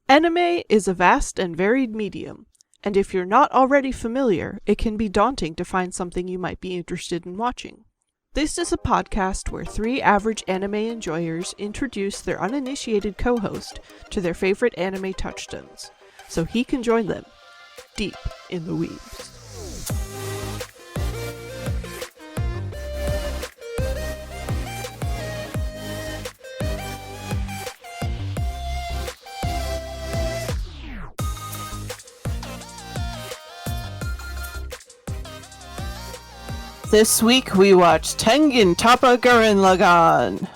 Anime is a vast and varied medium, and if you're not already familiar, it can be daunting to find something you might be interested in watching. This is a podcast where three average anime enjoyers introduce their uninitiated co-host to their favorite anime touchstones, so he can join them deep in the Weebs. This week we watched Tengen Toppa Gurren Lagann.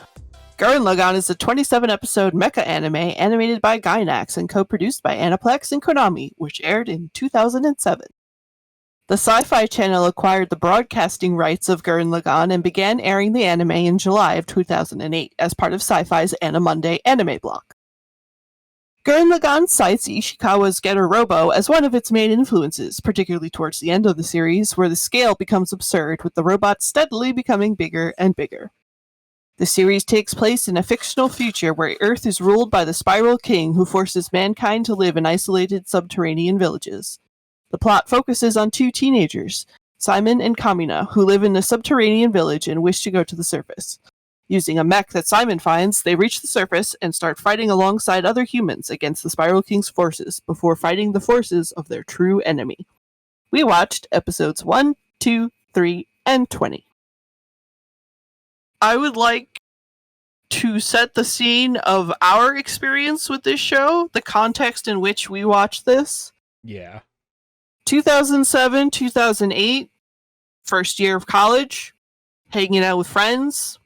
Gurren Lagann is a 27-episode mecha anime animated by Gainax and co-produced by Aniplex and Konami, which aired in 2007. The Sci-Fi Channel acquired the broadcasting rights of Gurren Lagann and began airing the anime in July of 2008 as part of Sci-Fi's Animonday anime block. Gurren Lagann cites Ishikawa's Getter Robo as one of its main influences, particularly towards the end of the series, where the scale becomes absurd, with the robot steadily becoming bigger and bigger. The series takes place in a fictional future where Earth is ruled by the Spiral King, who forces mankind to live in isolated subterranean villages. The plot focuses on two teenagers, Simon and Kamina, who live in a subterranean village and wish to go to the surface. Using a mech that Simon finds, they reach the surface and start fighting alongside other humans against the Spiral King's forces before fighting the forces of their true enemy. We watched episodes 1, 2, 3, and 20. I would like to set the scene of our experience with this show, the context in which we watched this. Yeah. 2007, 2008, first year of college, hanging out with friends,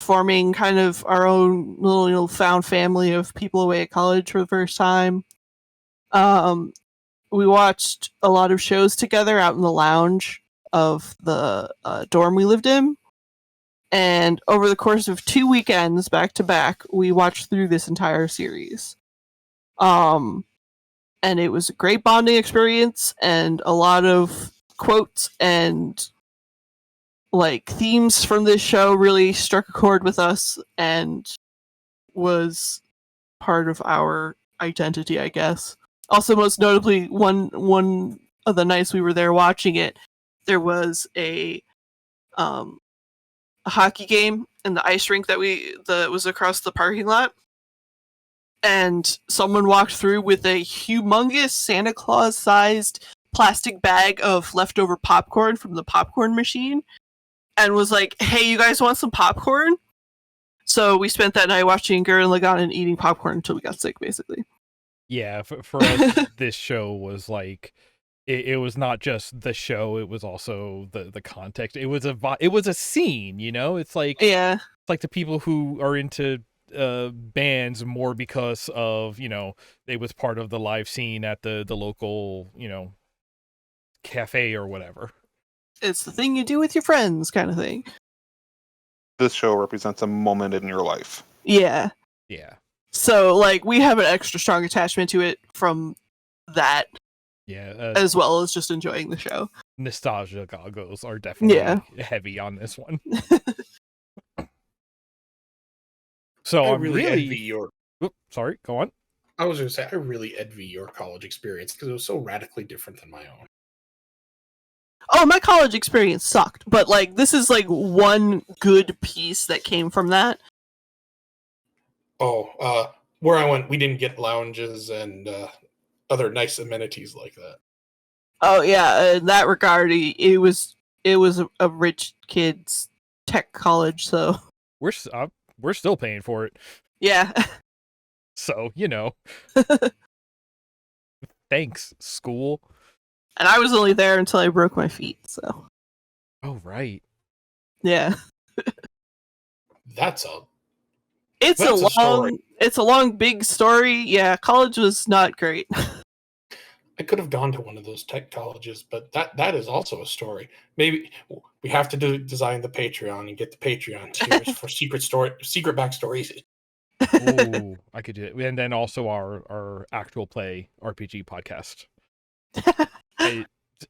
forming kind of our own little found family of people away at college for the first time. We watched a lot of shows together out in the lounge of the dorm we lived in. And over the course of 2 weekends, back to back, we watched through this entire series. And it was a great bonding experience, and a lot of quotes and themes from this show really struck a chord with us and was part of our identity, I guess. Also, most notably, one of the nights we were there watching it, there was a hockey game in the ice rink that was across the parking lot, and someone walked through with a humongous Santa Claus-sized plastic bag of leftover popcorn from the popcorn machine, and was like, "Hey, you guys want some popcorn?" So we spent that night watching Gurren Lagann and eating popcorn until we got sick, basically. Yeah, for us, this show was like, it was not just the show, it was also the context. It was a scene, you know? It's like, yeah, it's like the people who are into bands more because of, it was part of the live scene at the local, cafe or whatever. It's the thing you do with your friends, kind of thing. This show represents a moment in your life. Yeah. Yeah. So, we have an extra strong attachment to it from that. Yeah. As well as just enjoying the show. Nostalgia goggles are definitely heavy on this one. So I I'm really envy your... sorry, go on. I was going to say, I really envy your college experience because it was so radically different than my own. Oh, my college experience sucked, but this is one good piece that came from that. Oh, where I went, we didn't get lounges and other nice amenities like that. Oh yeah, in that regard, it was a rich kid's tech college, so We're still paying for it. Yeah. So, thanks, school. And I was only there until I broke my feet, so. Oh, right. Yeah. It's a long, big story. Yeah, college was not great. I could have gone to one of those tech colleges, but that is also a story. Maybe we have to design the Patreon and get the Patreon tiers for secret backstories. Ooh, I could do it. And then also our actual play RPG podcast.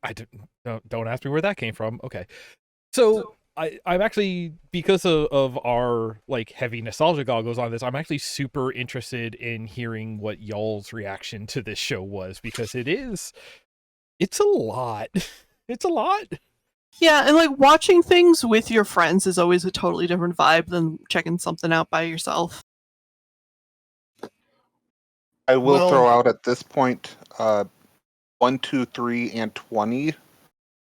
I don't ask me where that came from. Okay. So I'm actually, because of our like heavy nostalgia goggles on this, I'm actually super interested in hearing what y'all's reaction to this show was, because it's a lot. It's a lot. Yeah, and like watching things with your friends is always a totally different vibe than checking something out by yourself. I will Well- throw out at this point 1, 2, 3, and 20.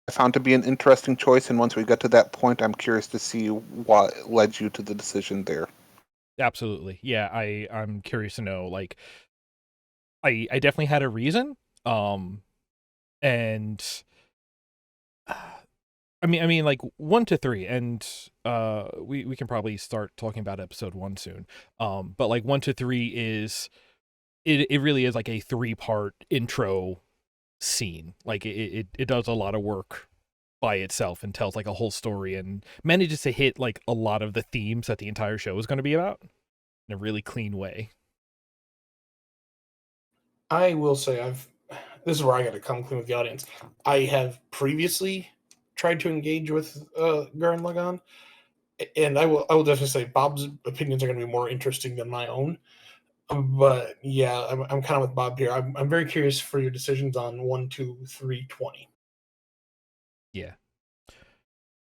I found to be an interesting choice, and once we get to that point, I'm curious to see what led you to the decision there. Absolutely. Yeah, I'm curious to know, like, I definitely had a reason. And I mean like 1 to 3, and we can probably start talking about episode 1 soon. But like 1 to 3 is it really is like a 3-part intro scene. Like it does a lot of work by itself and tells like a whole story and manages to hit like a lot of the themes that the entire show is going to be about in a really clean way. I will say this is where I got to come clean with the audience. I have previously tried to engage with Gurren Lagann, and I will definitely say Bob's opinions are going to be more interesting than my own. But yeah, I'm kind of with Bob here. I'm very curious for your decisions on 1, 2, 3, 20. Yeah. All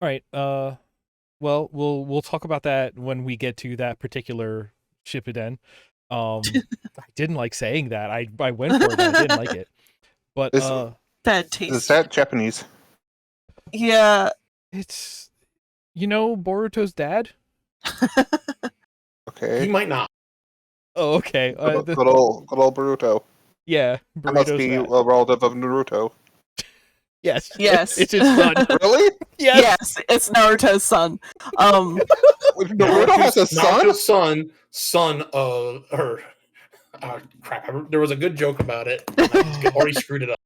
right. Well, we'll talk about that when we get to that particular Shippuden. I didn't like saying that. I went for it, and I didn't like it. But Bad taste. Is that Japanese? Yeah. it's Boruto's dad. Okay. He might not. Oh, okay. Good old Boruto. Yeah, That must Burrito's be dad. a relative of Naruto. Yes. Yes. It's his son. Really? Yes. Yes, it's Naruto's son. Naruto has a son? Naruto's son of her. Crap! There was a good joke about it. And I already screwed it up.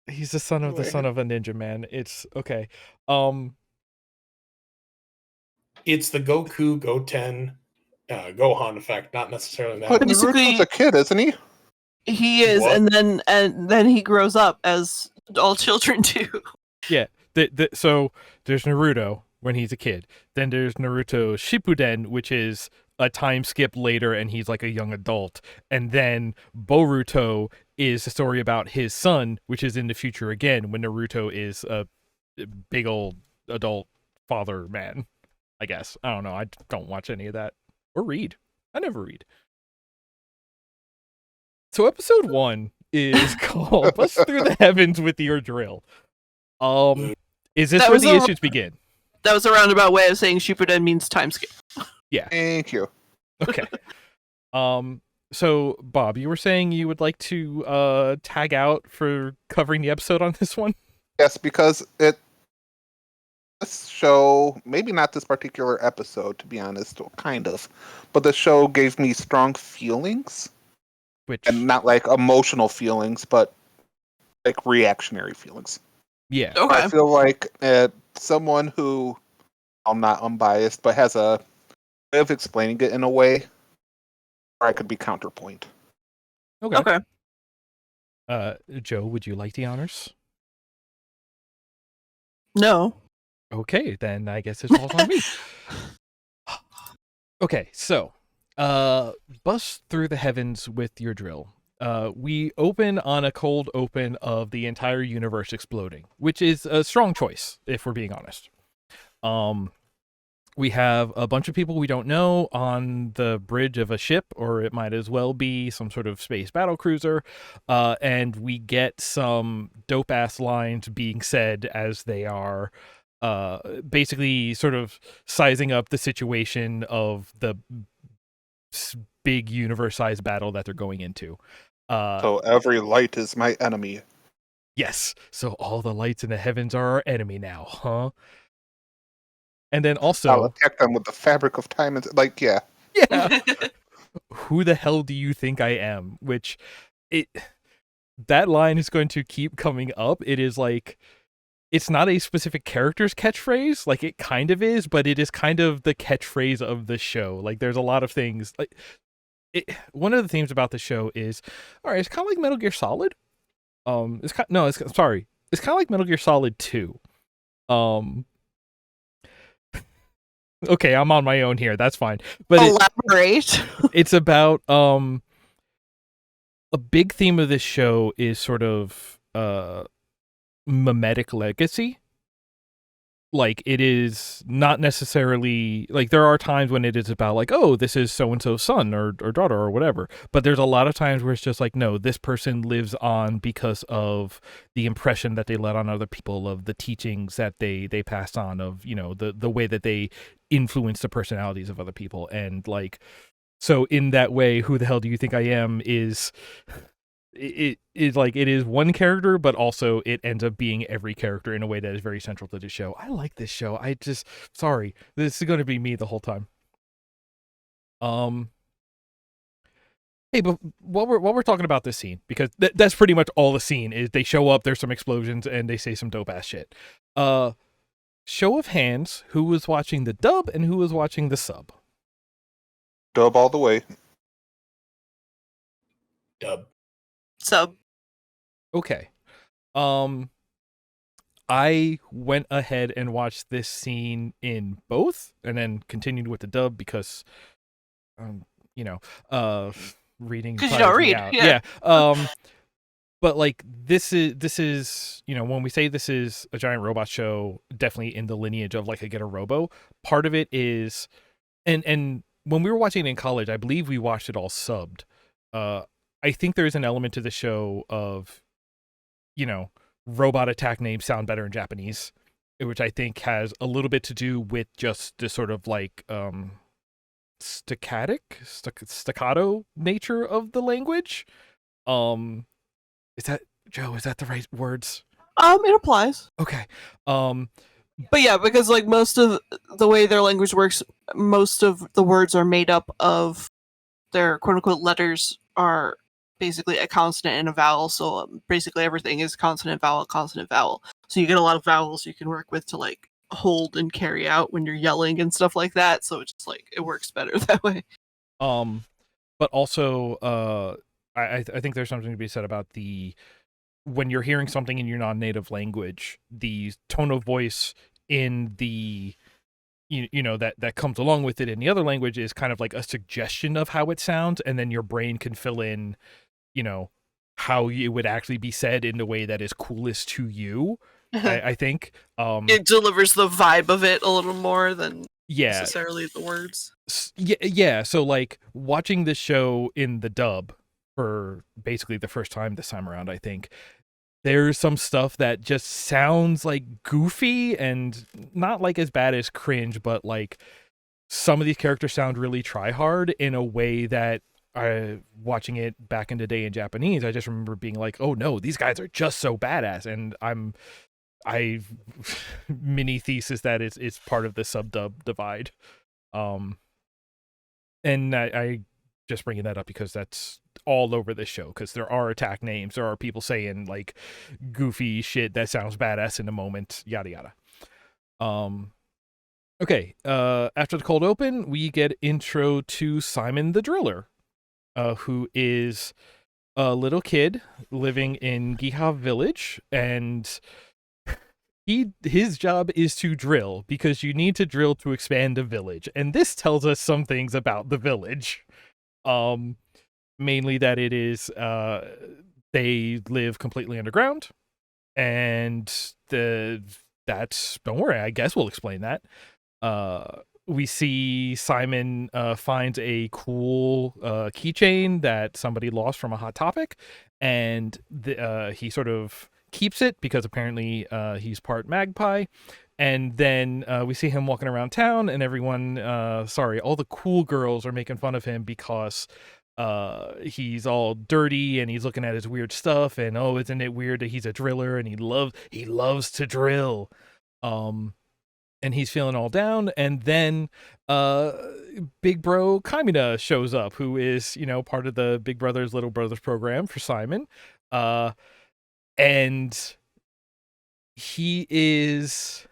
He's the son of the son of a ninja man. It's okay. It's the Goku Goten Gohan effect, not necessarily that. But one. Basically- Naruto's a kid, isn't he? He is, What? and then he grows up as all children do. So there's Naruto when he's a kid. Then there's Naruto Shippuden, which is a time skip later, and he's like a young adult. And then Boruto is a story about his son, which is in the future again, when Naruto is a big old adult father man. I guess. I don't know. I don't watch any of that or read. I never read. So episode 1 is called "Bust Through the Heavens with Your Drill." Is this That where was the a- issues begin? That was a roundabout way of saying Shippuden means time skip. Thank you. Okay. So Bob, you were saying you would like to tag out for covering the episode on this one? Yes, because this show, maybe not this particular episode, to be honest, kind of, but the show gave me strong feelings, Which and not like emotional feelings, but like reactionary feelings. yeah. Okay. I feel like someone who, I'm not unbiased, but has a way of explaining it in a way where I could be counterpoint. Okay. Okay. Joe, would you like the honors? No. Okay, then I guess it falls on me. Okay, so bust through the heavens with your drill. We open on a cold open of the entire universe exploding, which is a strong choice, if we're being honest. We have a bunch of people we don't know on the bridge of a ship, or it might as well be some sort of space battle cruiser, and we get some dope-ass lines being said as they are basically sort of sizing up the situation of the big universe-sized battle that they're going into. So every light is my enemy. Yes, so all the lights in the heavens are our enemy now, huh? And then also, I'll attack them with the fabric of time. And like, yeah. yeah, who the hell do you think I am? Which, that line is going to keep coming up. It is like, it's not a specific character's catchphrase, like it kind of is, but it is kind of the catchphrase of the show. Like there's a lot of things. Like one of the themes about the show is, all right, it's kind of like Metal Gear Solid. It's kind of like Metal Gear Solid 2, Um, okay, I'm on my own here. That's fine. But Elaborate. it's about a big theme of this show is sort of mimetic legacy. Like, it is not necessarily like, there are times when it is about like, oh, this is so and so's son or daughter or whatever, but there's a lot of times where it's just like, no, this person lives on because of the impression that they let on other people, of the teachings that they passed on, of, you know, the way that they influence the personalities of other people. And like, so in that way, Who the Hell Do You Think I Am is it is like, it is one character, but also it ends up being every character in a way that is very central to the show. I like this show. Sorry, this is going to be me the whole time. Hey, but while we're talking about this scene, because that's pretty much all the scene is, they show up, there's some explosions, and they say some dope ass shit. Show of hands, who was watching the dub and who was watching the sub? Dub all the way. Dub. Sub. Okay. I went ahead and watched this scene in both, and then continued with the dub because, you know, reading. Because you don't read. Out. Yeah. But like, this is, you know, when we say this is a giant robot show, definitely in the lineage of like a Get a Robo. Part of it is, and when we were watching it in college, I believe we watched it all subbed. I think there's an element to the show of, you know, robot attack names sound better in Japanese, which I think has a little bit to do with just the sort of like staccato nature of the language. Is that, Joe, is that the right words? It applies. Okay. But yeah, because like most of the way their language works, most of the words are made up of their quote unquote letters are basically a consonant and a vowel. So basically everything is consonant, vowel, consonant, vowel. So you get a lot of vowels you can work with to like hold and carry out when you're yelling and stuff like that. So it's just like, it works better that way. But also, I think there's something to be said about when you're hearing something in your non-native language, the tone of voice in the, you know, that comes along with it in the other language is kind of like a suggestion of how it sounds, and then your brain can fill in, you know, how it would actually be said in the way that is coolest to you. I think it delivers the vibe of it a little more than yeah, necessarily the words. Yeah. So like, watching this show in the dub for basically the first time this time around, I think there's some stuff that just sounds like goofy and not like as bad as cringe, but like some of these characters sound really try hard in a way that watching it back in the day in Japanese, I just remember being like, oh no, these guys are just so badass. And I mini thesis that it's part of the sub dub divide. And I just bringing that up because that's all over this show, because there are attack names, there are people saying like goofy shit that sounds badass in the moment, yada yada. Okay, after the cold open, we get intro to Simon the Driller, who is a little kid living in Giha village, and his job is to drill, because you need to drill to expand a village, and this tells us some things about the village. Mainly that it is they live completely underground, and that's, don't worry, I guess we'll explain that. We see Simon finds a cool keychain that somebody lost from a Hot Topic, and he sort of keeps it because apparently he's part magpie. And then we see him walking around town, and everyone, all the cool girls are making fun of him because he's all dirty and he's looking at his weird stuff, and oh, isn't it weird that he's a driller and he loves to drill. And he's feeling all down, and then big bro Kamina shows up, who is, you know, part of the Big Brothers Little Brothers program for Simon. And he is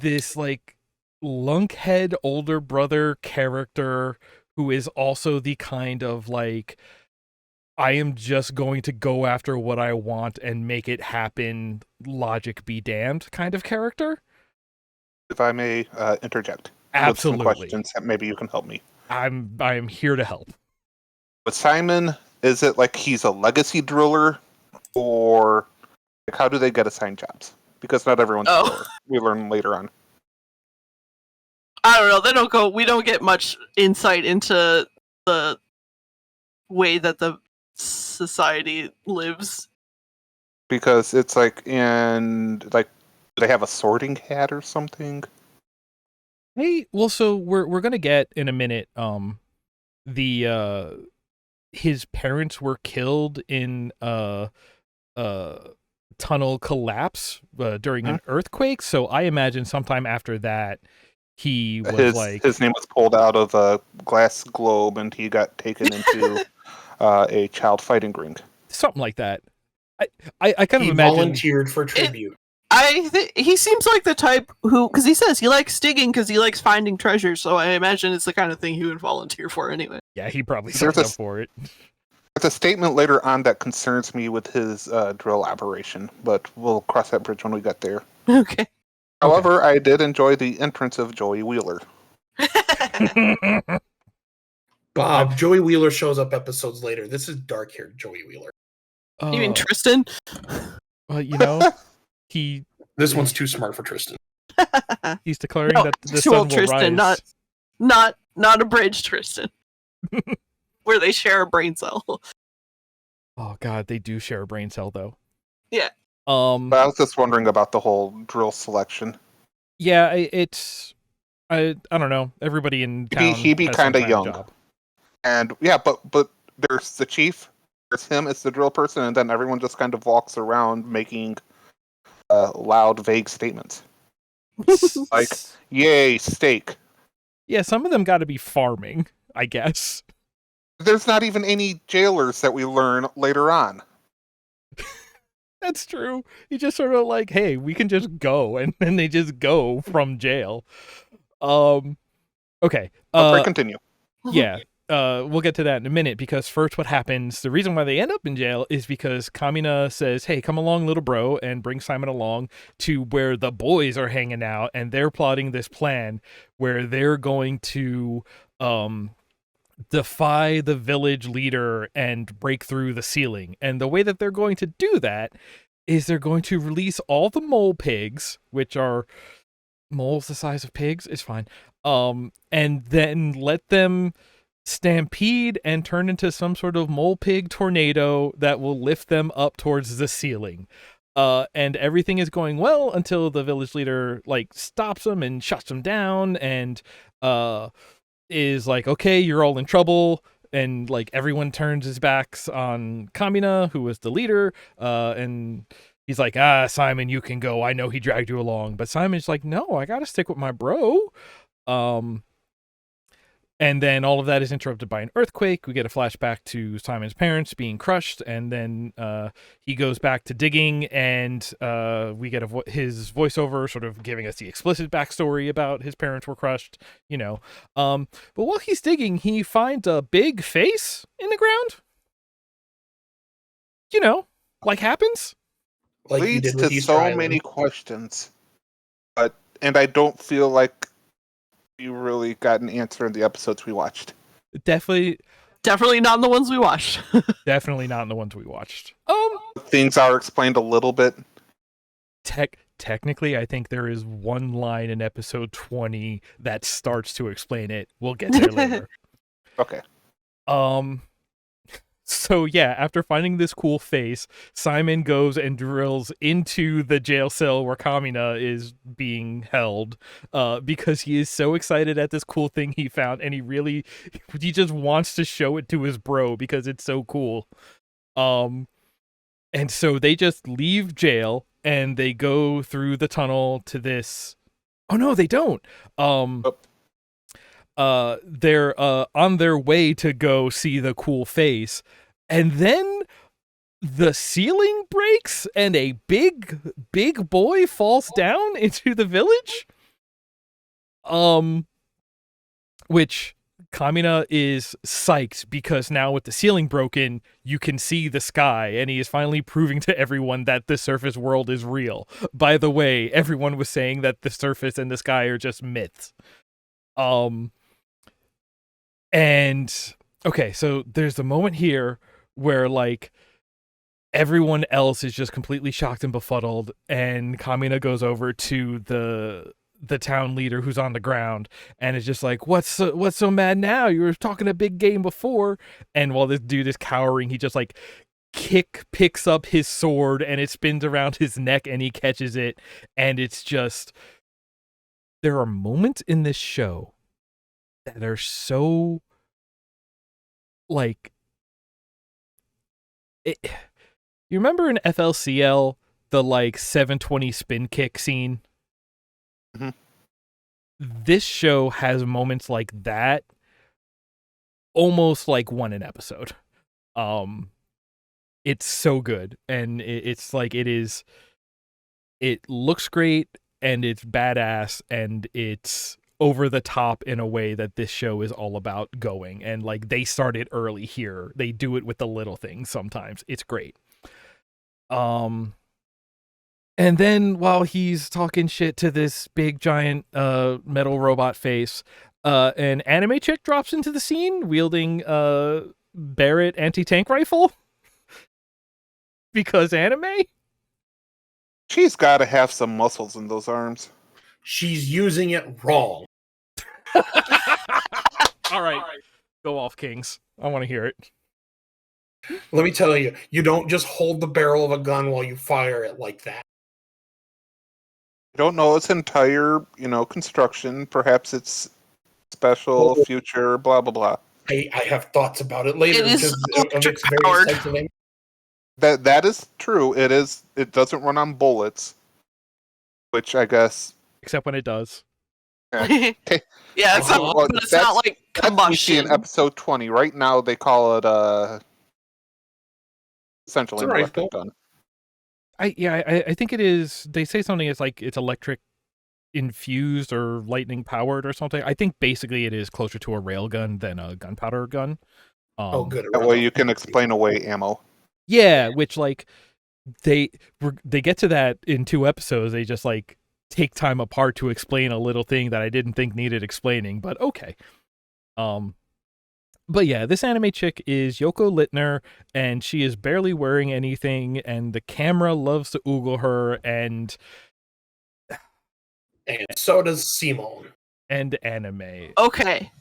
this like lunkhead older brother character who is also the kind of like I am just going to go after what I want and make it happen, logic be damned kind of character. If I may interject Absolutely. with some questions that maybe you can help me. I am here to help. With Simon, is it like he's a legacy driller, or like how do they get assigned jobs? Because not everyone's a driller. We learn later on. I don't know. They don't go. We don't get much insight into the way that the society lives. Because it's like do they have a sorting hat or something? Hey, well, so we're gonna get in a minute. His parents were killed in tunnel collapse during an earthquake. So I imagine sometime after that, he was his name was pulled out of a glass globe and he got taken into a child fighting ring. Something like that. I kind of He imagine volunteered for tribute. He seems like the type who, because he says he likes digging because he likes finding treasure. So I imagine it's the kind of thing he would volunteer for anyway. Yeah, he probably signed up for it. There's a statement later on that concerns me with his drill operation, but we'll cross that bridge when we get there. Okay. However, I did enjoy the entrance of Joey Wheeler. Bob, Joey Wheeler shows up episodes later. This is dark-haired Joey Wheeler. You mean Tristan? Well, you know, This one's too smart for Tristan. he's declaring No, that the actual sun will Tristan, rise. not a bridge Tristan. Where they share a brain cell. Oh god, they do share a brain cell though. Yeah. But I was just wondering about the whole drill selection. Yeah, it's I don't know. Everybody in town He be has some kind of young, job. and yeah, but there's the chief, there's him as the drill person, and then everyone just kind of walks around making loud, vague statements like "Yay, steak!" Yeah, some of them got to be farming, I guess. There's not even any jailers that we learn later on. That's true. You just sort of like, hey, we can just go, and then they just go from jail. Okay. Continue. Yeah. We'll get to that in a minute, because first what happens, the reason why they end up in jail is because Kamina says, hey, come along, little bro, and bring Simon along to where the boys are hanging out, and they're plotting this plan where they're going to defy the village leader and break through the ceiling. And the way that they're going to do that is they're going to release all the mole pigs, which are moles the size of pigs, it's fine, and then let them stampede and turn into some sort of mole pig tornado that will lift them up towards the ceiling. And everything is going well until the village leader like stops them and shuts them down and is like, okay, you're all in trouble. And like everyone turns his backs on Kamina, who was the leader, and he's like, Simon, you can go. I know he dragged you along. But Simon's like, no, I gotta stick with my bro. And then all of that is interrupted by an earthquake. We get a flashback to Simon's parents being crushed, and then he goes back to digging, and we get his voiceover sort of giving us the explicit backstory about his parents were crushed, you know. But while he's digging, he finds a big face in the ground. You know, like happens. Like Leads to so many questions, and I don't feel like you really got an answer in the episodes we watched. Definitely not in the ones we watched. Definitely not in the ones we watched. Things are explained a little bit. Technically, I think there is one line in episode 20 that starts to explain it. We'll get there later. Okay. So yeah, after finding this cool face, Simon goes and drills into the jail cell where Kamina is being held, because he is so excited at this cool thing he found, and he just wants to show it to his bro because it's so cool. And so they just leave jail and they go through the tunnel to this. Oh no, they don't. They're on their way to go see the cool face, and then the ceiling breaks and a big boy falls down into the village. Which Kamina is psyched because now with the ceiling broken, you can see the sky, and he is finally proving to everyone that the surface world is real. By the way, everyone was saying that the surface and the sky are just myths. And okay, so there's the moment here where like everyone else is just completely shocked and befuddled, and Kamina goes over to the town leader who's on the ground and is just like, what's so mad now? You were talking a big game before. And while this dude is cowering, he just like picks up his sword and it spins around his neck and he catches it. And it's just, there are moments in this show that are so like you remember in FLCL the like 720 spin kick scene? Mm-hmm. This show has moments like that, almost like one an episode. It's so good, and it's like it looks great, and it's badass, and it's over the top in a way that this show is all about going. And like they started early here, they do it with the little things sometimes. It's great. And then while he's talking shit to this big giant metal robot face, an anime chick drops into the scene wielding Barrett anti-tank rifle. Because anime? She's got to have some muscles in those arms. She's using it wrong. All right. Go off, Kings. I want to hear it. Let me tell you, you don't just hold the barrel of a gun while you fire it like that. I don't know its entire, construction. Perhaps it's special, future, blah, blah, blah. I have thoughts about it later. It is because electric various powered. types of things. That is true. It is. It doesn't run on bullets, which I guess. Except when it does. Yeah, it's not, Well, but it's not like That's what we see combustion. in episode 20. Right now, they call it essentially an It's a electric rifle. gun. I think it is. They say something. It's like it's electric infused or lightning powered or something. I think basically it is closer to a rail gun than a gunpowder gun. Good. That way you can explain away ammo. Yeah, which like they get to that in 2 episodes. They just like take time apart to explain a little thing that I didn't think needed explaining, but okay. But yeah, this anime chick is Yoko Littner, and she is barely wearing anything, and the camera loves to oogle her, and so does Simone. And anime. Okay.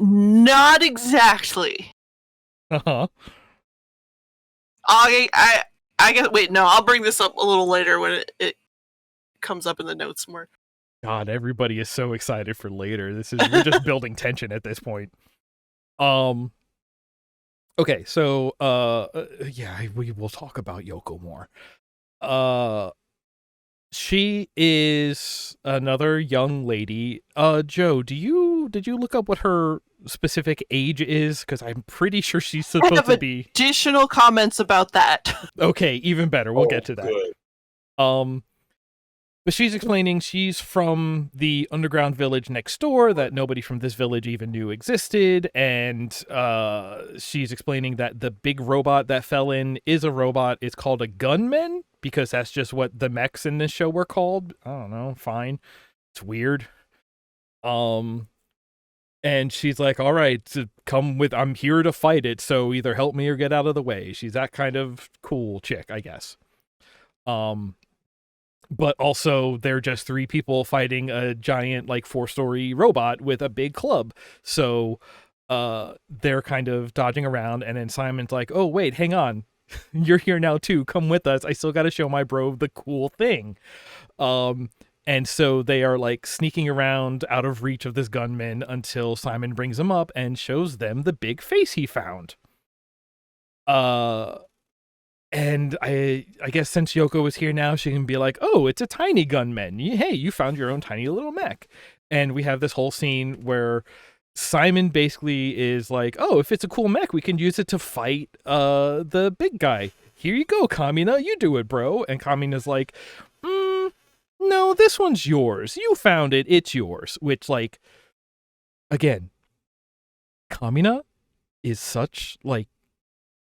Not exactly. Uh-huh. I guess. Wait, no. I'll bring this up a little later when it comes up in the notes more. God, everybody is so excited for later. We're just building tension at this point. Okay, so yeah, we will talk about Yoko more. She is another young lady. Joe, did you look up what her specific age is? Because I'm pretty sure she's supposed to be. Additional comments about that. Okay, even better. We'll get to that. Good. But she's explaining she's from the underground village next door that nobody from this village even knew existed, and she's explaining that the big robot that fell in is a robot. It's called a gunman, because that's just what the mechs in this show were called. I don't know, fine. It's weird. And she's like, all right, come with, I'm here to fight it, so either help me or get out of the way. She's that kind of cool chick, I guess. But also, they're just 3 people fighting a giant, like, 4-story robot with a big club. So they're kind of dodging around, and then Simon's like, oh, wait, hang on. You're here now, too. Come with us. I still got to show my bro the cool thing. And so they are, like, sneaking around out of reach of this gunman until Simon brings them up and shows them the big face he found. And I guess since Yoko was here now, she can be like, oh, it's a tiny gunman. Hey, you found your own tiny little mech. And we have this whole scene where Simon basically is like, oh, if it's a cool mech, we can use it to fight the big guy. Here you go, Kamina. You do it, bro. And Kamina's like, no, this one's yours. You found it. It's yours. Which, like, again, Kamina is such like,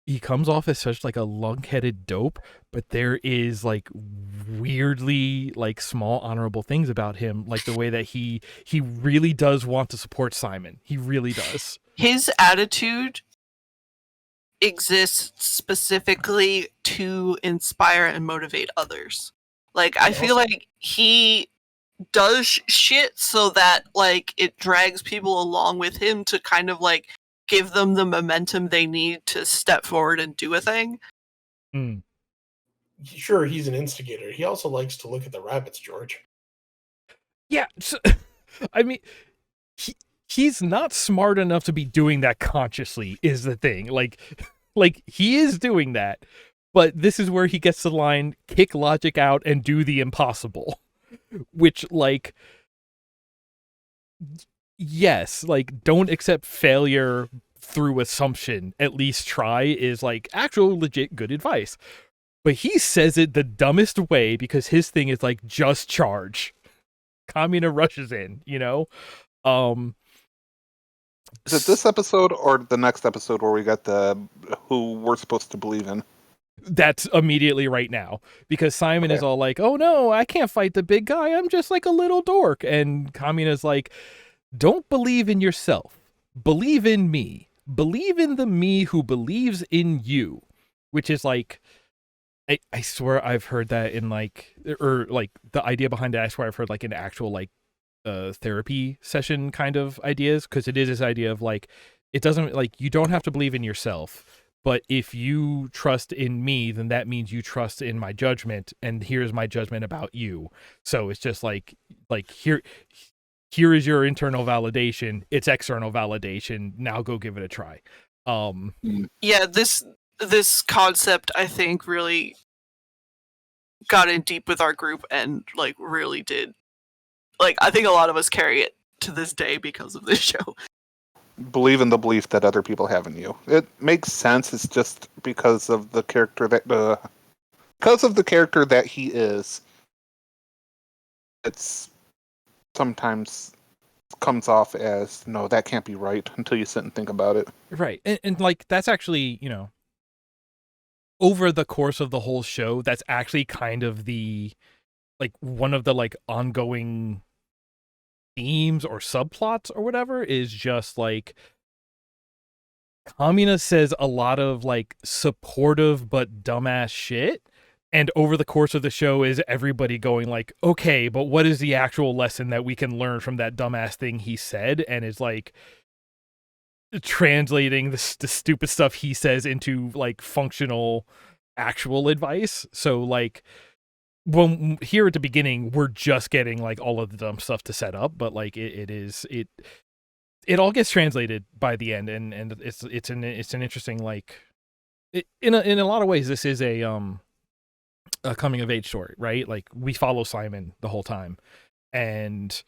he comes off as such like a lug-headed dope, but there is like weirdly like small honorable things about him, like the way that he really does want to support Simon. He really does. His attitude exists specifically to inspire and motivate others. Like, I feel like he does shit so that like it drags people along with him to kind of like give them the momentum they need to step forward and do a thing. Sure, he's an instigator. He also likes to look at the rabbits, George. Yeah, so, I mean, he's not smart enough to be doing that consciously, is the thing. Like he is doing that, but this is where he gets the line, kick logic out and do the impossible. Which, like, yes, like, don't accept failure through assumption. At least try is, like, actual legit good advice. But he says it the dumbest way because his thing is, like, just charge. Kamina rushes in, you know? Is it this episode or the next episode where we got the who we're supposed to believe in? That's immediately right now, because Simon is all like, oh no, I can't fight the big guy, I'm just like a little dork. And Kamina's like, don't believe in yourself. Believe in me. Believe in the me who believes in you. Which is like, I swear I've heard that in like, or like the idea behind it, I swear I've heard like an actual like therapy session kind of ideas, because it is this idea of like, it doesn't, like, you don't have to believe in yourself, but if you trust in me, then that means you trust in my judgment, and here's my judgment about you. So it's just like here is your internal validation, it's external validation, now go give it a try. Yeah, this concept, I think, really got in deep with our group and like really did, like, I think a lot of us carry it to this day because of this show. Believe in the belief that other people have in you. It makes sense. It's just because of the character that he is. It's sometimes comes off as, no, that can't be right, until you sit and think about it. Right. And like, that's actually, you know, over the course of the whole show, that's actually kind of the, like, one of the like ongoing themes or subplots or whatever, is just like, Kamina says a lot of like supportive but dumbass shit, and over the course of the show is everybody going like, okay, but what is the actual lesson that we can learn from that dumbass thing he said, and is like translating the stupid stuff he says into like functional actual advice. So like, when here at the beginning, we're just getting like all of the dumb stuff to set up, but like it all gets translated by the end, and it's an interesting, like, in a lot of ways, this is a coming of age story, right? Like, we follow Simon the whole time, and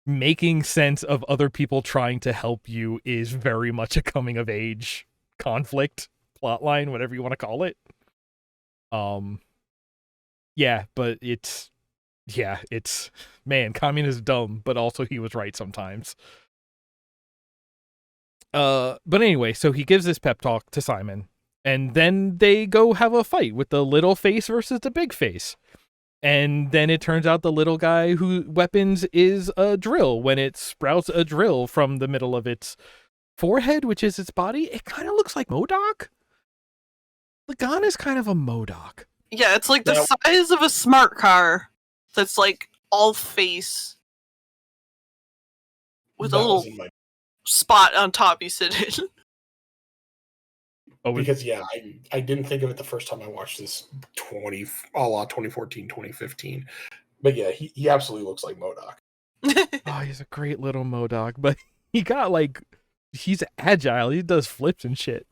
making sense of other people trying to help you is very much a coming of age conflict plotline, whatever you want to call it. Yeah, but it's man, Kamina's dumb, but also he was right sometimes. But anyway, so he gives this pep talk to Simon, and then they go have a fight with the little face versus the big face. And then it turns out the little guy whose weapons is a drill. When it sprouts a drill from the middle of its forehead, which is its body, it kind of looks like MODOK. Lagann is kind of a MODOK. Yeah, it's like the size of a smart car that's like all face with a little spot on top you sit in. Because I didn't think of it the first time I watched this 2014, 2015. But yeah, he absolutely looks like MODOK. Oh, he's a great little MODOK, but he's agile. He does flips and shit.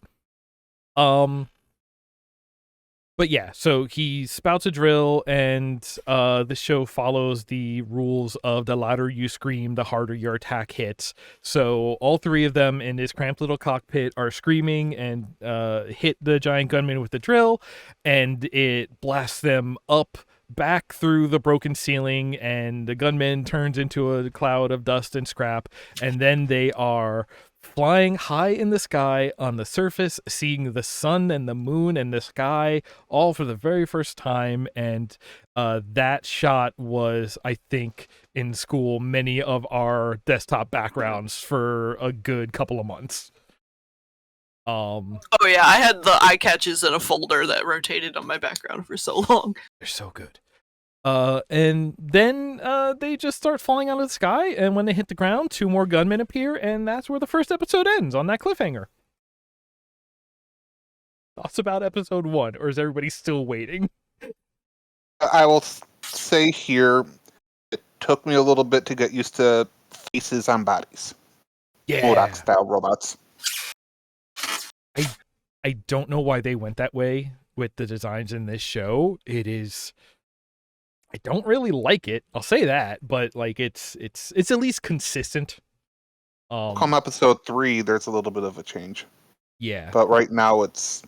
But yeah, so he spouts a drill, and the show follows the rules of the louder you scream, the harder your attack hits. So all three of them in this cramped little cockpit are screaming and hit the giant gunman with the drill, and it blasts them up back through the broken ceiling, and the gunman turns into a cloud of dust and scrap, and then they are flying high in the sky on the surface, seeing the sun and the moon and the sky all for the very first time. And that shot was, I think, in school, many of our desktop backgrounds for a good couple of months. Oh yeah, I had the eye catches in a folder that rotated on my background for so long. They're so good. And then they just start falling out of the sky, and when they hit the ground, 2 more gunmen appear, and that's where the first episode ends, on that cliffhanger. Thoughts about episode 1, or is everybody still waiting? I will say here, it took me a little bit to get used to faces on bodies. Yeah. Modoc style robots. I don't know why they went that way with the designs in this show. I don't really like it. I'll say that, but like it's at least consistent. Come episode 3, there's a little bit of a change. Yeah. But right now it's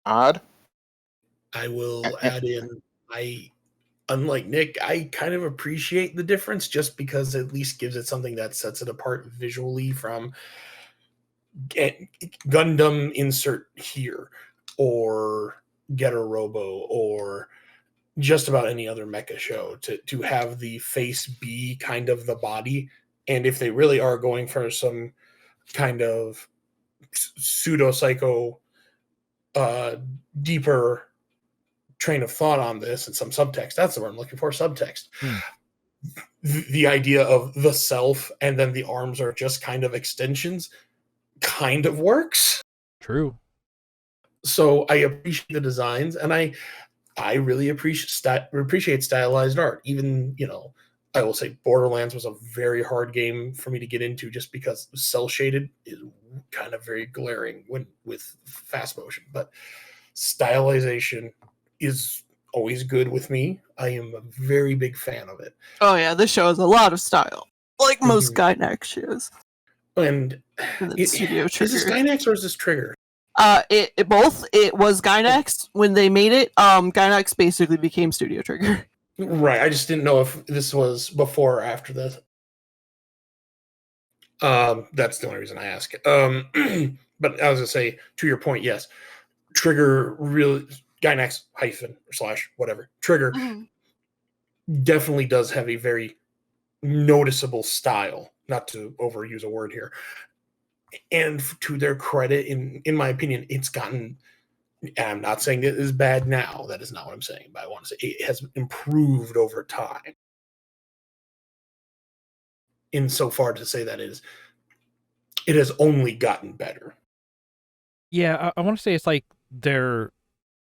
odd. I will add in, unlike Nick, I kind of appreciate the difference just because it at least gives it something that sets it apart visually from Gundam insert here, or Getter Robo, or just about any other mecha show, to have the face be kind of the body. And if they really are going for some kind of pseudo psycho deeper train of thought on this and some subtext, that's the word I'm looking for, subtext. The idea of the self and then the arms are just kind of extensions kind of works. True. So I appreciate the designs, and I really appreciate stylized art. Even, I will say Borderlands was a very hard game for me to get into just because cell shaded is kind of very glaring with fast motion. But stylization is always good with me. I am a very big fan of it. Oh yeah, this show has a lot of style, like most Gainax shows. And Studio is this Trigger. Gainax or is this Trigger? It both. It was Gainax when they made it. Gainax basically became Studio Trigger. Right. I just didn't know if this was before or after this. That's the only reason I ask. But I was gonna say, to your point, yes, Trigger really Gainax / whatever Trigger definitely does have a very noticeable style. Not to overuse a word here. And to their credit, in my opinion, it's gotten. And I'm not saying it is bad now. That is not what I'm saying. But I want to say it has improved over time. Insofar to say that it has only gotten better. Yeah, I want to say it's like their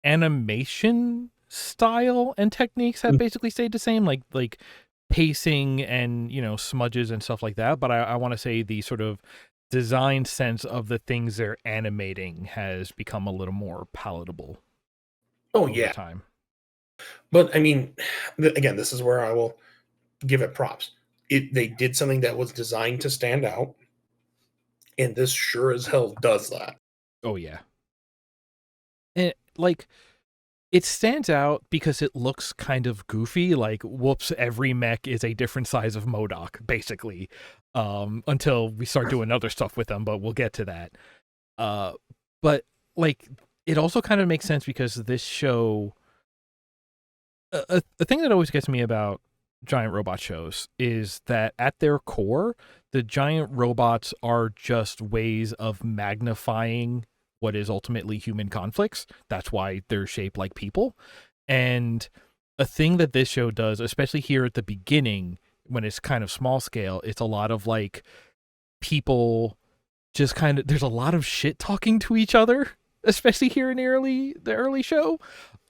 animation style and techniques have basically stayed the same, like pacing and smudges and stuff like that. But I want to say the sort of design sense of the things they're animating has become a little more palatable. Over time. But I mean, again, this is where I will give it props. They did something that was designed to stand out, and this sure as hell does that. Oh yeah. And it stands out because it looks kind of goofy, like whoops, every mech is a different size of MODOK, basically. Until we start doing other stuff with them, but we'll get to that. But it also kind of makes sense because this show, a thing that always gets me about giant robot shows is that at their core, the giant robots are just ways of magnifying what is ultimately human conflicts. That's why they're shaped like people. And a thing that this show does, especially here at the beginning, when it's kind of small scale, it's a lot of people just kind of, there's a lot of shit talking to each other, especially here in the early show.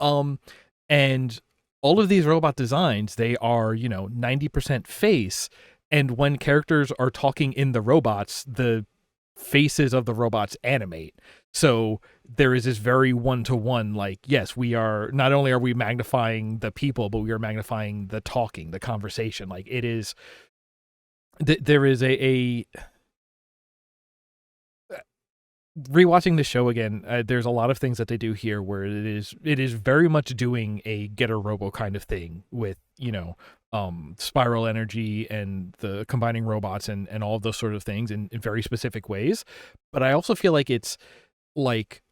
And all of these robot designs, they are, 90% face. And when characters are talking in the robots, the faces of the robots animate. So there is this very one-to-one, yes, we are, not only are we magnifying the people, but we are magnifying the talking, the conversation. It is, there is rewatching the show again, there's a lot of things that they do here where it is very much doing a Getter Robo kind of thing with, spiral energy and the combining robots and all of those sort of things in very specific ways. But I also feel like it's like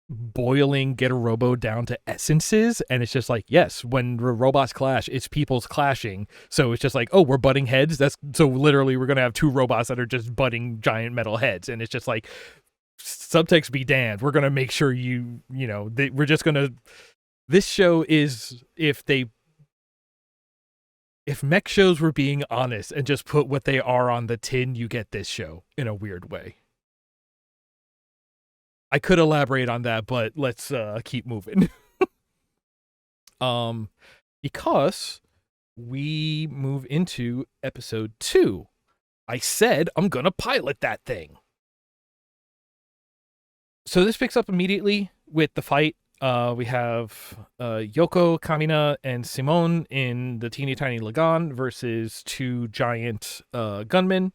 boiling Getter Robo down to essences, and it's just like, yes, when robots clash, it's people's clashing. So it's just like, oh, we're butting heads. That's so literally we're gonna have two robots that are just butting giant metal heads, and it's just like, subtext be damned. We're gonna make sure we're just gonna. This show is if mech shows were being honest and just put what they are on the tin, you get this show in a weird way. I could elaborate on that, but let's keep moving. Because we move into episode 2. I said I'm gonna pilot that thing. So this picks up immediately with the fight. We have Yoko, Kamina, and Simone in the teeny tiny Lagann versus 2 giant gunmen.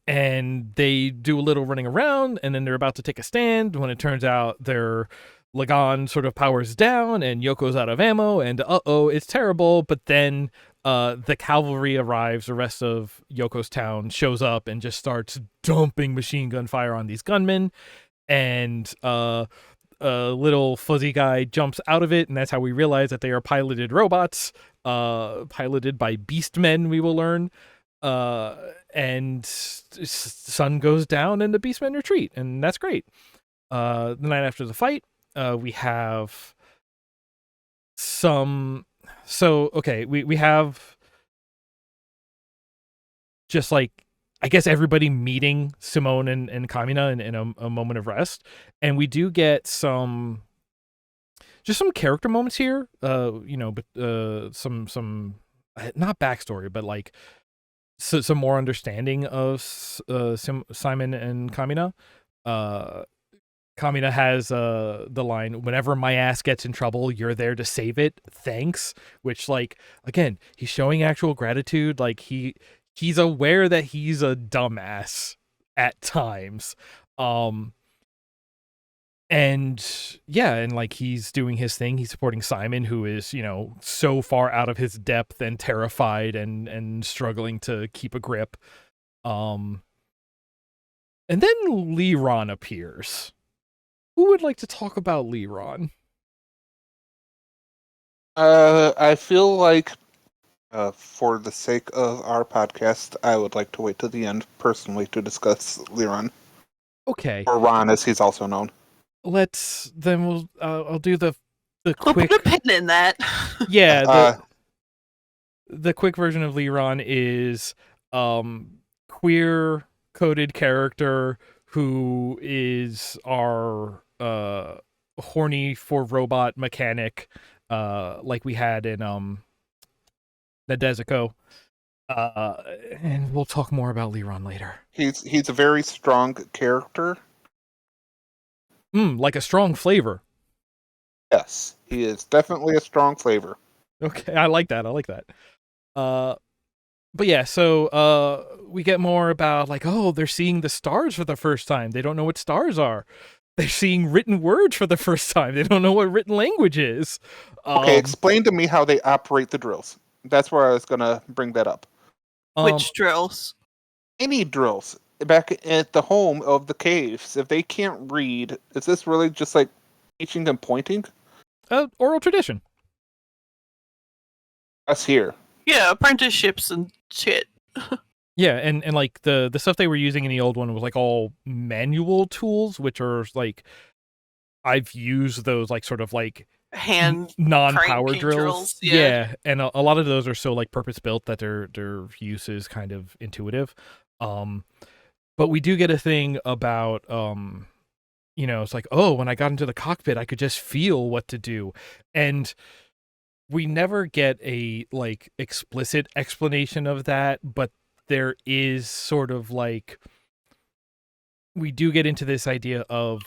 And they do a little running around, and then they're about to take a stand when it turns out their Lagann sort of powers down, and Yoko's out of ammo, and it's terrible. But then the cavalry arrives, the rest of Yoko's town shows up and just starts dumping machine gun fire on these gunmen, and a little fuzzy guy jumps out of it, and that's how we realize that they are piloted robots, piloted by beastmen, we will learn. And sun goes down and the beastmen retreat, and that's great. The night after the fight, we have we have just like, I guess, everybody meeting Simone and Kamina in a moment of rest, and we do get some character moments here, but some not backstory, but like some more understanding of Simon and Kamina. Kamina has the line, "Whenever my ass gets in trouble, you're there to save it. Thanks." Which, like, again, he's showing actual gratitude. Like he's aware that he's a dumbass at times. And yeah, and like he's doing his thing. He's supporting Simon, who is, so far out of his depth and terrified and struggling to keep a grip. And then Liron appears. Who would like to talk about Liron? I feel like, for the sake of our podcast, I would like to wait to the end personally to discuss Liron. Okay. Or Ron, as he's also known. I'll do the We'll quick. put a pin in that. Yeah, the quick version of Liron is queer coded character who is our horny for robot mechanic, like we had in Nadesico. And we'll talk more about Liron later. He's a very strong character. Like a strong flavor. Yes, he is definitely a strong flavor. Okay, I like that. But yeah, so we get more about like, oh, they're seeing the stars for the first time. They don't know what stars are. They're seeing written words for the first time. They don't know what written language is. Okay, explain to me how they operate the drills. That's where I was going to bring that up. Which drills? Any drills. Back at the home of the caves, if they can't read, is this really just like teaching and pointing? Oral tradition. Us here. Yeah, apprenticeships and shit. Yeah, and like the stuff they were using in the old one was like all manual tools, which are like, I've used those like sort of like hand non-power cranking drills. Yeah, and a lot of those are so like purpose built that their use is kind of intuitive. But we do get a thing about it's like, oh, when I got into the cockpit, I could just feel what to do, and we never get a like explicit explanation of that, but there is sort of like, we do get into this idea of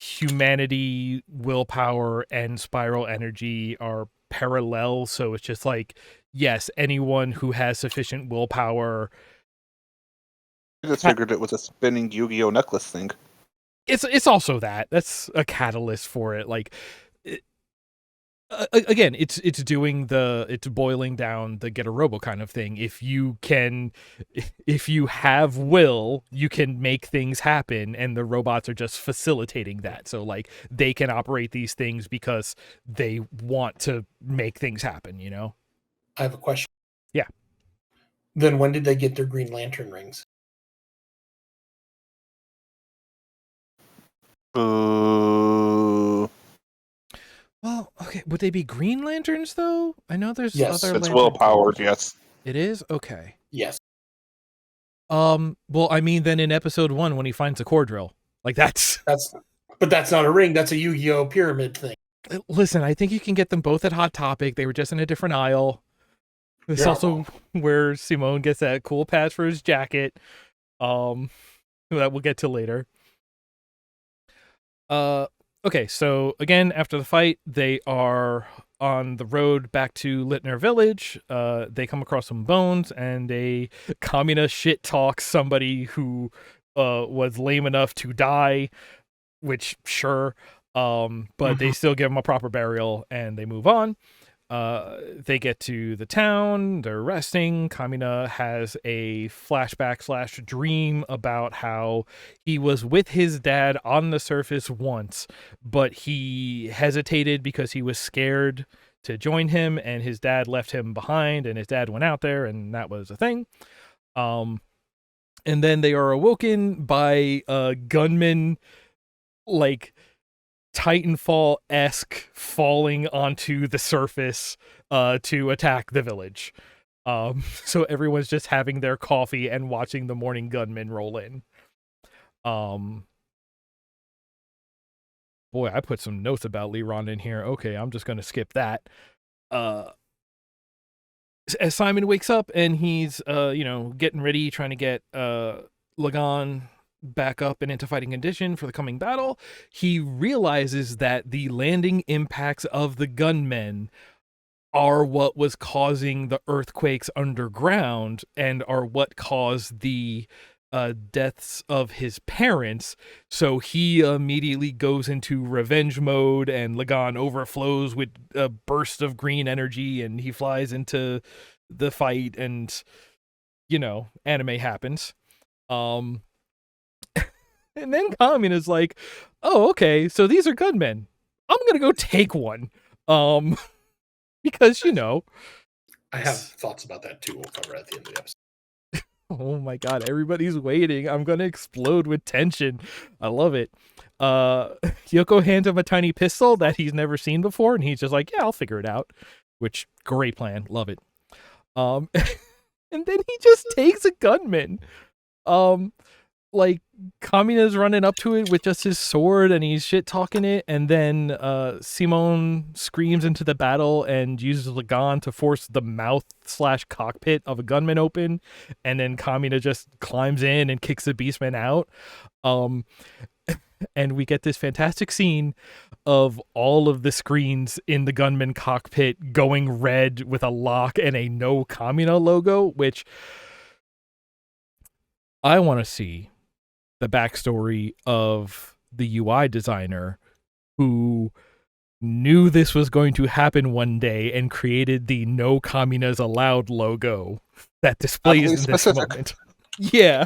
humanity, willpower, and spiral energy are parallel. So it's just like, yes, anyone who has sufficient willpower I just figured it was a spinning Yu-Gi-Oh necklace thing. It's also that. That's a catalyst for it. Like, again, it's boiling down the get a robo kind of thing. If you have will, you can make things happen, and the robots are just facilitating that. So like they can operate these things because they want to make things happen, you know? I have a question. Yeah. Then when did they get their Green Lantern rings? Well, okay. Would they be Green Lanterns though? I know there's Yes. other It's lantern will-powered, colors. yes. It is? Okay. Yes. Well, I mean, then in episode 1 when he finds the core drill, like that's not a ring. That's a Yu-Gi-Oh pyramid thing. Listen, I think you can get them both at Hot Topic. They were just in a different aisle. It's also where Simone gets that cool patch for his jacket. That we'll get to later. Okay, so again, after the fight, they are on the road back to Littner Village. They come across some bones, and a communist shit talks somebody who was lame enough to die, which sure, but they still give him a proper burial, and they move on. They get to the town, they're resting. Kamina has a flashback / dream about how he was with his dad on the surface once, but he hesitated because he was scared to join him, and his dad left him behind, and his dad went out there, and that was a thing. And then they are awoken by a gunman, like Titanfall-esque, falling onto the surface to attack the village. So everyone's just having their coffee and watching the morning gunmen roll in. Boy, I put some notes about Liron in here. Okay, I'm just gonna skip that. As Simon wakes up and he's getting ready, trying to get Lagann back up and into fighting condition for the coming battle, he realizes that the landing impacts of the gunmen are what was causing the earthquakes underground and are what caused the deaths of his parents. So he immediately goes into revenge mode, and Lagann overflows with a burst of green energy, and he flies into the fight, and anime happens. And then Kamin is like, oh, okay, so these are gunmen. I'm gonna go take one. Because, I have thoughts about that too. We'll cover at the end of the episode. Oh my god, everybody's waiting. I'm gonna explode with tension. I love it. Yoko hands him a tiny pistol that he's never seen before, and he's just like, yeah, I'll figure it out. Which, great plan. Love it. And then he just takes a gunman. Like, Kamina's running up to it with just his sword, and he's shit-talking it, and then Simone screams into the battle and uses Lagann to force the mouth / cockpit of a gunman open, and then Kamina just climbs in and kicks the beastman out. And we get this fantastic scene of all of the screens in the gunman cockpit going red with a lock and a no Kamina logo, which I want to see the backstory of the UI designer who knew this was going to happen one day and created the no Kaminas allowed logo that displays in this moment. Yeah,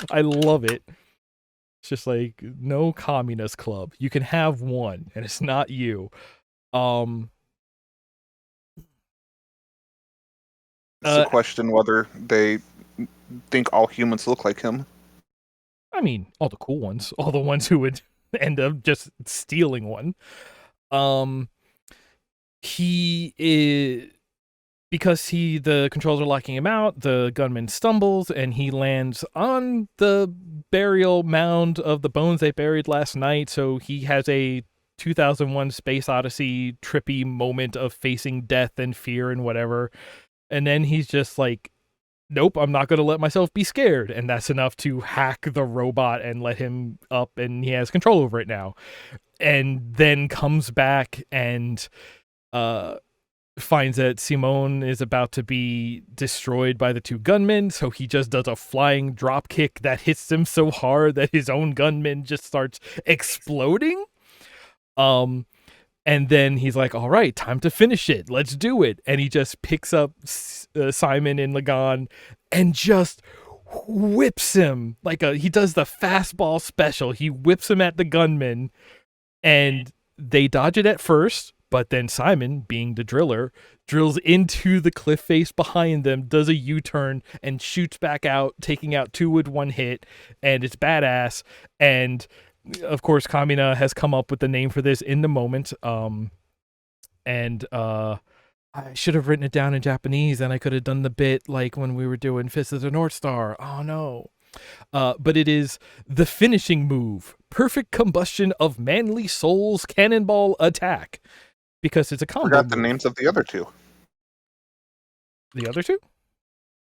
I love it. It's just like, no Kaminas club. You can have one, and it's not you. It's a question whether they think all humans look like him. I mean, all the cool ones, all the ones who would end up just stealing one. He is, because the controls are locking him out, the gunman stumbles and he lands on the burial mound of the bones they buried last night. So he has a 2001 Space Odyssey trippy moment of facing death and fear and whatever. And then he's just like, nope, I'm not going to let myself be scared. And that's enough to hack the robot and let him up, and he has control over it now. And then comes back and finds that Simone is about to be destroyed by the two gunmen, so he just does a flying drop kick that hits him so hard that his own gunman just starts exploding. And then he's like, all right, time to finish it. Let's do it. And he just picks up Simon and Lagann and just whips him he does the fastball special. He whips him at the gunman, and they dodge it at first. But then Simon, being the driller, drills into the cliff face behind them, does a U-turn, and shoots back out, taking out two with one hit, and it's badass. And of course, Kamina has come up with the name for this in the moment. I should have written it down in Japanese, and I could have done the bit like when we were doing Fist of the North Star. Oh no. But it is the finishing move, perfect combustion of manly soul's cannonball attack. Because it's a combo. Forgot the move. names of the other two. The other two?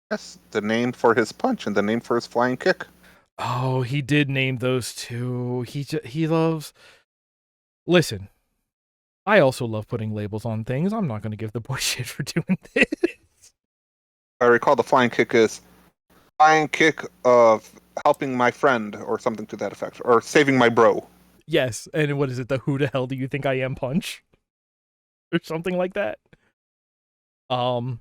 Yes, the name for his punch and the name for his flying kick. Oh, he did name those two. He loves. Listen, I also love putting labels on things. I'm not going to give the boy shit for doing this. I recall the flying kick is flying kick of helping my friend or something to that effect, or saving my bro. Yes, and what is it? The who the hell do you think I am punch? Or something like that. But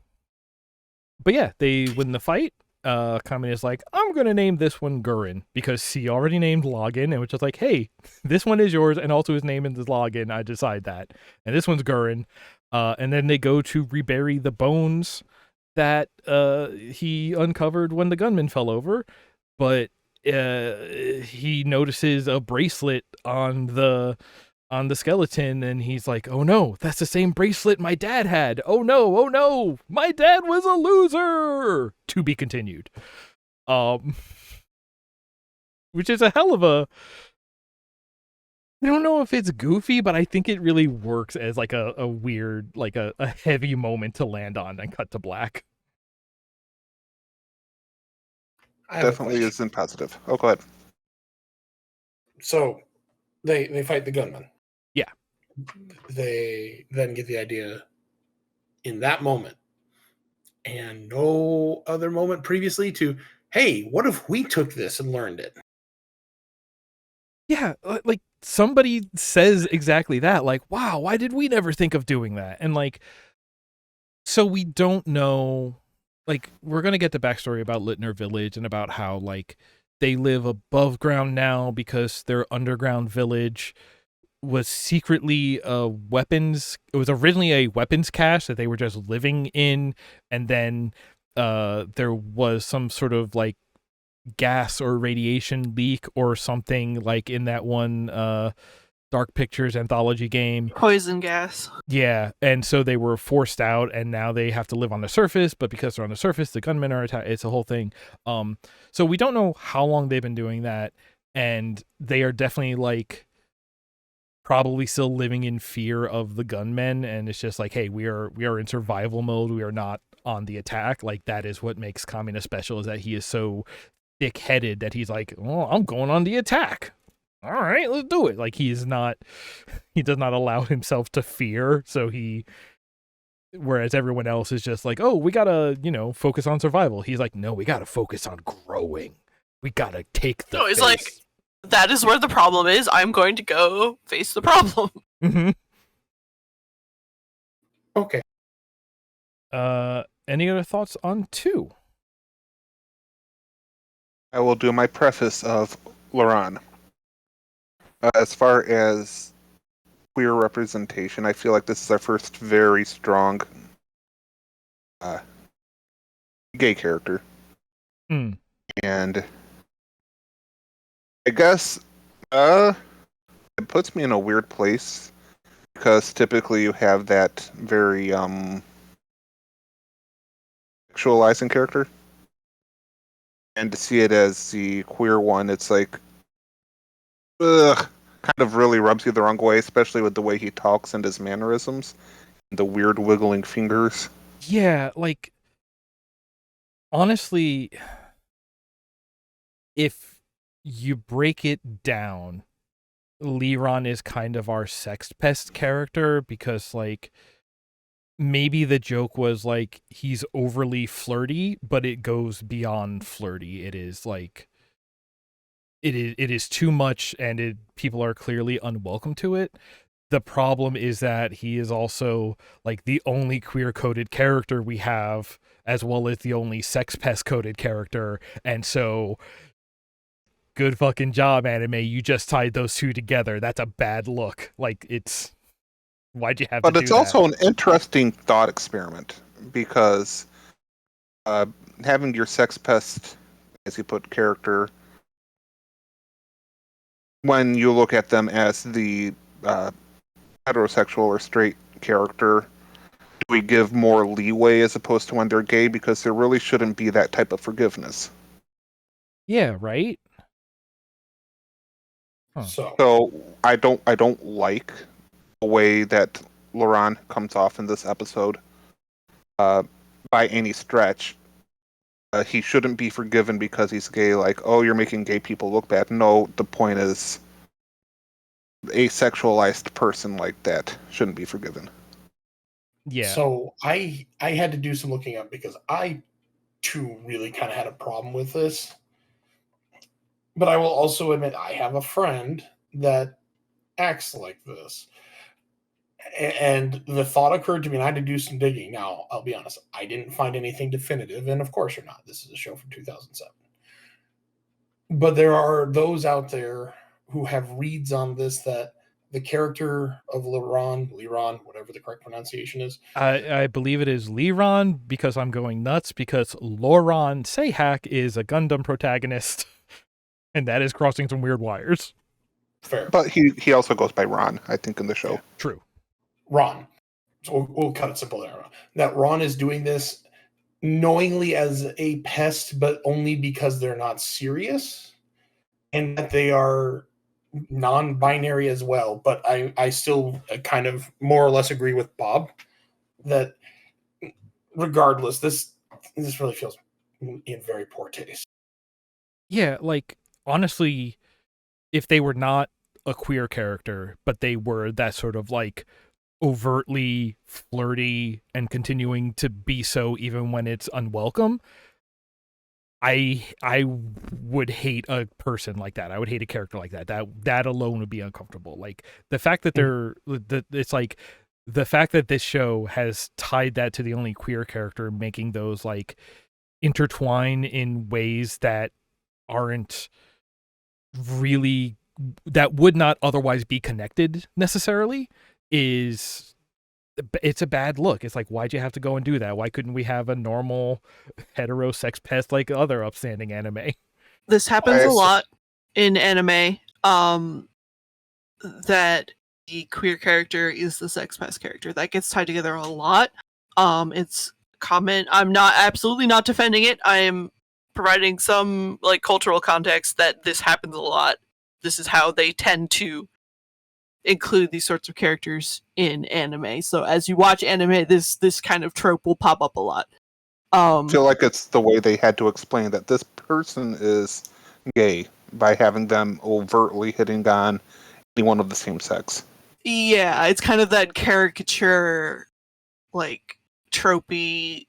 yeah, they win the fight. Kamina is like, I'm gonna name this one Gurren because he already named Lagann, and which is like, hey, this one is yours, and also his name is Lagann. I decide that, and this one's Gurren. And then they go to rebury the bones that he uncovered when the gunman fell over, but he notices a bracelet on the skeleton, and he's like, oh no, that's the same bracelet my dad had. Oh no, my dad was a loser. To be continued. Which is a hell of a, I don't know if it's goofy, but I think it really works as like a weird, like a heavy moment to land on and cut to black. Definitely isn't positive. Oh, go ahead. So they fight the gunman. Yeah. They then get the idea in that moment, and no other moment previously to, hey, what if we took this and learned it? Yeah, like somebody says exactly that. Like, wow, why did we never think of doing that? And like, so we don't know. Like, we're gonna get the backstory about Littner Village and about how like they live above ground now because their underground village was secretly a weapons. It was originally a weapons cache that they were just living in, and then there was some sort of like gas or radiation leak or something like in that one Dark Pictures anthology game. Poison gas. Yeah, and so they were forced out, and now they have to live on the surface, but because they're on the surface, the gunmen are attacked. It's a whole thing. So we don't know how long they've been doing that, and they are definitely like probably still living in fear of the gunmen, and it's just like, hey, we are in survival mode. We are not on the attack. Like, that is what makes Kamina special, is that he is so thick-headed that he's like, oh, I'm going on the attack. All right, let's do it. Like, he does not allow himself to fear. So whereas everyone else is just like, oh, we gotta, focus on survival. He's like, no, we gotta focus on growing. We gotta take the. No, he's like, that is where the problem is. I'm going to go face the problem. Mm-hmm. Okay. Any other thoughts on 2? I will do my preface of Laran. As far as queer representation, I feel like this is our first very strong gay character. Mm. And I guess it puts me in a weird place because typically you have that very sexualizing character. And to see it as the queer one, it's like, ugh, kind of really rubs you the wrong way, especially with the way he talks and his mannerisms, and the weird wiggling fingers. Yeah, like, honestly, if you break it down, Liran is kind of our sex pest character because, like, maybe the joke was like he's overly flirty, but it goes beyond flirty. It is like it is too much, and people are clearly unwelcome to it. The problem is that he is also like the only queer coded character we have, as well as the only sex pest coded character, and so good fucking job, anime. You just tied those two together. That's a bad look. Like, why'd you have to But do it's that? also an interesting thought experiment because having your sex pest, as you put, character, when you look at them as the heterosexual or straight character, do we give more leeway as opposed to when they're gay? Because there really shouldn't be that type of forgiveness. Yeah, right? Huh. So I don't like the way that Laurent comes off in this episode. By any stretch, he shouldn't be forgiven because he's gay. Like, oh, you're making gay people look bad. No, the point is, a sexualized person like that shouldn't be forgiven. Yeah. So I had to do some looking up because I too really kind of had a problem with this. But I will also admit I have a friend that acts like this. And the thought occurred to me, and I had to do some digging. Now, I'll be honest, I didn't find anything definitive, and of course you're not. This is a show from 2007. But there are those out there who have reads on this that the character of Liron, whatever the correct pronunciation is. I believe it is Liron, because I'm going nuts, because Loran Sehak is a Gundam protagonist, and that is crossing some weird wires. Fair. But he also goes by Ron, I think, in the show. Yeah, true. Ron. So we'll cut it simple there. That Ron is doing this knowingly as a pest, but only because they're not serious, and that they are non-binary as well. But I still kind of more or less agree with Bob that regardless, this really feels in very poor taste. Yeah, like, honestly, if they were not a queer character, but they were that sort of like overtly flirty and continuing to be so even when it's unwelcome, I would hate a person like that. I would hate a character like that. That alone would be uncomfortable. Like, the fact that it's like the fact that this show has tied that to the only queer character, making those like intertwine in ways that aren't really, that would not otherwise be connected necessarily, it's a bad look. It's like, why'd you have to go and do that? Why couldn't we have a normal hetero sex pest like other upstanding anime? This happens a lot in anime, that the queer character is the sex pest character. That gets tied together a lot. It's common. I'm not absolutely not defending it. I am providing some like cultural context that this happens a lot. This is how they tend to include these sorts of characters in anime. So as you watch anime, this kind of trope will pop up a lot. I feel like it's the way they had to explain that this person is gay by having them overtly hitting on anyone of the same sex. Yeah, it's kind of that caricature, like, tropey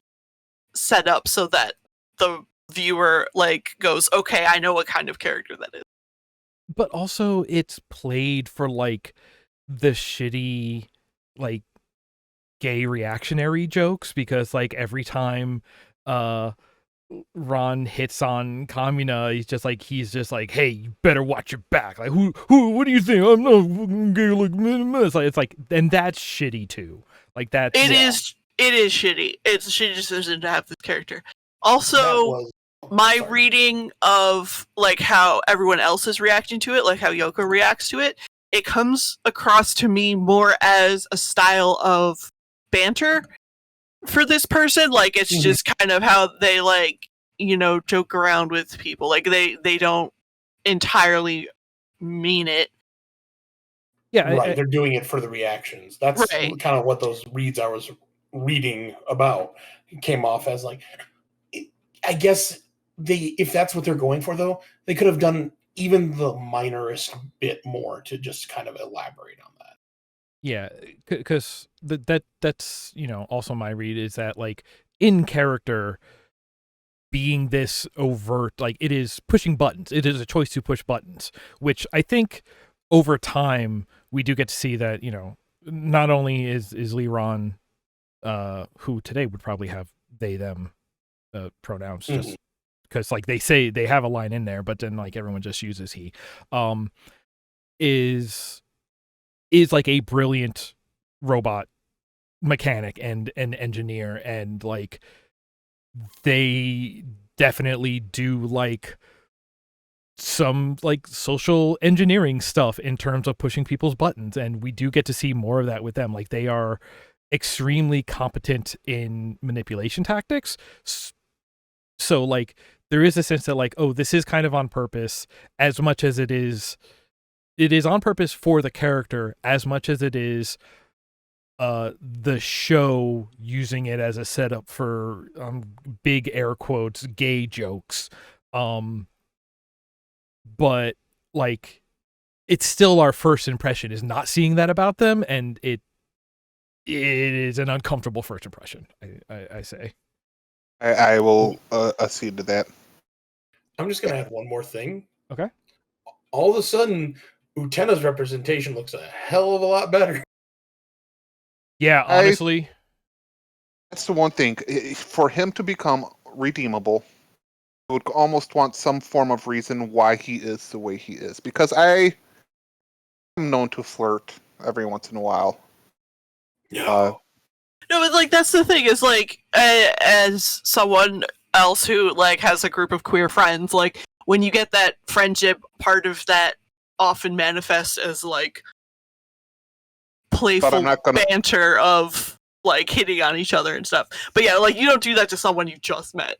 setup so that the viewer like goes, okay, I know what kind of character that is. But also, it's played for like the shitty, like, gay reactionary jokes, because like every time Ron hits on Kamina, he's just like, hey, you better watch your back. Like, who what do you think? I'm not fucking gay like. It's like, and that's shitty too. Like, that's It is shitty. It's a shitty decision to have this character. Also, my reading of like how everyone else is reacting to it, like how Yoko reacts to it, it comes across to me more as a style of banter for this person. Like, it's just kind of how they, like, you know, joke around with people. Like, they don't entirely mean it. Yeah, right. They're doing it for the reactions. That's right. Kind of what those reads I was reading about came off as. Like, I guess if that's what they're going for, though, they could have done even the minorest bit more to just kind of elaborate on that. Yeah, because that's also my read is that like in character being this overt, like it is pushing buttons. It is a choice to push buttons, which I think over time we do get to see that not only is Leron, who today would probably have they them pronouns just because like they say they have a line in there, but then like everyone just uses he, is like a brilliant robot mechanic and an engineer, and like they definitely do like some like social engineering stuff in terms of pushing people's buttons, and we do get to see more of that with them. Like they are extremely competent in manipulation tactics, so like there is a sense that like, oh, this is kind of on purpose as much as it is on purpose for the character as much as it is the show using it as a setup for big air quotes gay jokes, but like it's still our first impression is not seeing that about them, and it is an uncomfortable first impression. I say I will accede to that. I'm just gonna add one more thing. Okay. All of a sudden, Utena's representation looks a hell of a lot better. Yeah, honestly. That's the one thing. For him to become redeemable, I would almost want some form of reason why he is the way he is. Because I am known to flirt every once in a while. Yeah. No, but like that's the thing is like as someone else who like has a group of queer friends, like when you get that friendship, part of that often manifests as like playful banter of like hitting on each other and stuff. But yeah, like you don't do that to someone you just met.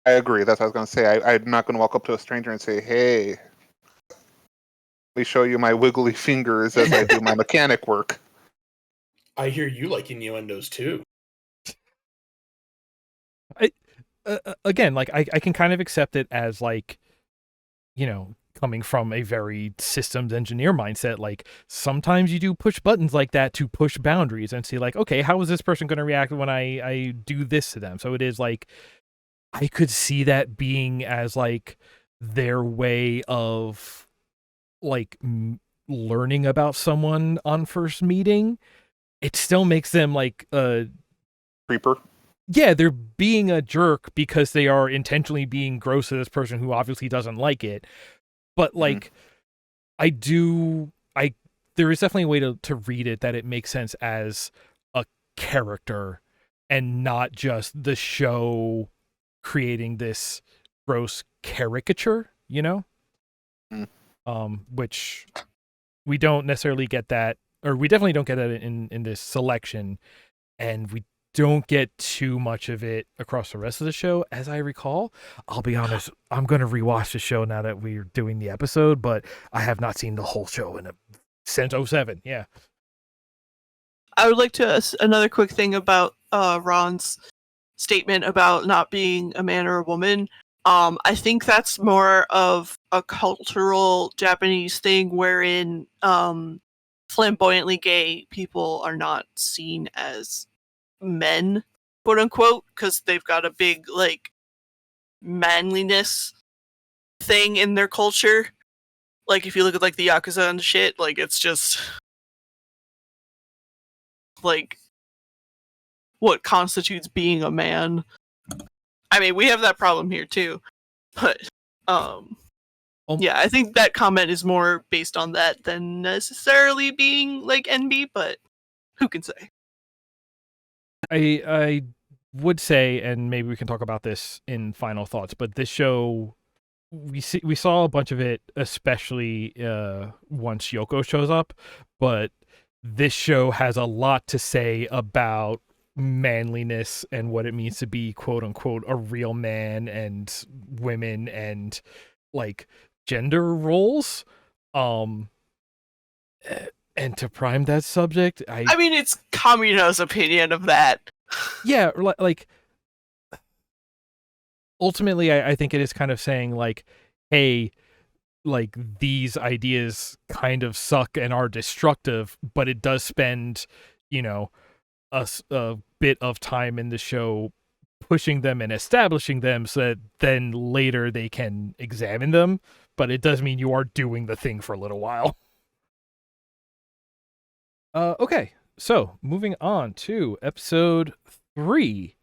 I agree. That's what I was going to say. I'm not going to walk up to a stranger and say, "Hey, let me show you my wiggly fingers as I do my mechanic work." I hear you like innuendos too. Again, like I can kind of accept it as like, coming from a very systems engineer mindset. Like sometimes you do push buttons like that to push boundaries and see like, okay, how is this person going to react when I do this to them? So it is like, I could see that being as like their way of like learning about someone on first meeting. It still makes them like a creeper. Yeah, they're being a jerk because they are intentionally being gross to this person who obviously doesn't like it. But like, there is definitely a way to read it that it makes sense as a character and not just the show creating this gross caricature, which we don't necessarily get that, or we definitely don't get that in this selection, and we don't get too much of it across the rest of the show, as I recall. I'll be honest, I'm going to rewatch the show now that we're doing the episode, but I have not seen the whole show since 2007. Yeah. I would like to another quick thing about Ron's statement about not being a man or a woman. I think that's more of a cultural Japanese thing wherein flamboyantly gay people are not seen as men, quote unquote, because they've got a big like manliness thing in their culture. Like if you look at like the Yakuza and shit, like it's just like what constitutes being a man. I mean, we have that problem here too, but yeah, I think that comment is more based on that than necessarily being like NB, but who can say? I would say, and maybe we can talk about this in final thoughts, but this show, we saw a bunch of it, especially once Yoko shows up, but this show has a lot to say about manliness and what it means to be quote unquote a real man, and women, and like gender roles. And to prime that subject, I mean, it's Kamina's opinion of that. Yeah, like ultimately, I think it is kind of saying like, hey, like these ideas kind of suck and are destructive, but it does spend, a bit of time in the show pushing them and establishing them so that then later they can examine them. But it does mean you are doing the thing for a little while. Okay, so moving on to episode 3.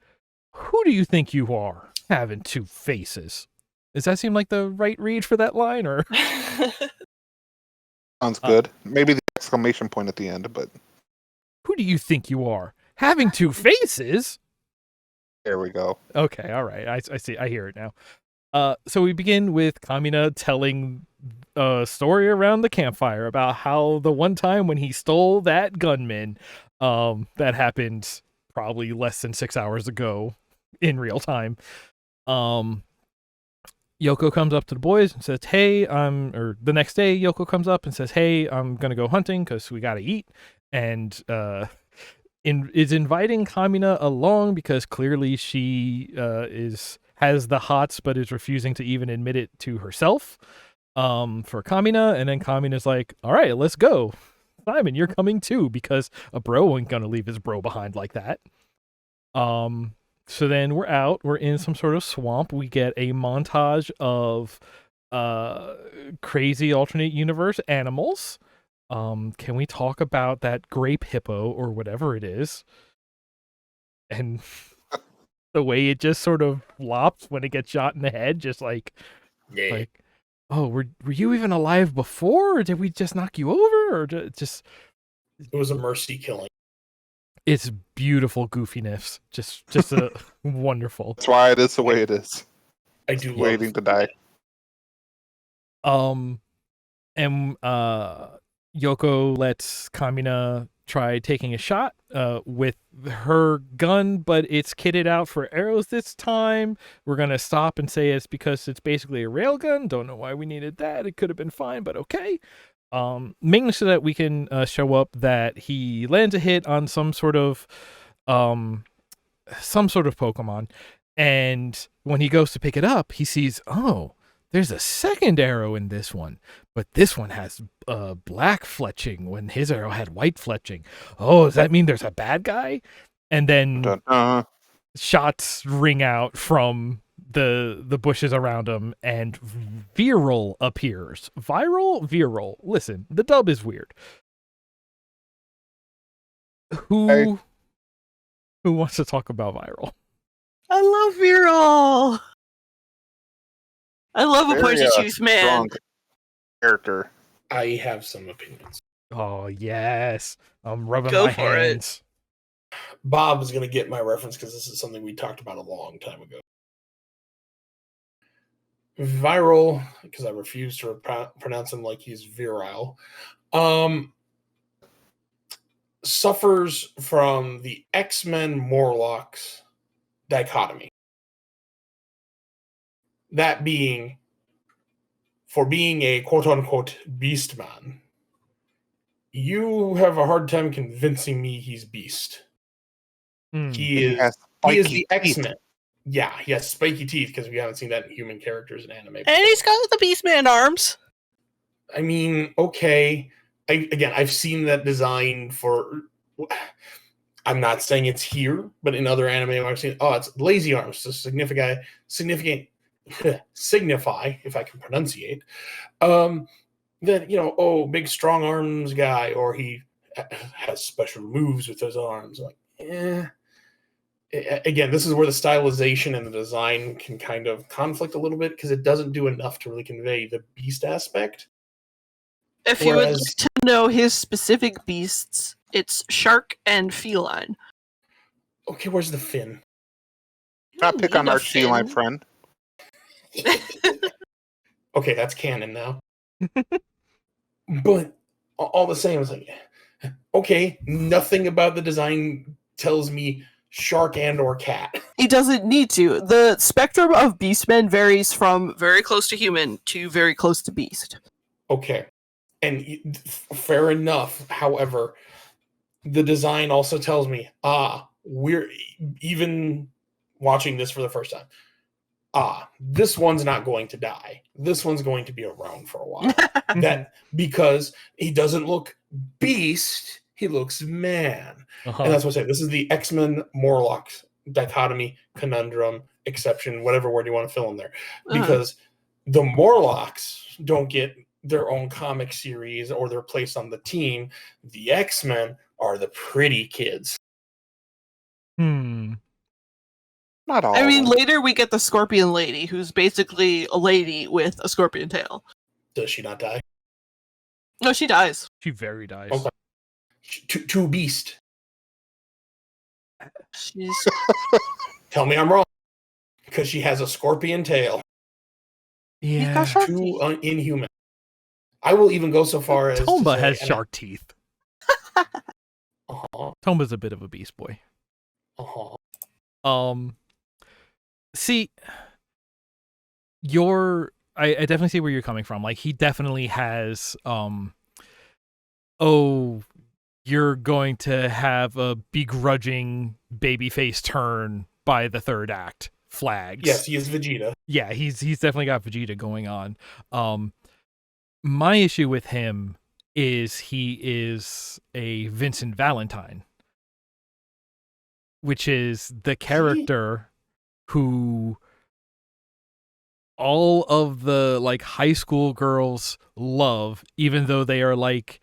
Who do you think you are, having 2 faces? Does that seem like the right read for that line, or? Sounds good. Maybe the exclamation point at the end, but Who do you think you are, having 2 faces? there we go. Okay, all right. I see. I hear it now. So we begin with Kamina telling a story around the campfire about how the one time when he stole that gunman, that happened probably less than 6 hours ago in real time. Yoko comes up to the boys and says, "Hey, or the next day, Yoko comes up and says, "Hey, I'm gonna go hunting because we gotta eat," and is inviting Kamina along because clearly she has the hots, but is refusing to even admit it to herself. For Kamina, and then Kamina's like, "All right, let's go. Simon, you're coming too," because a bro ain't gonna leave his bro behind like that. So then we're out. We're in some sort of swamp. We get a montage of crazy alternate universe animals. Can we talk about that grape hippo or whatever it is? And the way it just sort of flops when it gets shot in the head, just like, oh, were you even alive before, or did we just knock you over, or just? It was a mercy killing. It's beautiful goofiness, just a wonderful. That's why it is the way it is. I do Waiting to die. And Yoko lets Kamina try taking a shot with her gun, but it's kitted out for arrows this time. We're gonna stop and say it's because it's basically a railgun. Don't know why we needed that. It could have been fine, but okay. Mainly so that we can show up that he lands a hit on some sort of Pokemon, and when he goes to pick it up, he sees, oh, there's a second arrow in this one, but this one has black fletching when his arrow had white fletching. Oh, does that mean there's a bad guy? And then shots ring out from the bushes around him, and Viral appears. Viral. Listen, the dub is weird. Who wants to talk about Viral? I love Viral. I love a pointy tooth man. Strong character. I have some opinions. Oh yes, I'm rubbing Go my for it. hands. Bob is going to get my reference because this is something we talked about a long time ago. Viral, because I refuse to pronounce him like he's virile, suffers from the X-Men Morlocks dichotomy. That being, for being a quote-unquote beast man, you have a hard time convincing me he's beast. He is the X-Men. Yeah, he has spiky teeth because we haven't seen that in human characters in anime before. And he's got the Beastman arms. I mean, okay. I've seen that design for... I'm not saying it's here, but in other anime I've seen, it's lazy arms to signify, if I can pronunciate, that, big strong arms guy, or he has special moves with his arms. Like, Again, this is where the stylization and the design can kind of conflict a little bit because it doesn't do enough to really convey the beast aspect. If you would like to know his specific beasts, it's shark and feline. Okay, where's the fin? Not pick on Archie, my friend. Okay, that's canon now. But all the same, it's like, okay, nothing about the design tells me shark and or cat. He doesn't need to. The spectrum of beastmen varies from very close to human to very close to beast. Okay. And fair enough. However, the design also tells me, we're even watching this for the first time. this one's not going to die. This one's going to be around for a while. That because he doesn't look beast, he looks man. And that's what I say. This is the X-Men Morlocks dichotomy, conundrum, exception, whatever word you want to fill in there. Because the Morlocks don't get their own comic series or their place on the team. The X-Men are the pretty kids. Not all. I mean, later we get the Scorpion Lady, who's basically a lady with a scorpion tail. Does she not die? No, she dies. She very dies. Okay. To Beast. She's Tell me I'm wrong. Because she has a scorpion tail. Yeah. Too inhuman. I will even go so far as Tomba to say, has shark teeth. Tomba's a bit of a beast boy. See, I definitely see where you're coming from. Like, he definitely has, you're going to have a begrudging babyface turn by the third act flags. Yes, he is Vegeta. Yeah, he's definitely got Vegeta going on. My issue with him is he is a Vincent Valentine, which is the character who all of the like high school girls love, even though they are like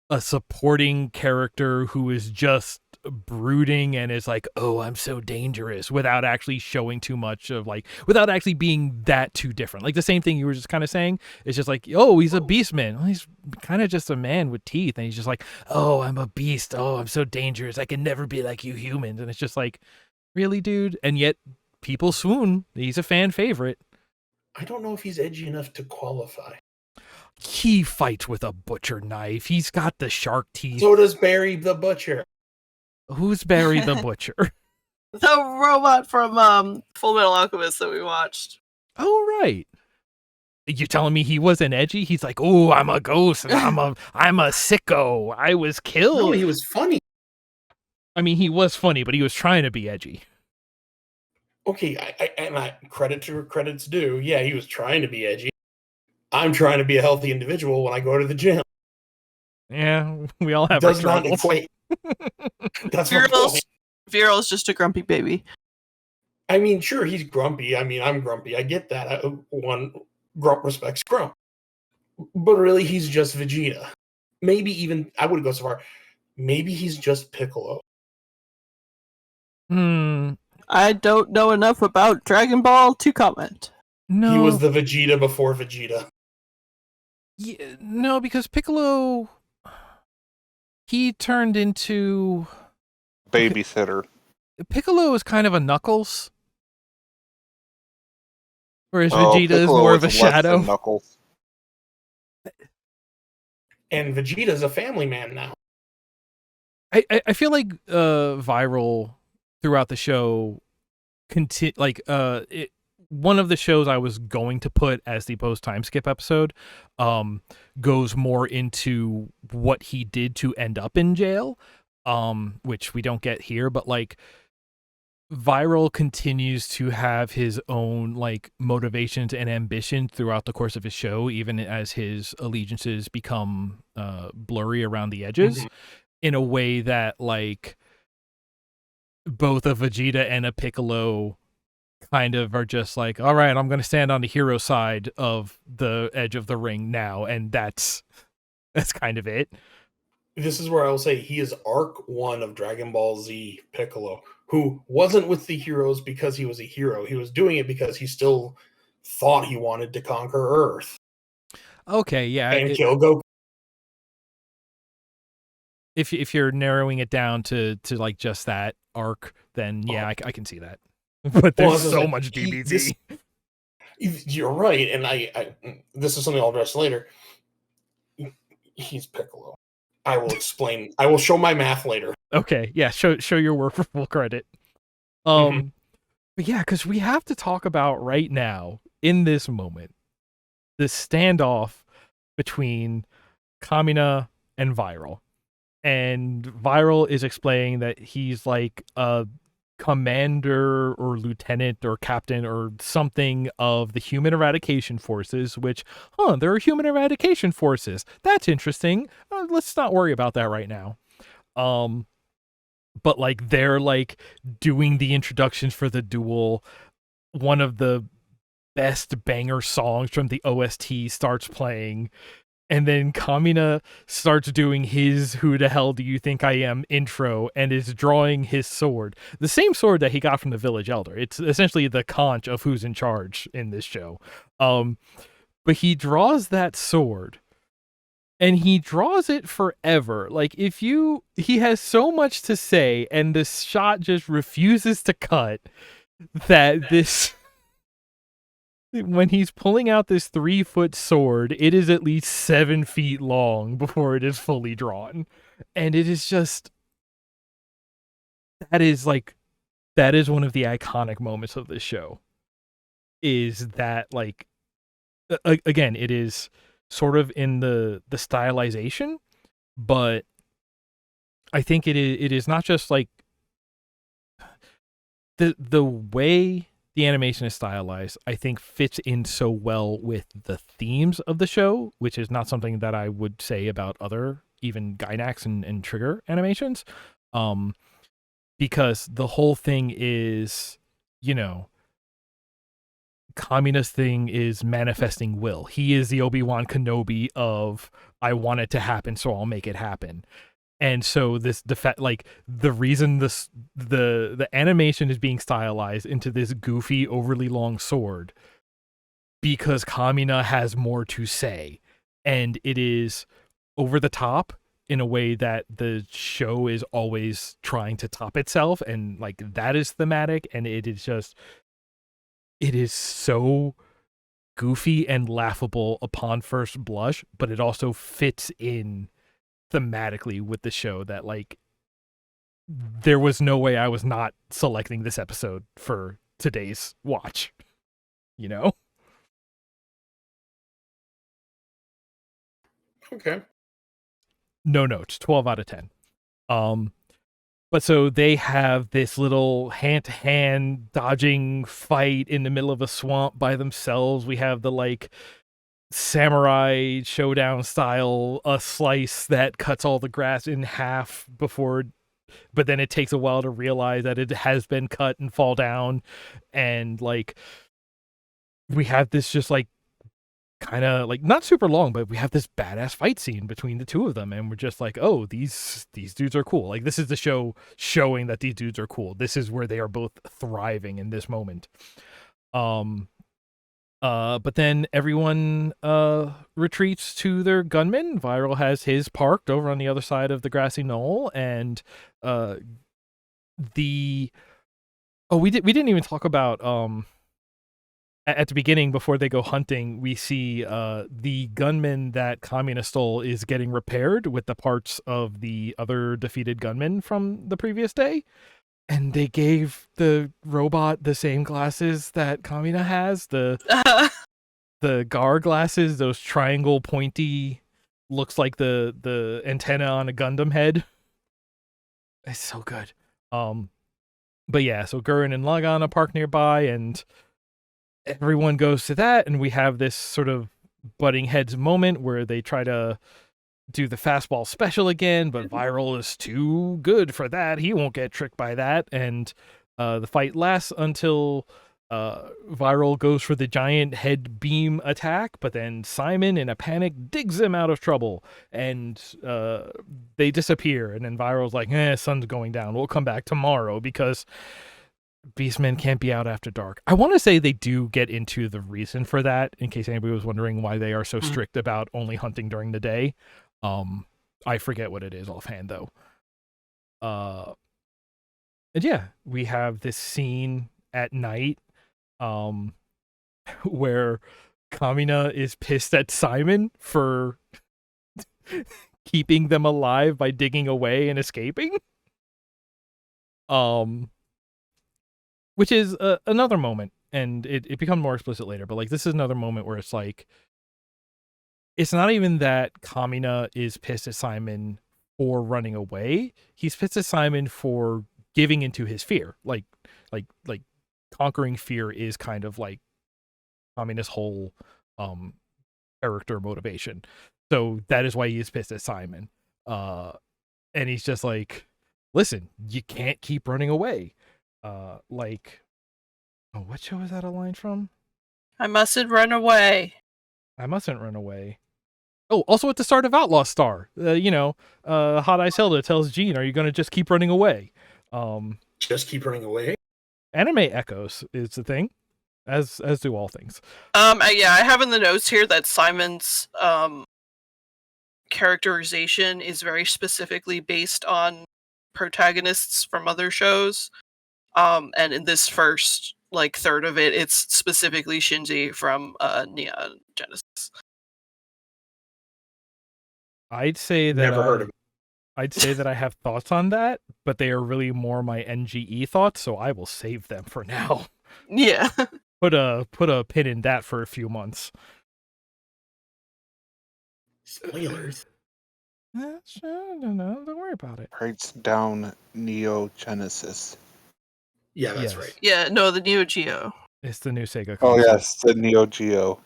a supporting character who is just brooding and is like, oh, I'm so dangerous, without actually showing too much of like, without actually being that too different. Like the same thing you were just kind of saying. It's just like, oh, he's a beast man. Well, he's kind of just a man with teeth, and he's just like, oh, I'm a beast. Oh, I'm so dangerous. I can never be like you humans. And it's just like, really, dude? And yet people swoon. He's a fan favorite. I don't know if he's edgy enough to qualify. He fights with a butcher knife. He's got the shark teeth. So does Barry the Butcher. Who's Barry the Butcher? the robot from Full Metal Alchemist that we watched. Oh, right. You telling me he wasn't edgy? He's like, oh, I'm a ghost, and I'm a sicko. I was killed. No, he was funny. I mean, he was funny, but he was trying to be edgy. Okay, I credit to credit's due. Yeah, he was trying to be edgy. I'm trying to be a healthy individual when I go to the gym. Yeah, we all have Does our not struggles. equate. That's my point. Viral's just a grumpy baby. I mean, sure, he's grumpy. I mean, I'm grumpy. I get that. One grump respects grump. But really, he's just Vegeta. Maybe even, I would go so far, maybe he's just Piccolo. I don't know enough about Dragon Ball to comment. No. He was the Vegeta before Vegeta. Yeah, no, because Piccolo, he turned into... Babysitter. Piccolo is kind of a Knuckles. Whereas Vegeta is more of a shadow. Knuckles. And Vegeta's a family man now. I feel like Viral throughout the show, one of the shows I was going to put as the post time skip episode goes more into what he did to end up in jail, which we don't get here, but like Viral continues to have his own like motivations and ambition throughout the course of his show, even as his allegiances become blurry around the edges, in a way that like both a Vegeta and a Piccolo kind of are just like, all right, I'm going to stand on the hero side of the edge of the ring now, and that's kind of it. This is where I will say he is Arc 1 of Dragon Ball Z Piccolo, who wasn't with the heroes because he was a hero. He was doing it because he still thought he wanted to conquer Earth. Okay, yeah. And kill Goku. If you're narrowing it down to like just that arc, then yeah, I can see that. But there's so much DBZ. You're right, and I this is something I'll address later. He's Piccolo. I will explain. I will show my math later. Okay, yeah, show your work for full credit. But yeah, because we have to talk about right now, in this moment, the standoff between Kamina and Viral. And Viral is explaining that he's like a commander or lieutenant or captain or something of the human eradication forces, which, there are human eradication forces. That's interesting. Let's not worry about that right now. But like they're like doing the introductions for the duel. One of the best banger songs from the OST starts playing, and then Kamina starts doing his "Who the hell do you think I am" intro and is drawing his sword. The same sword that he got from the village elder. It's essentially the conch of who's in charge in this show. But he draws that sword and he draws it forever. Like he has so much to say and this shot just refuses to cut that this when he's pulling out this 3-foot sword, it is at least 7 feet long before it is fully drawn. And it is just, that is one of the iconic moments of this show. Is that like, again, it is sort of in the stylization, but I think it is not just like the way the animation is stylized, I think fits in so well with the themes of the show, which is not something that I would say about other, even Gainax and Trigger animations. Because the whole thing is, Kamina's thing is manifesting will. He is the Obi-Wan Kenobi of, I want it to happen, so I'll make it happen. And so the reason the animation is being stylized into this goofy, overly long sword, because Kamina has more to say, and it is over the top in a way that the show is always trying to top itself, and like that is thematic, and it is so goofy and laughable upon first blush, but it also fits in thematically with the show that like there was no way I was not selecting this episode for today's watch. Okay. No notes, 12 out of 10. But so they have this little hand-to-hand dodging fight in the middle of a swamp by themselves. We have the like samurai showdown style slice that cuts all the grass in half but then it takes a while to realize that it has been cut and fall down, and like we have this just like kind of like not super long, but we have this badass fight scene between the two of them, and we're just like, oh, these dudes are cool. Like this is the show showing that these dudes are cool. This is where they are both thriving in this moment. But then everyone retreats to their gunman. Viral has his parked over on the other side of the grassy knoll, and we didn't even talk about at the beginning before they go hunting. We see the gunman that Kamina stole is getting repaired with the parts of the other defeated gunmen from the previous day. And they gave the robot the same glasses that Kamina has, the Gar glasses, those triangle pointy, looks like the antenna on a Gundam head. It's so good. But yeah, so Gurren and Lagann are parked nearby, and everyone goes to that, and we have this sort of butting heads moment where they try to do the fastball special again, but Viral is too good for that. He won't get tricked by that, and the fight lasts until Viral goes for the giant head beam attack, but then Simon, in a panic, digs him out of trouble, and they disappear, and then Viral's like, sun's going down. We'll come back tomorrow, because Beastmen can't be out after dark. I want to say they do get into the reason for that, in case anybody was wondering why they are so strict about only hunting during the day. I forget what it is offhand, though. And yeah, we have this scene at night where Kamina is pissed at Simon for keeping them alive by digging away and escaping. Which is another moment, and it becomes more explicit later, but like this is another moment where it's like, it's not even that Kamina is pissed at Simon for running away. He's pissed at Simon for giving into his fear. Like conquering fear is kind of like Kamina's whole character motivation. So that is why he is pissed at Simon. And he's just like, listen, you can't keep running away. What show is that a line from? I mustn't run away. I mustn't run away. Oh, also at the start of Outlaw Star, Hot Eyes Hilda tells Jean, "Are you going to just keep running away?" Just keep running away. Anime echoes is the thing, as do all things. I have in the notes here that Simon's characterization is very specifically based on protagonists from other shows. And in this first third of it, it's specifically Shinji from Neon Genesis. I'd say that Never heard of it. I'd say that I have thoughts on that, but they are really more my NGE thoughts, so I will save them for now. Yeah. Put a pin in that for a few months. Spoilers. Don't worry about it. Writes down Neo Genesis. Yeah, that's Yes. right. Yeah, no, the Neo Geo. It's the new Sega Oh console. yes, the Neo Geo.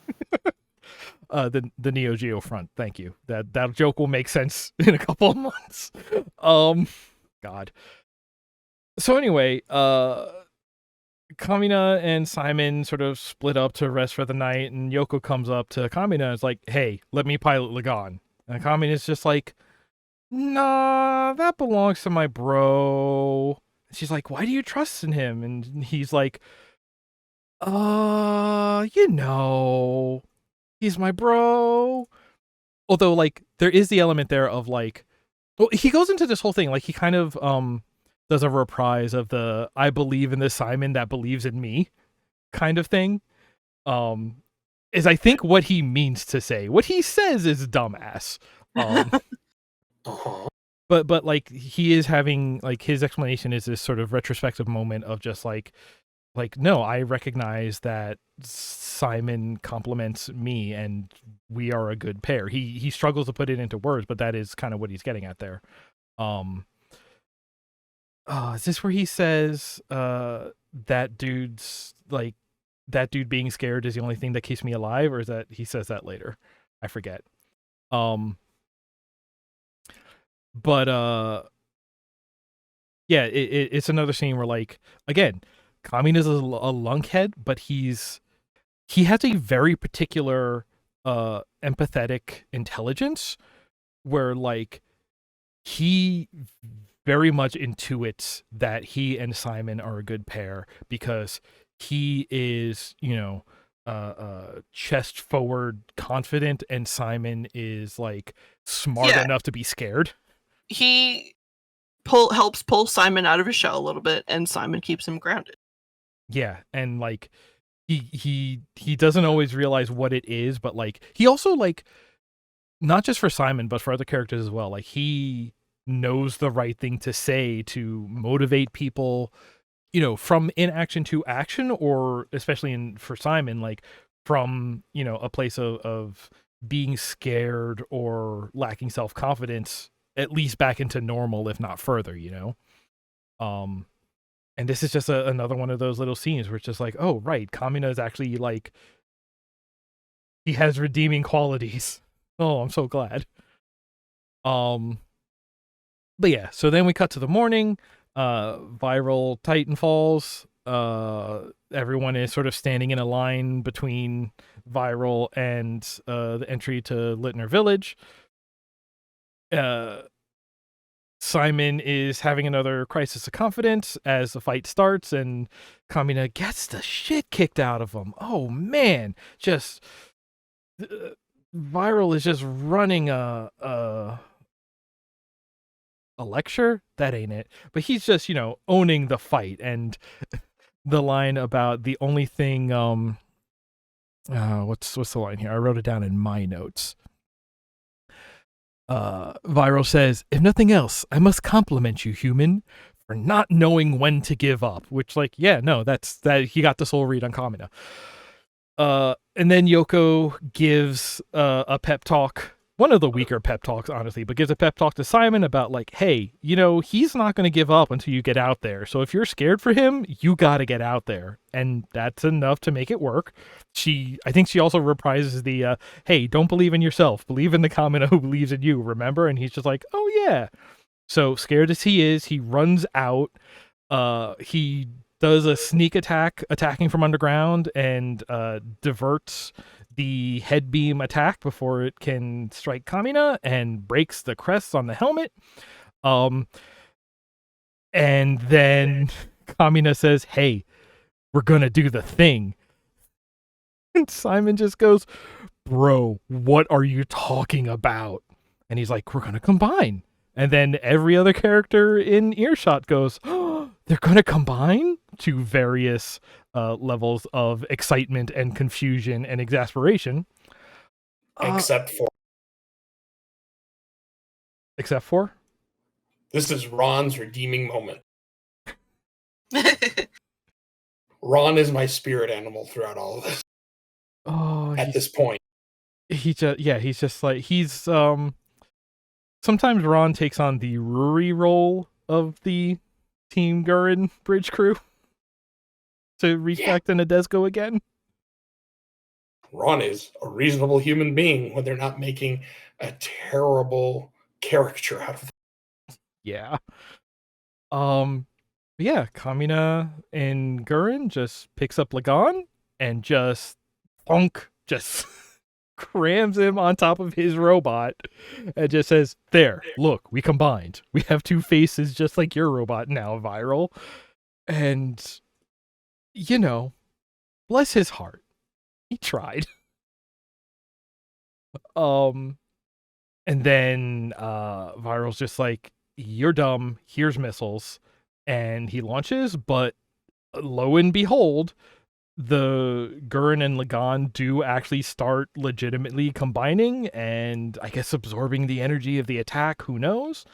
The Neo Geo front. Thank you. That joke will make sense in a couple of months. God. So anyway, Kamina and Simon sort of split up to rest for the night, and Yoko comes up to Kamina and is like, "Hey, let me pilot Lagann." And Kamina's just like, "Nah, that belongs to my bro." She's like, "Why do you trust in him?" And he's like, he's my bro. Although, there is the element there of he goes into this whole thing, he kind of does a reprise of the "I believe in the Simon that believes in me" kind of thing. Is I think what he means to say. What he says is dumbass. Uh-huh. But he is having his explanation is this sort of retrospective moment of just no, I recognize that Simon compliments me and we are a good pair. He struggles to put it into words, but that is kind of what he's getting at there. Is this where he says that dude being scared is the only thing that keeps me alive, or is that he says that later? I forget. It's another scene where again, Kamina's a lunkhead, but he has a very particular empathetic intelligence where he very much intuits that he and Simon are a good pair because he is, chest forward confident, and Simon is smart enough to be scared. He helps pull Simon out of his shell a little bit, and Simon keeps him grounded. Yeah, and he doesn't always realize what it is, but he also not just for Simon but for other characters as well. He knows the right thing to say to motivate people, from inaction to action, or especially for Simon, from a place of being scared or lacking self-confidence, at least back into normal, if not further. And this is just another one of those little scenes where it's just oh right, Kamina is actually he has redeeming qualities. Oh, I'm so glad. But yeah, so then we cut to the morning. Viral Titan falls. Everyone is sort of standing in a line between Viral and the entry to Littner Village. Simon is having another crisis of confidence as the fight starts, and Kamina gets the shit kicked out of him. Oh man, just Viral is just running a lecture. That ain't it, but he's just owning the fight. And the line about the only thing what's the line here? I wrote it down in my notes. Viral says, "If nothing else, I must compliment you, human, for not knowing when to give up." Which, that's he got the soul read on Kamina. And then Yoko gives a pep talk one of the weaker pep talks, honestly, but gives a pep talk to Simon about like, hey, he's not going to give up until you get out there. So if you're scared for him, you got to get out there. And that's enough to make it work. I think she also reprises the, hey, don't believe in yourself. Believe in the Kamina who believes in you, remember? And he's just like, oh yeah. So scared as he is, he runs out. He does a sneak attack, attacking from underground, and diverts the head beam attack before it can strike Kamina, and breaks the crests on the helmet. And then Kamina says, hey, we're gonna do the thing. And Simon just goes, bro, what are you talking about? And he's like, we're gonna combine. And then every other character in earshot goes, oh, they're gonna combine, to various levels of excitement and confusion and exasperation. Except for? This is Ron's redeeming moment. Ron is my spirit animal throughout all of this. Oh, at this point. He's just like, sometimes Ron takes on the Ruri role of the Team Gurren bridge crew to reflect in Nadezco again. Ron is a reasonable human being when they're not making a terrible caricature out of it. Yeah. Yeah, Kamina and Gurren just picks up Lagann and just crams him on top of his robot and just says, there, look, we combined. We have two faces just like your robot now, Viral. And, bless his heart. He tried. And then Viral's just like, you're dumb, here's missiles. And he launches, but lo and behold, the Gurren and Lagann do actually start legitimately combining and I guess absorbing the energy of the attack, who knows?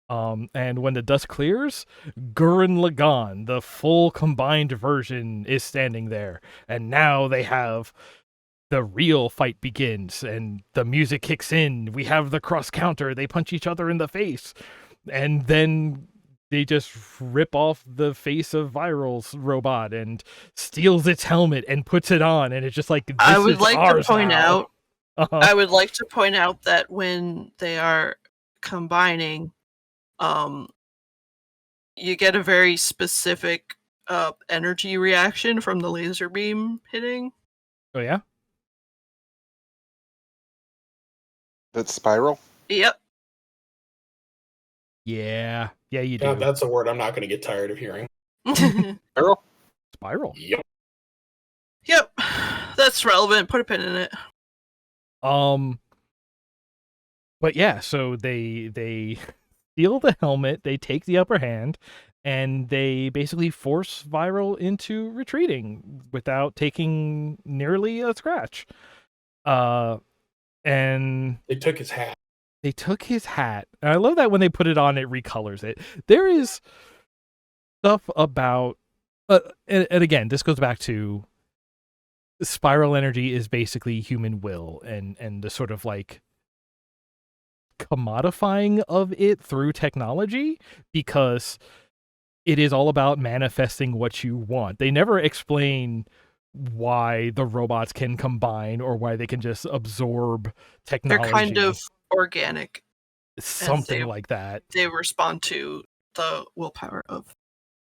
And when the dust clears, Gurren Lagann, the full combined version, is standing there. And now they have the real fight begins and the music kicks in. We have the cross counter. They punch each other in the face. And then they just rip off the face of Viral's robot and steals its helmet and puts it on, and it's just like, I would like to point now. out. I would like to point out that when they are combining, you get a very specific energy reaction from the laser beam hitting. Oh yeah. That spiral. Yep. Yeah, you do. Yeah, that's a word I'm not going to get tired of hearing. Spiral. Yep. Yep. That's relevant. Put a pin in it. But yeah, so they steal the helmet, they take the upper hand, and they basically force Viral into retreating without taking nearly a scratch. And they took his hat. And I love that when they put it on, it recolors it. There is stuff about, and again, this goes back to spiral energy is basically human will and the sort of like commodifying of it through technology, because it is all about manifesting what you want. They never explain why the robots can combine or why they can just absorb technology. They're kind of organic. Something like that. They respond to the willpower of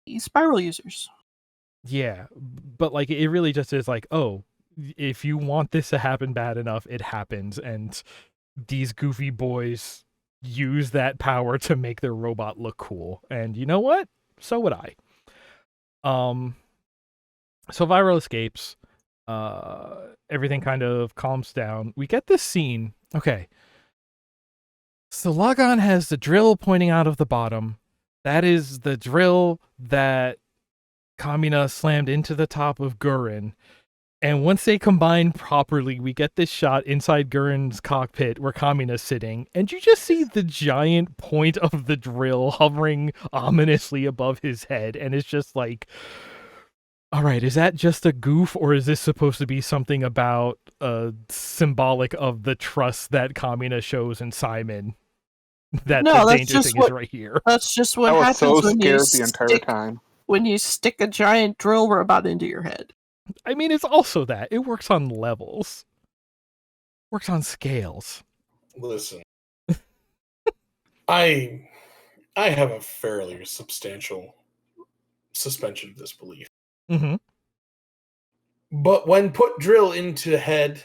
the spiral users. Yeah, but like it really just is like, oh, if you want this to happen bad enough, it happens, and these goofy boys use that power to make their robot look cool. And you know what? So would I. So Viral escapes. Everything kind of calms down. We get this scene. Okay. So Lagann has the drill pointing out of the bottom. That is the drill that Kamina slammed into the top of Gurren. And once they combine properly, we get this shot inside Gurren's cockpit where Kamina's sitting, and you just see the giant point of the drill hovering ominously above his head, and it's just like, all right, is that just a goof, or is this supposed to be something about symbolic of the trust that Kamina shows in Simon? That No, the that's danger just thing what- is right here. That's just what I was happens so when you scared the entire stick time. when you stick a giant drill robot into your head. I mean, it's also that. It works on levels. Works on scales. Listen, I have a fairly substantial suspension of disbelief. Mm-hmm. But when put drill into the head,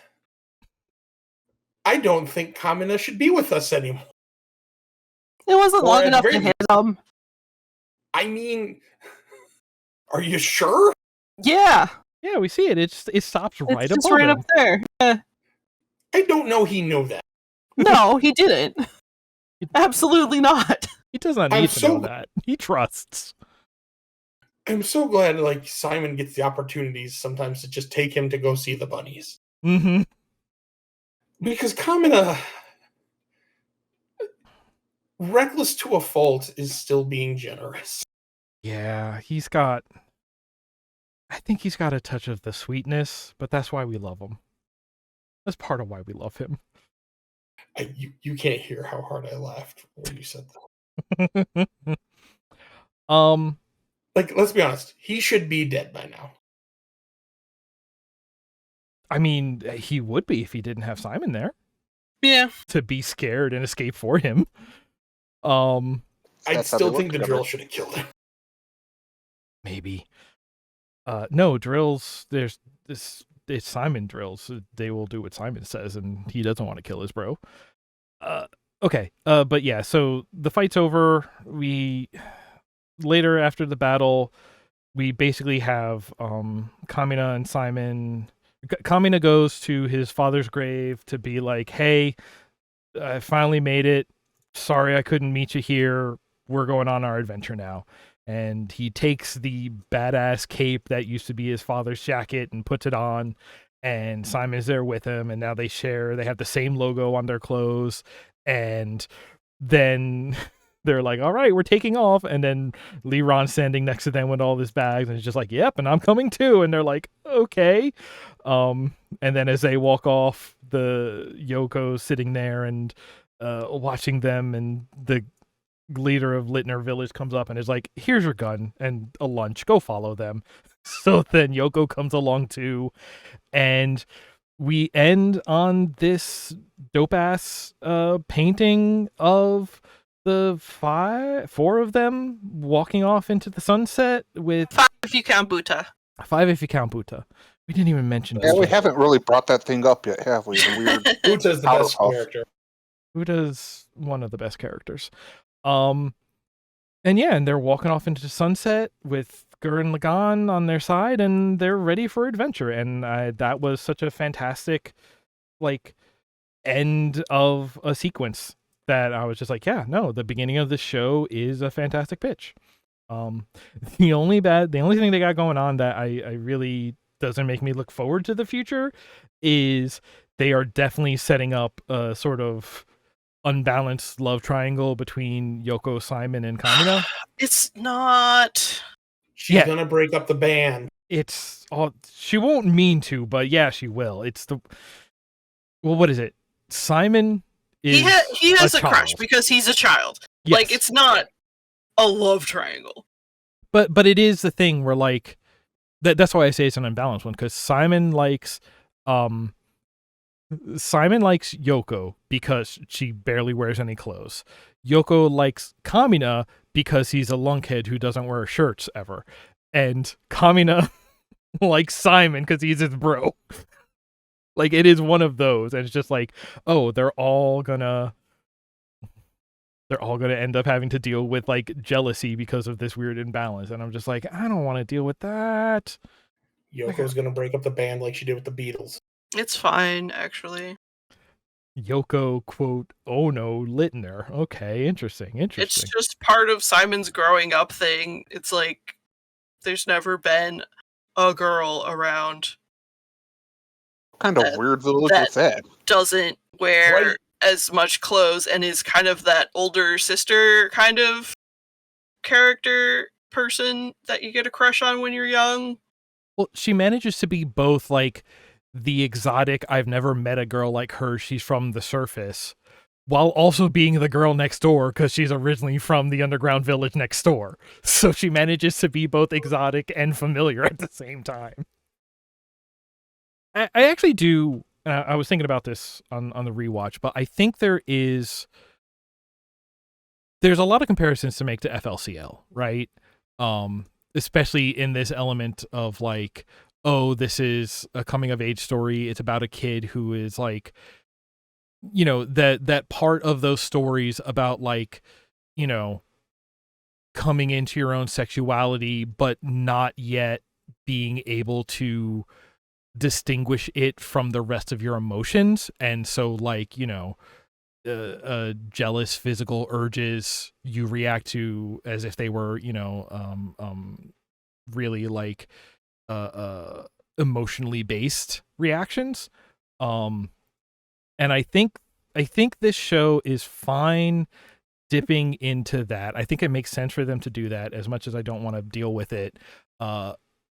I don't think Kamina should be with us anymore. It wasn't Or long at enough to very- hit him. I mean, are you sure? Yeah, Yeah, we see it. It stops right it's just above right him. up there. Yeah. I don't know he knew that. No, he didn't. Absolutely not. He does not I'm need to know so- that. He trusts. I'm so glad like Simon gets the opportunities sometimes to just take him to go see the bunnies. Mm-hmm. Because Kamina, reckless to a fault, is still being generous. Yeah, I think he's got a touch of the sweetness, but that's why we love him. That's part of why we love him. You can't hear how hard I laughed when you said that. Like, let's be honest, he should be dead by now. I mean, he would be if he didn't have Simon there Yeah. to be scared and escape for him. I That's how they still work think the together. drill should have killed him. Maybe. No, drills, it's Simon drills. They will do what Simon says, and he doesn't want to kill his bro. Okay. But yeah, so the fight's over. Later after the battle, we basically have Kamina and Simon. Kamina goes to his father's grave to be like, hey, I finally made it. Sorry I couldn't meet you here. We're going on our adventure now. And he takes the badass cape that used to be his father's jacket and puts it on. And Simon's there with him. And now they have the same logo on their clothes. And then they're like, all right, we're taking off. And then Leron's standing next to them with all his bags. And he's just like, yep, and I'm coming too. And they're like, okay. And then as they walk off, the Yoko's sitting there and watching them, and the leader of Littner Village comes up and is like, here's your gun and a lunch, go follow them. So then Yoko comes along too, and we end on this dope ass painting of the four of them walking off into the sunset with 5 if you count Buta. 5 if you count Buta. We didn't even mention Yeah, we Buta. haven't really brought that thing up yet, have we? The weird Uta's the best Powerpuff. character. Buda's one of the best characters. And they're walking off into the sunset with Gurren Lagann on their side, and they're ready for adventure. And that was such a fantastic, like, end of a sequence that I was just like, yeah, no, the beginning of the show is a fantastic pitch. The only thing they got going on that I really doesn't make me look forward to the future is they are definitely setting up a sort of unbalanced love triangle between Yoko, Simon, and Kamina. It's not. She's Yeah. gonna break up the band. It's all, she won't mean to, but yeah, she will. What is it? Simon is He has a crush child. because he's a child. Yes. Like, it's not a love triangle. But it is the thing where, like, that's why I say it's an unbalanced one, because Simon likes Yoko because she barely wears any clothes. Yoko likes Kamina because he's a lunkhead who doesn't wear shirts ever. And Kamina likes Simon because he's his bro. Like, it is one of those. And it's just like, oh, they're all gonna end up having to deal with, like, jealousy because of this weird imbalance. And I'm just like, I don't want to deal with that. Yoko's gonna break up the band like she did with the Beatles. It's fine, actually. Yoko, quote, oh no, Littner. Okay, interesting. It's just part of Simon's growing up thing. It's like, there's never been a girl around kind of weird village is that? doesn't wear Right. as much clothes and is kind of that older sister kind of character person that you get a crush on when you're young. Well, she manages to be both like the exotic, I've never met a girl like her, she's from the surface, while also being the girl next door because she's originally from the underground village next door. So she manages to be both exotic and familiar at the same time. I actually do. I was thinking about this on the rewatch, but I think there's a lot of comparisons to make to FLCL, right? Especially in this element of like, oh, this is a coming of age story. It's about a kid who is like, you know, that part of those stories about like, you know, coming into your own sexuality, but not yet being able to distinguish it from the rest of your emotions. And so like, you know, jealous physical urges you react to as if they were, you know, really like emotionally based reactions. And I think this show is fine dipping into that. I think it makes sense for them to do that, as much as I don't want to deal with it.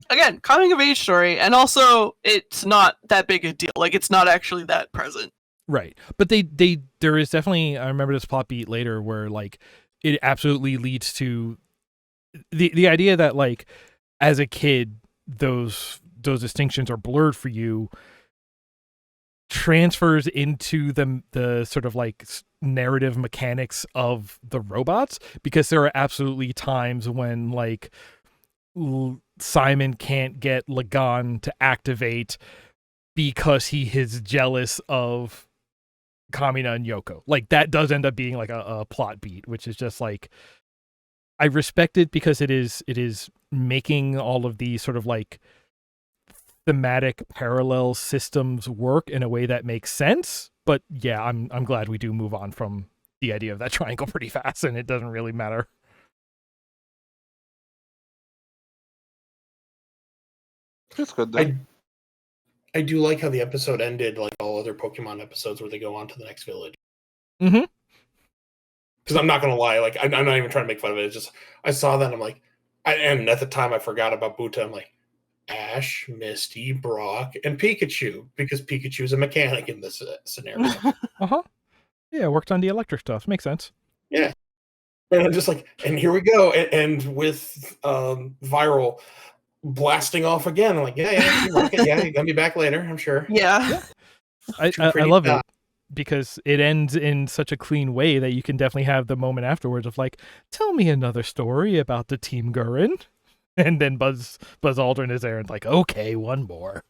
Again, coming of age story, and also it's not that big a deal. Like, it's not actually that present. Right. But there is definitely, I remember this plot beat later where like it absolutely leads to the idea that like as a kid those distinctions are blurred for you, transfers into the sort of like narrative mechanics of the robots, because there are absolutely times when like Simon can't get Lagann to activate because he is jealous of Kamina and Yoko. Like that does end up being like a plot beat, which is just like, I respect it because it is making all of these sort of like thematic parallel systems work in a way that makes sense. But yeah, I'm glad we do move on from the idea of that triangle pretty fast, and it doesn't really matter. It's good then. I do like how the episode ended like all other Pokemon episodes where they go on to the next village. Mm-hmm. Because I'm not going to lie, like, I'm not even trying to make fun of it. It's just, I saw that, and I'm like, and at the time I forgot about Buta. I'm like, Ash, Misty, Brock, and Pikachu, because Pikachu's a mechanic in this scenario. Uh-huh. Yeah, worked on the electric stuff. Makes sense. Yeah. And I'm just like, and here we go. And with Viral blasting off again. I'm like, yeah, you're gonna be back later, I'm sure. Yeah. I love it because it ends in such a clean way that you can definitely have the moment afterwards of like, tell me another story about the Team Gurren. And then Buzz Aldrin is there and like, okay, one more.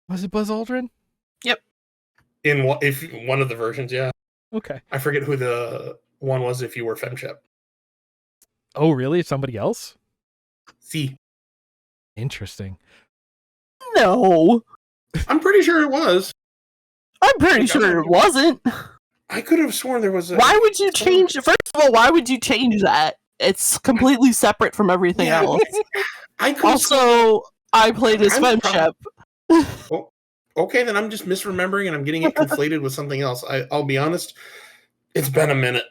Was it Buzz Aldrin? Yep. If one of the versions, yeah. Okay. I forget who the one was if you were FemShep. Oh, really? It's somebody else? See. Interesting. No. I'm pretty sure it was. I'm pretty sure it wasn't. I could have sworn there was a... Why would you change... First of all, why would you change that? It's completely separate from everything else. I played as FemShep. Okay, then I'm just misremembering and I'm getting it conflated with something else. I'll be honest, it's been a minute.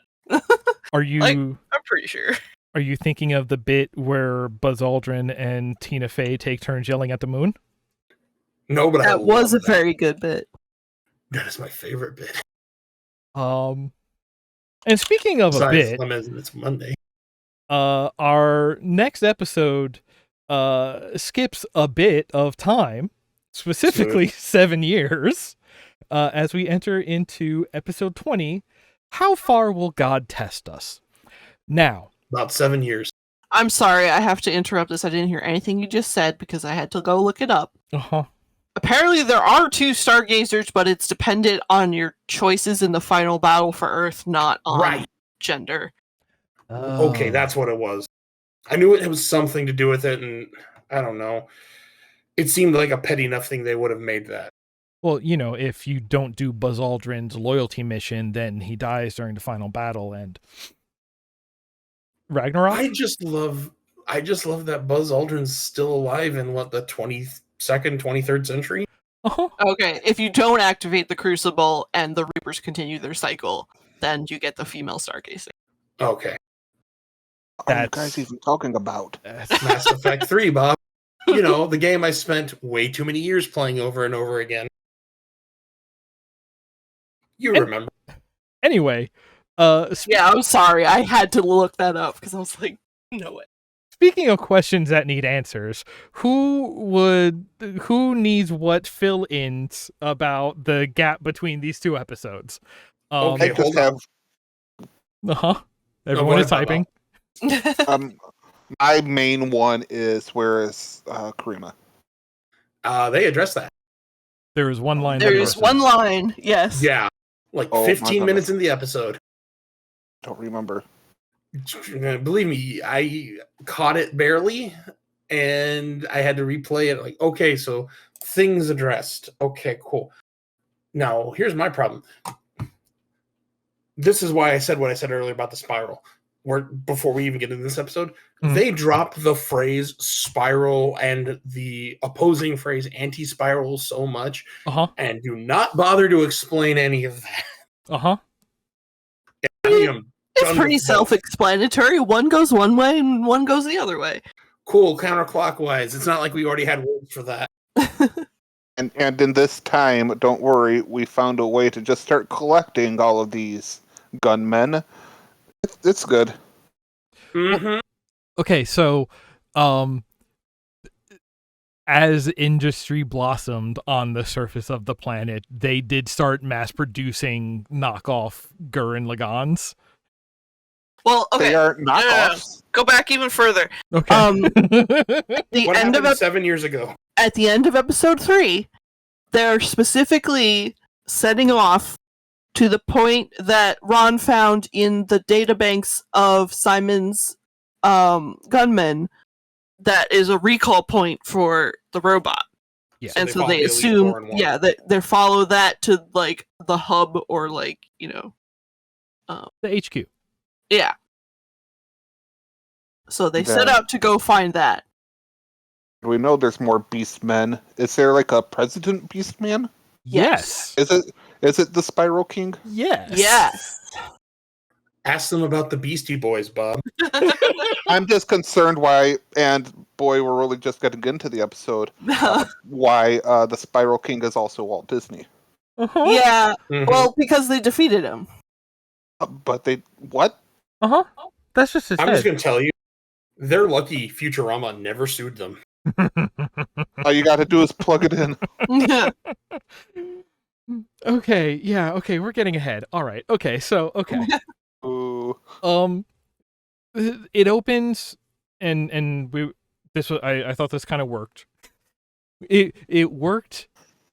Are you... I'm pretty sure. Are you thinking of the bit where Buzz Aldrin and Tina Fey take turns yelling at the moon? No, but that was a very good bit. That is my favorite bit. And speaking of a bit, it's Monday. Our next episode skips a bit of time, specifically 7 years, as we enter into episode 20. How far will God test us? Now, about 7 years. I'm sorry, I have to interrupt this. I didn't hear anything you just said because I had to go look it up. Uh-huh. Apparently there are 2 Stargazers, but it's dependent on your choices in the final battle for Earth, not on gender. Okay, that's what it was. I knew it was something to do with it, and I don't know. It seemed like a petty enough thing they would have made that. Well, you know, if you don't do Buzz Aldrin's loyalty mission, then he dies during the final battle, and Ragnarok? I just love that Buzz Aldrin's still alive in the 22nd, 23rd century. Uh-huh. Okay, if you don't activate the Crucible and the Reapers continue their cycle, then you get the female Stargazer. Okay. are you guys even talking about? Mass Effect 3, Bob. You know, the game I spent way too many years playing over and over again. You remember. Anyway, Yeah, I'm sorry. I had to look that up because I was like, no way. speaking of questions that need answers, who needs what fill-ins about the gap between these two episodes? Okay, I just have Everyone go is ahead, typing. my main one is where is Karima? They addressed that. There is one line. There's one line, yes. Yeah. Like Oh, my 15 minutes goodness. in the episode. Don't remember. Believe me, I caught it barely, and I had to replay it. Like, okay, so things addressed. Okay, cool. Now, here's my problem. This is why I said what I said earlier about the spiral. Where before we even get into this episode, they drop the phrase spiral and the opposing phrase anti-spiral so much, and do not bother to explain any of that. It's pretty self-explanatory. One goes one way and one goes the other way. Cool, counterclockwise. It's not like we already had words for that. And in this time, don't worry, we found a way to just start collecting all of these gunmen. It's good. Mm-hmm. Okay, so as industry blossomed on the surface of the planet, they did start mass producing knockoff Gurren Lagans. Well, okay. They are knockoffs. Go back even further. Okay. What happened 7 years ago? At the end of episode 3, they're specifically setting off to the point that Ron found in the databanks of Simon's gunmen. That is a recall point for the robot. Yeah. And so they assume, that they follow that to like the hub or like, the HQ. Yeah. So they set out to go find that. We know there's more Beastmen. Is there like a President Beastman? Yes. Is it the Spiral King? Yes. Yes. Ask them about the Beastie Boys, Bob. I'm just concerned why, and boy, we're really just getting into the episode, why the Spiral King is also Walt Disney. Yeah. Well, because they defeated him. But they... What? That's just his I'm head. just going to tell you, they're lucky Futurama never sued them. All you gotta do is plug it in. Okay, yeah, okay, we're getting ahead. All right, okay, so, okay. Ooh. It opens, and I thought this kind of worked. It worked,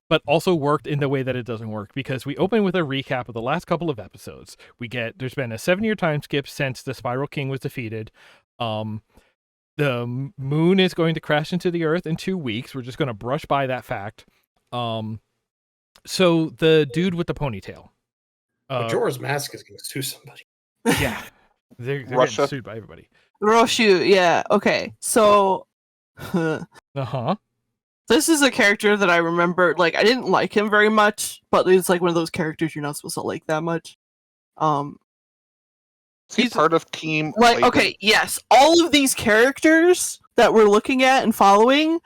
but also worked in the way that it doesn't work, because we open with a recap of the last couple of episodes. There's been a 7-year time skip since the Spiral King was defeated. The moon is going to crash into the Earth in 2 weeks. We're just going to brush by that fact. So the dude with the ponytail. Majora's Mask is going to sue somebody. Yeah. They're getting sued by everybody. Roshu, yeah. Okay. So... This is a character that I remember, like, I didn't like him very much, but it's like one of those characters you're not supposed to like that much. He's part of Team... Like, okay, yes. All of these characters that we're looking at and following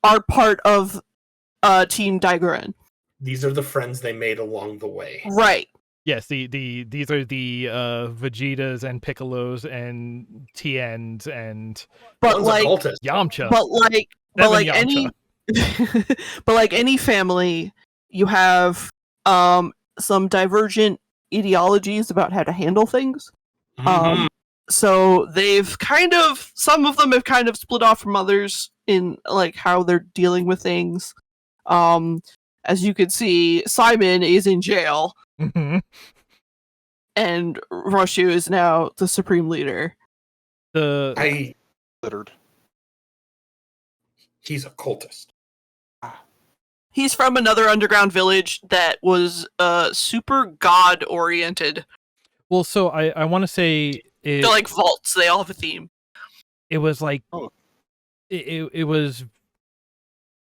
are part of Team Gurren. These are the friends they made along the way. Right. Yes, these are the Vegetas and Piccolos and Tiens and Yamcha. But like any but like any family, you have some divergent ideologies about how to handle things. So some of them have kind of split off from others in like how they're dealing with things. As you can see, Simon is in jail. And Roshu is now the supreme leader. Littered. He's a cultist. He's from another underground village that was super god oriented. Well, so I want to say they're like vaults. They all have a theme. It was like it was.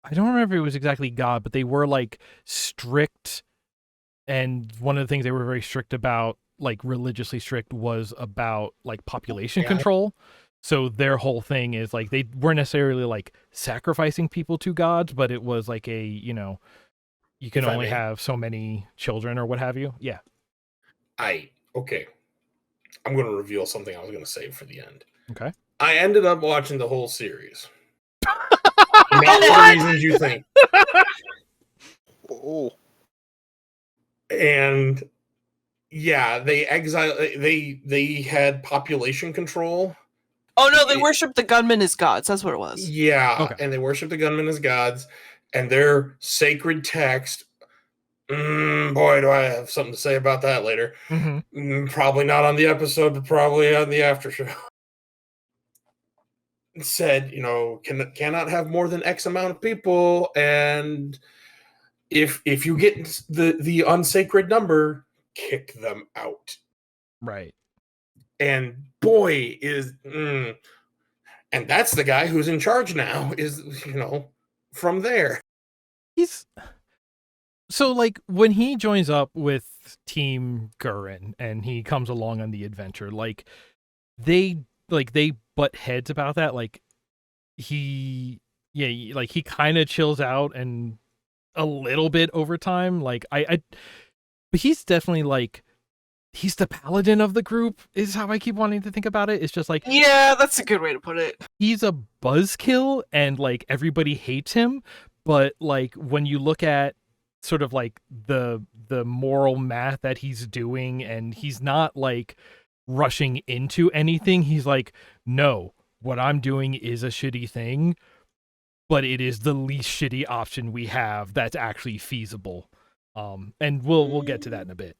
I don't remember if it was exactly God, but they were like strict, and one of the things they were very strict about like religiously strict was about like population Yeah. control. So their whole thing is like they weren't necessarily like sacrificing people to gods, but it was like a, you know, you can If I only may. have so many children or what have you. Yeah. Okay. I'm going to reveal something I was going to save for the end. Okay. I ended up watching the whole series. Not for the reasons you think. Oh, And yeah, they had population control. Oh no, they worship the gunmen as gods. That's what it was. Yeah, Okay. and they worship the gunmen as gods, and their sacred text. Boy, do I have something to say about that later. Mm-hmm. Probably not on the episode, but probably on the after show. It said, you know, cannot have more than X amount of people, and if you get the unsacred number, kick them out. Right. And boy, and that's the guy who's in charge now. Is, you know, from there. He's so like when he joins up with Team Gurren and he comes along on the adventure, like they butt heads about that. Like he kind of chills out and a little bit over time. Like but he's definitely like he's the paladin of the group is how I keep wanting to think about it. It's just like, Yeah, that's a good way to put it. he's a buzzkill and like everybody hates him, but like when you look at sort of like the moral math that he's doing, and he's not like rushing into anything, he's like, no, what I'm doing is a shitty thing, but it is the least shitty option we have that's actually feasible. And we'll get to that in a bit.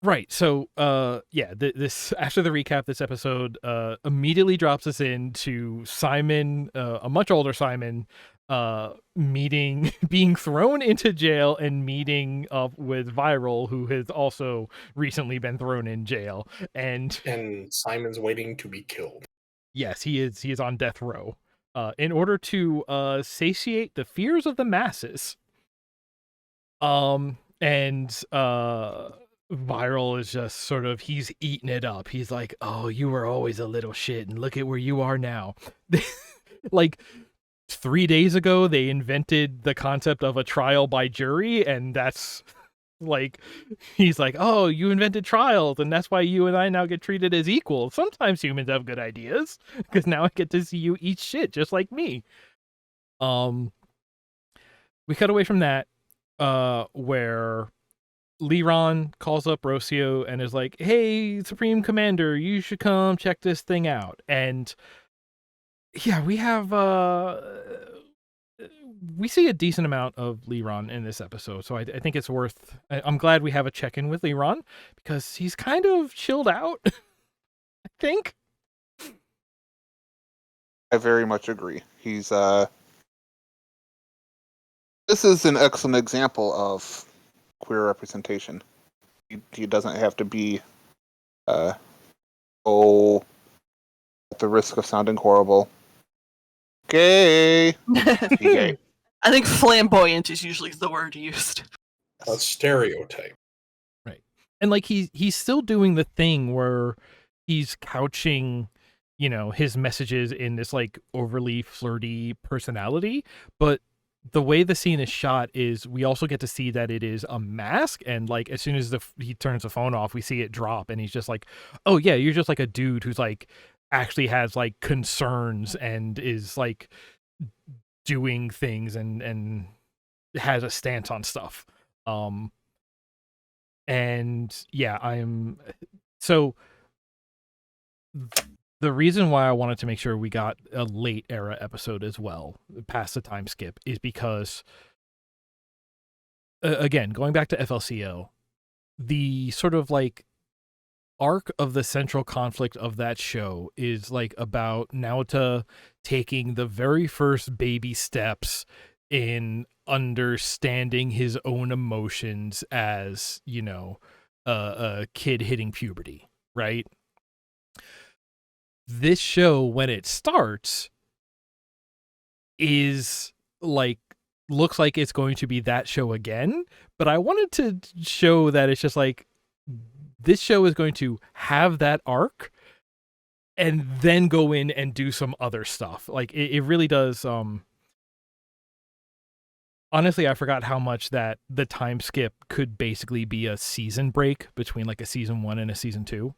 Right. So, this after the recap, this episode immediately drops us into Simon, a much older Simon, being thrown into jail and meeting up with Viral, who has also recently been thrown in jail, and Simon's waiting to be killed. yes, he is on death row, in order to satiate the fears of the masses. Viral is just sort of, he's eating it up. He's like, oh, you were always a little shit, and look at where you are now. Like 3 days ago, they invented the concept of a trial by jury, and that's like, he's like, oh, you invented trials, and that's why you and I now get treated as equals. Sometimes humans have good ideas, because now I get to see you eat shit just like me. We cut away from that, where Liron calls up Rocio and is like, hey, Supreme Commander, you should come check this thing out. And yeah, we see a decent amount of Liron in this episode, so I think it's worth, I'm glad we have a check-in with Liron, because he's kind of chilled out, I think. I very much agree. He's this is an excellent example of queer representation. He doesn't have to be at the risk of sounding horrible, gay. Gay. I think flamboyant is usually the word used. A stereotype. Right. And like he's still doing the thing where he's couching, you know, his messages in this like overly flirty personality, but the way the scene is shot is we also get to see that it is a mask, and like as soon as he turns the phone off, we see it drop, and he's just like, oh yeah, you're just like a dude who's like actually has like concerns and is like doing things and has a stance on stuff. And yeah, the reason why I wanted to make sure we got a late era episode as well, past the time skip, is because, again, going back to FLCL, the sort of like arc of the central conflict of that show is like about Naota taking the very first baby steps in understanding his own emotions as, you know, a kid hitting puberty, right? This show, when it starts, is like looks like it's going to be that show again, but I wanted to show that it's just like this show is going to have that arc and then go in and do some other stuff. Like it really does. Honestly, I forgot how much that the time skip could basically be a season break between like a season 1 and a season 2.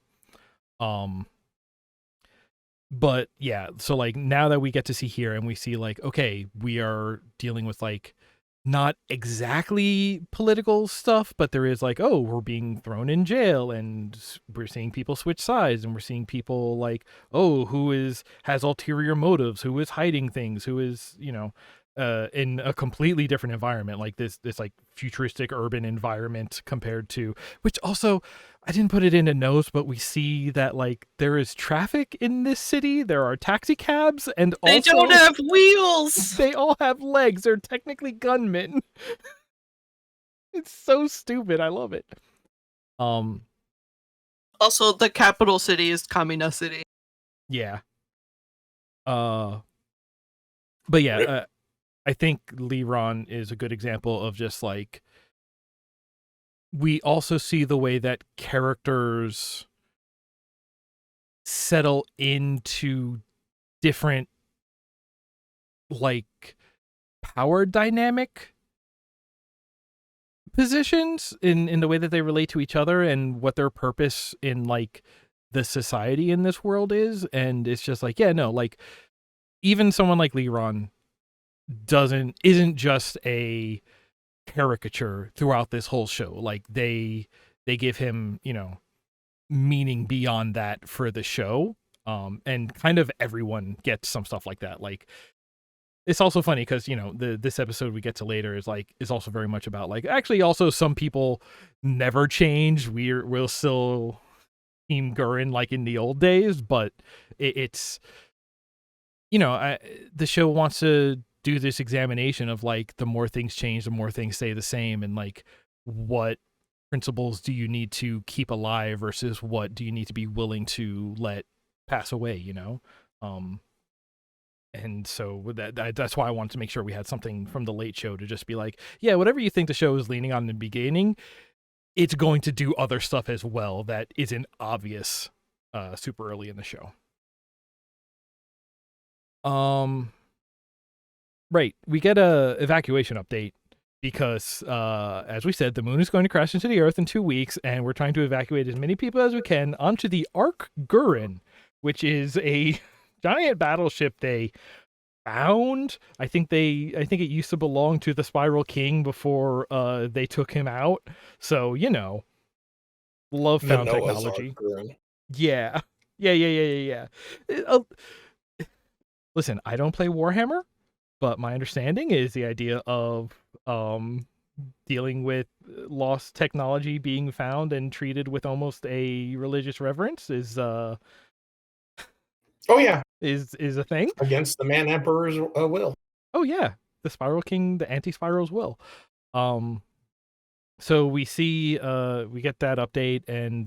But yeah, so like now that we get to see here and we see like, okay, we are dealing with like not exactly political stuff, but there is like, oh, we're being thrown in jail and we're seeing people switch sides and we're seeing people like, oh, who has ulterior motives, who is hiding things, who is, in a completely different environment, like this like futuristic urban environment compared to, which also I didn't put it into notes, but we see that like there is traffic in this city. There are taxi cabs, and They also don't have wheels. they all have legs. They're technically gunmen. It's so stupid. I love it. Also, the capital city is Kamina City. Yeah. But yeah, I think Liron is a good example of just like, we also see the way that characters settle into different like power dynamic positions in the way that they relate to each other and what their purpose in like the society in this world is. And it's just like, yeah, no, like even someone like Liron isn't just a caricature throughout this whole show. Like they give him, meaning beyond that for the show. And kind of everyone gets some stuff like that. Like it's also funny because this episode we get to later is also very much about like, actually also some people never change. We'll still Team Gurren like in the old days, but it's the show wants to do this examination of like, the more things change, the more things stay the same, and like what principles do you need to keep alive versus what do you need to be willing to let pass away, and so that's why I wanted to make sure we had something from the late show to just be like, yeah, whatever you think the show is leaning on in the beginning, it's going to do other stuff as well that isn't obvious super early in the show. Right, we get a evacuation update because, as we said, the moon is going to crash into the Earth in 2 weeks, and we're trying to evacuate as many people as we can onto the Ark Gurren, which is a giant battleship they found. I think it used to belong to the Spiral King before they took him out. So love found technology. Yeah. Listen, I don't play Warhammer, but my understanding is the idea of dealing with lost technology being found and treated with almost a religious reverence is oh yeah, is a thing against the Man Emperor's will. Oh yeah, the Spiral King, the anti-Spiral's will. So we see we get that update, and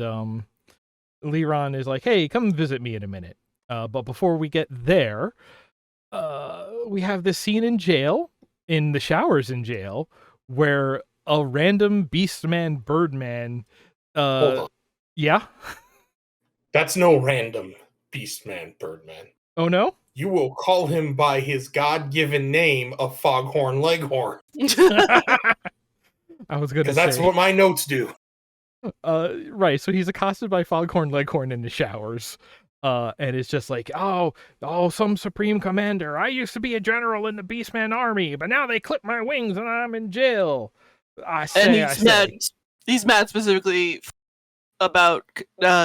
Liron is like, hey, come visit me in a minute. But before we get there, we have this scene in jail, in the showers in jail, where a random Beastman Birdman Hold on. Yeah. That's no random Beastman Birdman. Oh no? You will call him by his God-given name of Foghorn Leghorn. I was gonna say, because that's what my notes do. Right, so he's accosted by Foghorn Leghorn in the showers. And it's just like, oh, some supreme commander. I used to be a general in the Beastman army, but now they clip my wings and I'm in jail. He's mad specifically about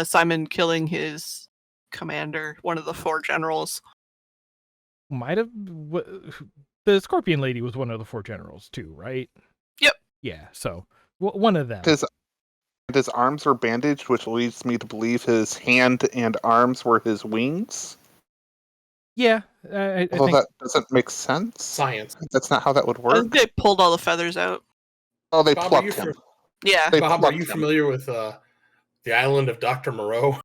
Simon killing his commander, one of the 4 generals. Might have. The Scorpion Lady was one of the 4 generals too, right? Yep. Yeah, so one of them. His arms are bandaged, which leads me to believe his hand and arms were his wings. Yeah, I think that doesn't make sense. Science. That's not how that would I work. think they pulled all the feathers out. Oh, they Bob, plucked him. Yeah. Bob, are you familiar with the island of Dr. Moreau?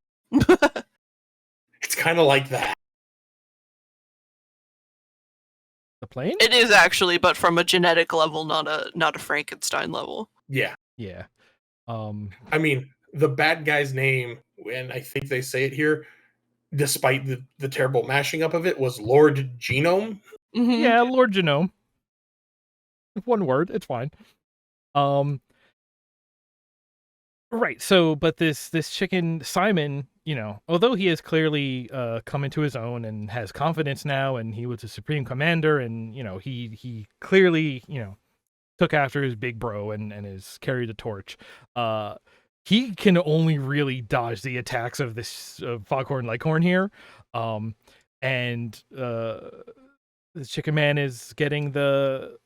It's kind of like that. The plane? It is actually, but from a genetic level, not a Frankenstein level. Yeah. Yeah. I mean, the bad guy's name, and I think they say it here, despite the terrible mashing up of it, was Lord Genome. Mm-hmm. Yeah, Lord Genome. One word, it's fine. Right, so, but this chicken, Simon, although he has clearly come into his own and has confidence now, and he was a supreme commander, and, he clearly, took after his big bro and has carried the torch, he can only really dodge the attacks of this Foghorn Leghorn here, and the chicken man is getting the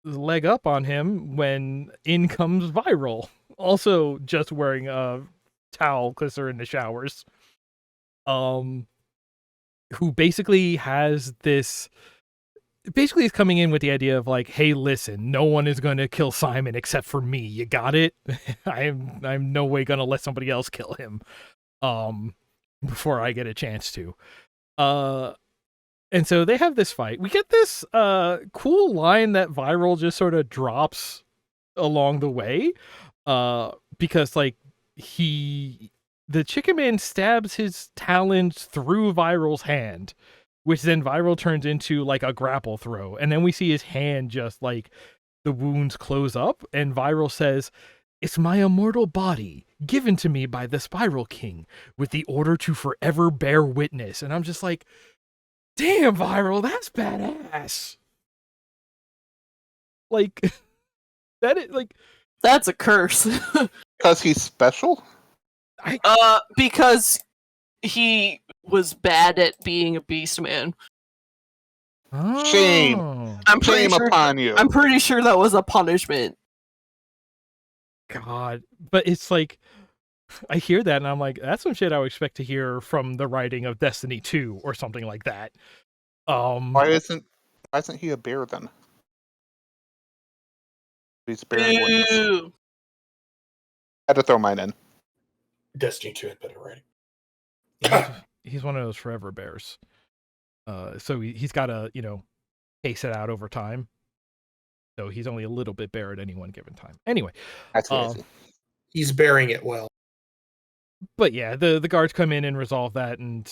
leg up on him when in comes Viral, also just wearing a towel because they're in the showers, who basically is coming in with the idea of like, hey, listen, no one is going to kill Simon except for me. You got it? I'm no way going to let somebody else kill him before I get a chance to. And so they have this fight. We get this cool line that Viral just sort of drops along the way, because like the chicken man stabs his talons through Viral's hand, which then Viral turns into like a grapple throw, and then we see his hand just like the wounds close up, and Viral says, "It's my immortal body, given to me by the Spiral King, with the order to forever bear witness." And I'm just like, damn, Viral, that's badass. Like, That's a curse. Because he's special? Because he was bad at being a beast man. Shame. Shame upon you. I'm pretty sure that was a punishment. God, but it's like, I hear that and I'm like, that's some shit I would expect to hear from the writing of Destiny 2 or something like that. Why isn't he a bear then? He's bearing witness. I had to throw mine in. Destiny 2 had better writing. He's one of those forever bears. So he's got to, pace it out over time. So he's only a little bit bear at any one given time. Anyway. That's crazy. He's bearing it well. But yeah, the guards come in and resolve that, and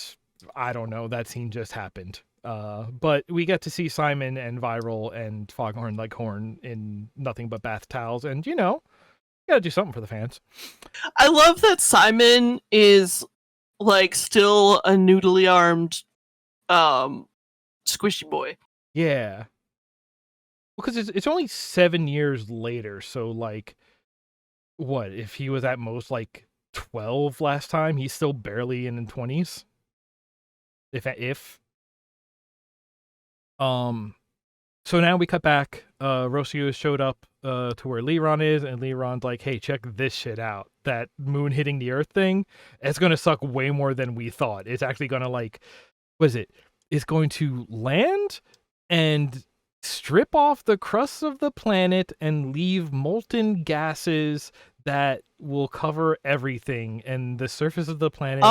I don't know, that scene just happened. But we get to see Simon and Viral and Foghorn Leghorn in nothing but bath towels, and gotta do something for the fans. I love that Simon is like still a noodly armed squishy boy. Yeah. Because it's only 7 years later, so like, what, if he was at most like 12 last time, he's still barely in the 20s? If. So now we cut back. Rocio has showed up to where Liron is, and Liron's like, hey, check this shit out. That moon hitting the earth thing, it's gonna suck way more than we thought. It's actually gonna like, what is it? It's going to land and strip off the crust of the planet and leave molten gases that will cover everything, and the surface of the planet.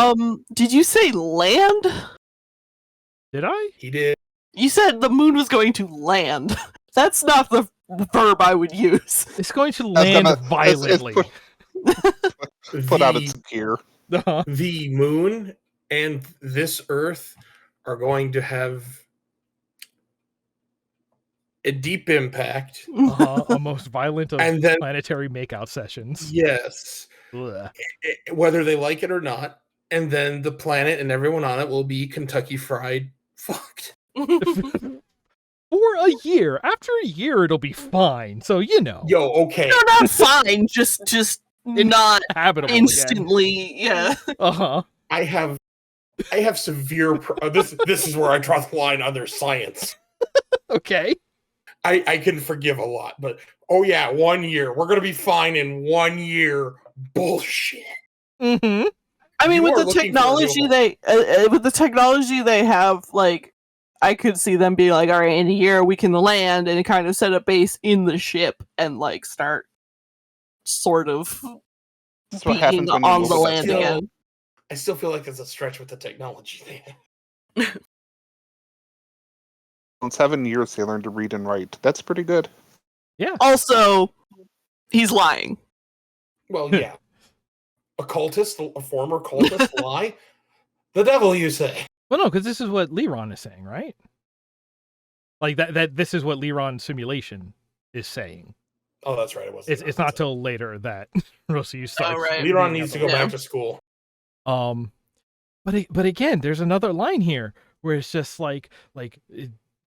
Did you say land? Did I? He did. You said the moon was going to land. That's not the verb I would use. It's going to land violently. Put out its gear. The moon and this Earth are going to have a deep impact. A most violent of and then, planetary makeout sessions. Yes. Ugh. Whether they like it or not. And then the planet and everyone on it will be Kentucky Fried fucked. For a year. After a year, it'll be fine. So, Yo, okay. No, not fine. Just not habitable instantly. Again. Yeah. I have severe. This is where I draw the line on their science. Okay. I can forgive a lot, but 1 year. We're gonna be fine in 1 year. Bullshit. Mm-hmm. I mean, with the technology they have, like, I could see them being like, all right, in a year we can land and kind of set a base in the ship and like start sort of being on the land again. I still feel like it's a stretch with the technology they have. In 7 years, they learned to read and write. That's pretty good. Yeah. Also, he's lying. Well, yeah. A former cultist lie? The devil, you say? Well, no, because this is what Liron is saying, right? Like that this is what Liron simulation is saying. Oh, that's right. It's not till later that Rosu starts. right. Liron needs to go Yeah. back to school. But again, there's another line here where it's just like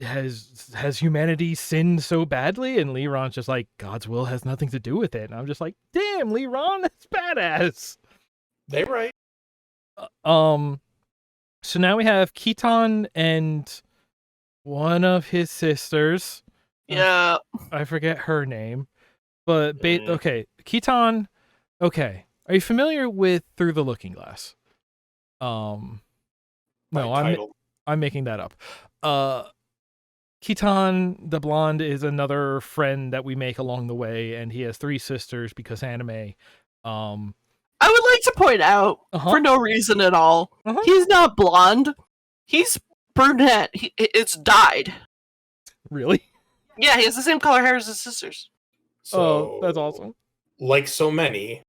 has humanity sinned so badly? And Liron's just like, God's will has nothing to do with it. And I'm just like, damn, Liron, that's badass. They right. So now we have Keaton and one of his sisters. Yeah. I forget her name. But okay, Keaton. Okay, are you familiar with Through the Looking Glass? No, I'm making that up. Keaton the blonde is another friend that we make along the way, and he has 3 sisters because anime. I would like to point out, for no reason at all, he's not blonde. He's brunette. It's dyed. Really? Yeah, he has the same color hair as his sisters. So, that's awesome. Like so many.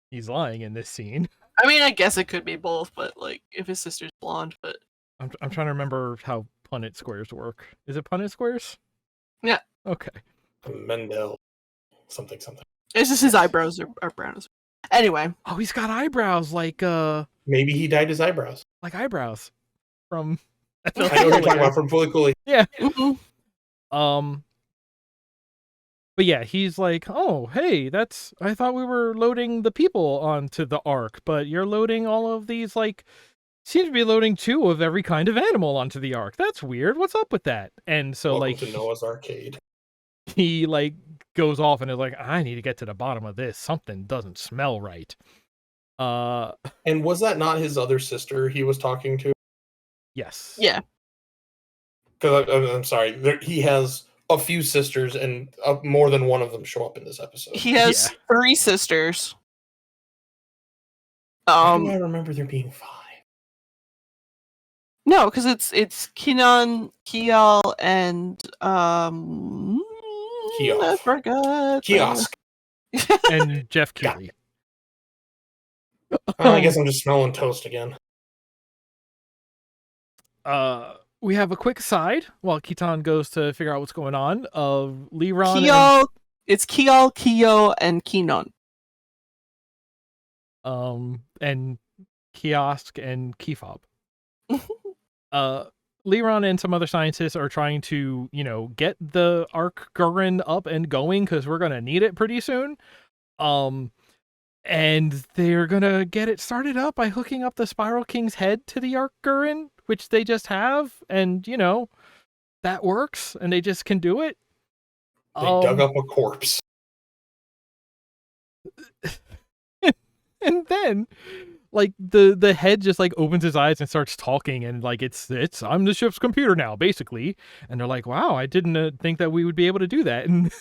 He's lying in this scene. I mean, I guess it could be both, but like if his sister's blonde, but I'm trying to remember how Punnett squares work. Is it Punnett squares? Yeah. Okay. Mendel. Something. It's just his eyebrows are brown. Anyway. Oh, he's got eyebrows like maybe he dyed his eyebrows. Like eyebrows from I know what you're talking about from Fully Cooley. Yeah. Mm-hmm. But yeah, he's like, oh, hey, I thought we were loading the people onto the Ark, but you're loading all of these, like, seems to be loading 2 of every kind of animal onto the Ark. That's weird. What's up with that? And so, Welcome like, to Noah's Arcade. He, like, goes off and is like, I need to get to the bottom of this. Something doesn't smell right. And was that not his other sister he was talking to? Yes. Yeah. Because I'm sorry, he has a few sisters, and more than one of them show up in this episode. He has 3 sisters. Why do I remember there being 5? No, because it's Kinan, Kial, and Kiosk. I forgot. Kiosk. And Jeff Keighley. I guess I'm just smelling toast again. We have a quick aside while Keaton goes to figure out what's going on of Liron. Kial, it's Kial, Kyo, and Kinon. And Kiosk and Kefab. Liron and some other scientists are trying to, get the Ark Gurren up and going because we're gonna need it pretty soon. And they're gonna get it started up by hooking up the Spiral King's head to the Ark Gurren, which they just have, and that works, and they just can do it. They dug up a corpse. And then, like, the head just, like, opens his eyes and starts talking, and, like, it's I'm the ship's computer now, basically. And they're like, wow, I didn't think that we would be able to do that. And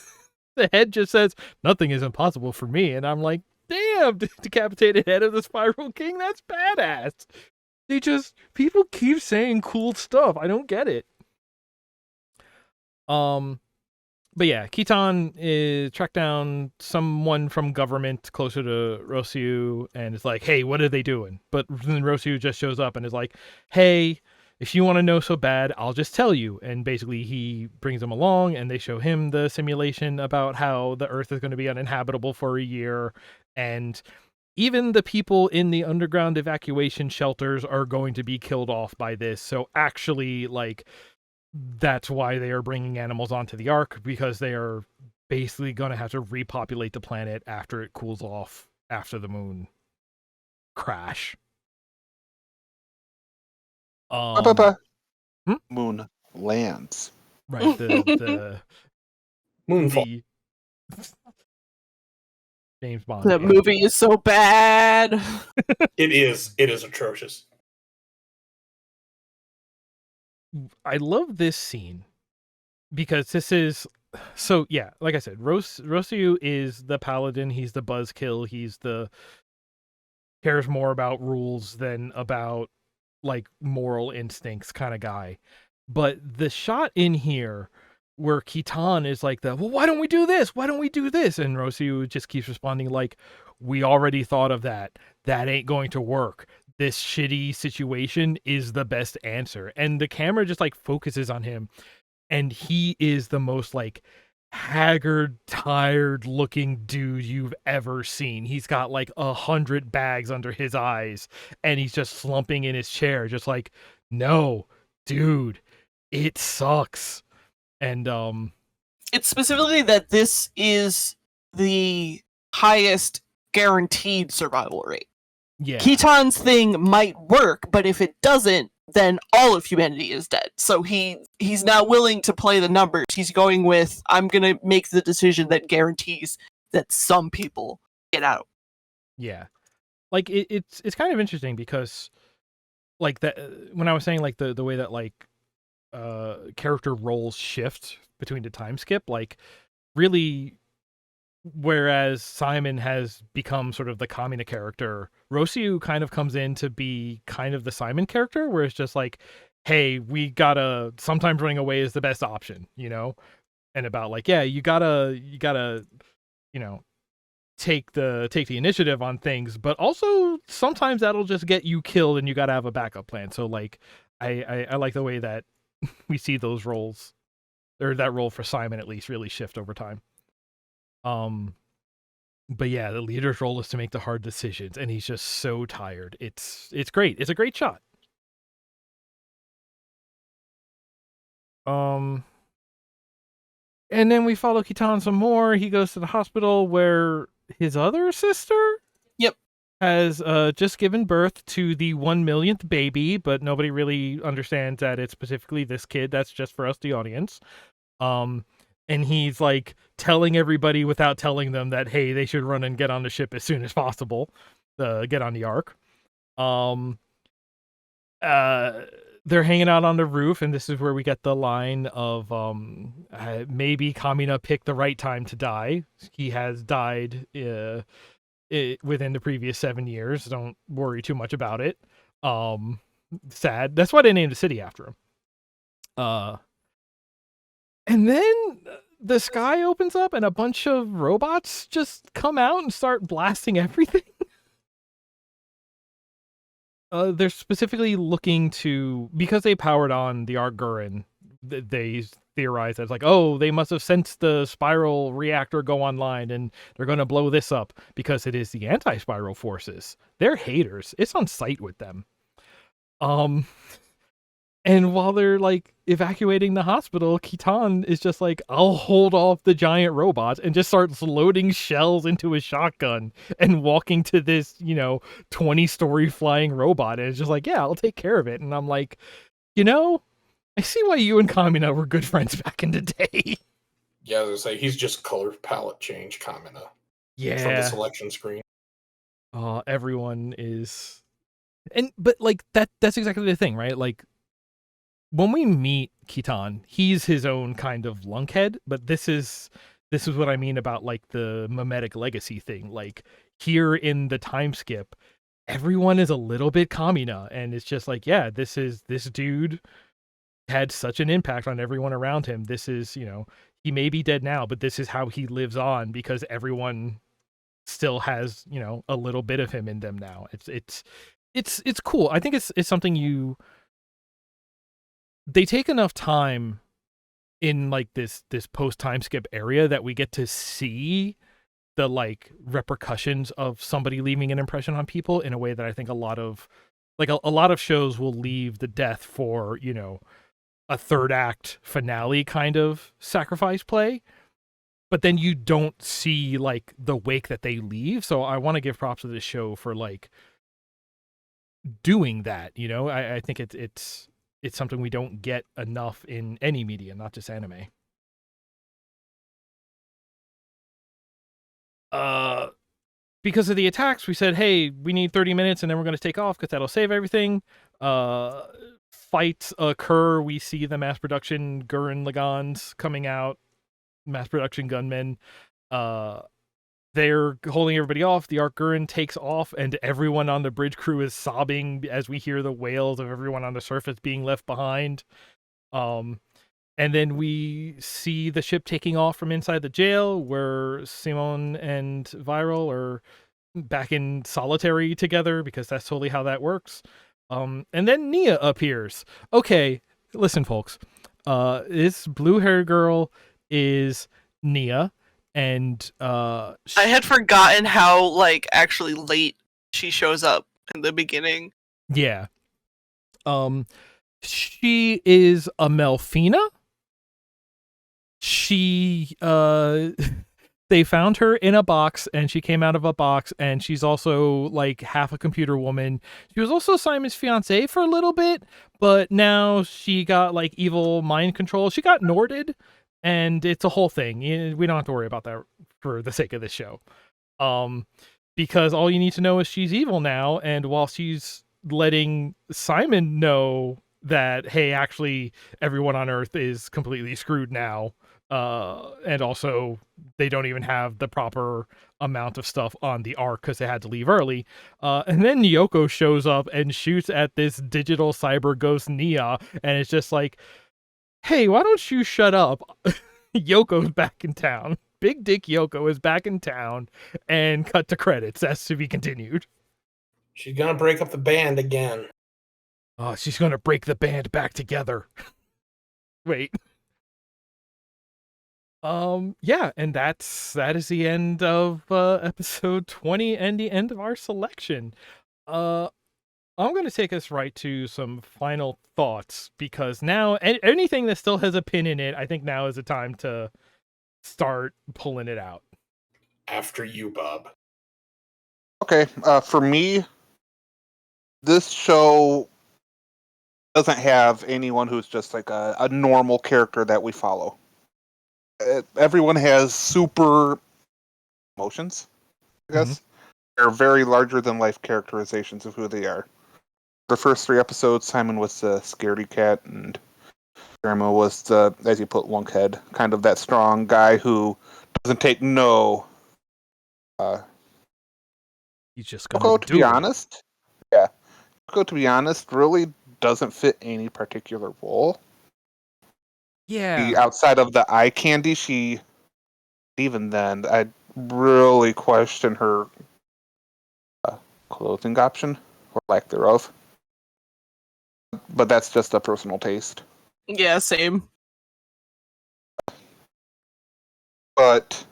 the head just says, nothing is impossible for me. And I'm like, damn, decapitated head of the Spiral King, that's badass. People keep saying cool stuff. I don't get it. But yeah, Keaton is tracked down someone from government closer to Rosu and is like, hey, what are they doing? But then Rosu just shows up and is like, hey, if you want to know so bad, I'll just tell you. And basically he brings them along and they show him the simulation about how the Earth is going to be uninhabitable for a year. And even the people in the underground evacuation shelters are going to be killed off by this. So actually, like, that's why they are bringing animals onto the Ark, because they are basically going to have to repopulate the planet after it cools off after the moon crash. Moon lands. Right, the Moonfall. James Bond. That movie is so bad. It is atrocious. I love this scene because this is so, yeah, like I said, Rosu is the paladin, he's the buzzkill, cares more about rules than about, like moral instincts kind of guy. But the shot in here where Kitan is like well, why don't we do this? Why don't we do this? And Rosu just keeps responding like, we already thought of that. That ain't going to work. This shitty situation is the best answer. And the camera just like focuses on him, and he is the most like haggard, tired looking dude you've ever seen. He's got like 100 bags under his eyes, and he's just slumping in his chair, just like, no, dude, it sucks. And it's specifically that this is the highest guaranteed survival rate. yeah, Kitan's thing might work, but if it doesn't, then all of humanity is dead. So he's not willing to play the numbers. He's going with, I'm gonna make the decision that guarantees that some people get out. yeah. Like it's kind of interesting because like that when I was saying like the way that like character roles shift between the time skip, like really, whereas Simon has become sort of the Kamina character, Rosu kind of comes in to be kind of the Simon character, where it's just like, hey, we gotta, sometimes running away is the best option, you know? And about like, yeah, you gotta, you know, take the initiative on things, but also sometimes that'll just get you killed and you gotta have a backup plan. So like I like the way that we see those roles, or that role for Simon at least, really shift over time. But yeah, the leader's role is to make the hard decisions, and he's just so tired. It's great. It's a great shot. And then we follow Kitan some more. He goes to the hospital where his other sister, Yep, has just given birth to the 1 millionth baby, but nobody really understands that it's specifically this kid. That's just for us, the audience. And he's like telling everybody without telling them that, hey, they should run and get on the ship as soon as possible, get on the Ark. They're hanging out on the roof, and this is where we get the line of maybe Kamina picked the right time to die. He has died within the previous 7 years. Don't worry too much about it. Sad. That's why they named the city after him. And then the sky opens up and a bunch of robots just come out and start blasting everything. They're specifically looking to, because they powered on the Ark Gurren, they theorize that it's like, oh, they must have sensed the spiral reactor go online and they're going to blow this up because it is the anti-spiral forces. They're haters. It's on site with them. And while they're like evacuating the hospital, Kitan is just like, I'll hold off the giant robots, and just starts loading shells into his shotgun and walking to this, 20-story flying robot. And it's just like, yeah, I'll take care of it. And I'm like, I see why you and Kamina were good friends back in the day. Yeah, I was gonna say, he's just color palette change Kamina. Yeah. From the selection screen. Everyone is, but like that's exactly the thing, right? Like, when we meet Kitan, he's his own kind of lunkhead, but this is what I mean about like the mimetic legacy thing. Like, here in the time skip, everyone is a little bit Kamina, and it's just like, yeah, this dude had such an impact on everyone around him. This is, he may be dead now, but this is how he lives on because everyone still has, a little bit of him in them now. It's cool. I think it's something they take enough time in like this post time skip area that we get to see the like repercussions of somebody leaving an impression on people in a way that I think a lot of shows will leave the death for, a third act finale kind of sacrifice play, but then you don't see like the wake that they leave. So I want to give props to this show for like doing that. I think it's something we don't get enough in any media, not just anime. Because of the attacks, we said, hey, we need 30 minutes and then we're going to take off because that'll save everything. Fights occur. We see the mass production Gurren Laganns coming out, mass production gunmen. they're holding everybody off. The Ark Gurren takes off, and everyone on the bridge crew is sobbing as we hear the wails of everyone on the surface being left behind. And then we see the ship taking off from inside the jail, where Simon and Viral are back in solitary together, because that's totally how that works. And then Nia appears. Okay, listen, folks. This blue-haired girl is Nia, and I had forgotten how like actually late she shows up in the beginning. yeah. She is a Melfina. She they found her in a box, and she came out of a box, and she's also like half a computer woman. She was also Simon's fiance for a little bit, but now she got like evil mind control. She got Norded, and it's a whole thing. We don't have to worry about that for the sake of this show. Because all you need to know is she's evil now, and while she's letting Simon know that, hey, actually everyone on Earth is completely screwed now, and also they don't even have the proper amount of stuff on the Ark because they had to leave early. And then Yoko shows up and shoots at this digital cyber ghost Nia, and it's just like, hey, why don't you shut up? Yoko's back in town. Big Dick Yoko is back in town, and cut to credits. That's to be continued. She's gonna break up the band again. Oh, she's gonna break the band back together. Wait. Yeah, and that is the end of episode 20 and the end of our selection. I'm going to take us right to some final thoughts, because now anything that still has a pin in it, I think now is the time to start pulling it out. After you, Bob. Okay, for me, this show doesn't have anyone who's just like a normal character that we follow. Everyone has super emotions, I guess. They're very larger than life characterizations of who they are. The first 3 episodes, Simon was the scaredy cat, and Grandma was the, as you put, lunkhead, kind of that strong guy who doesn't take no. He's just gonna Coco, do to be it. honest, yeah, Coco, to be honest, really doesn't fit any particular role. Yeah. Outside of the eye candy, even then, I really question her clothing option, or lack thereof. But that's just a personal taste. Yeah, same. But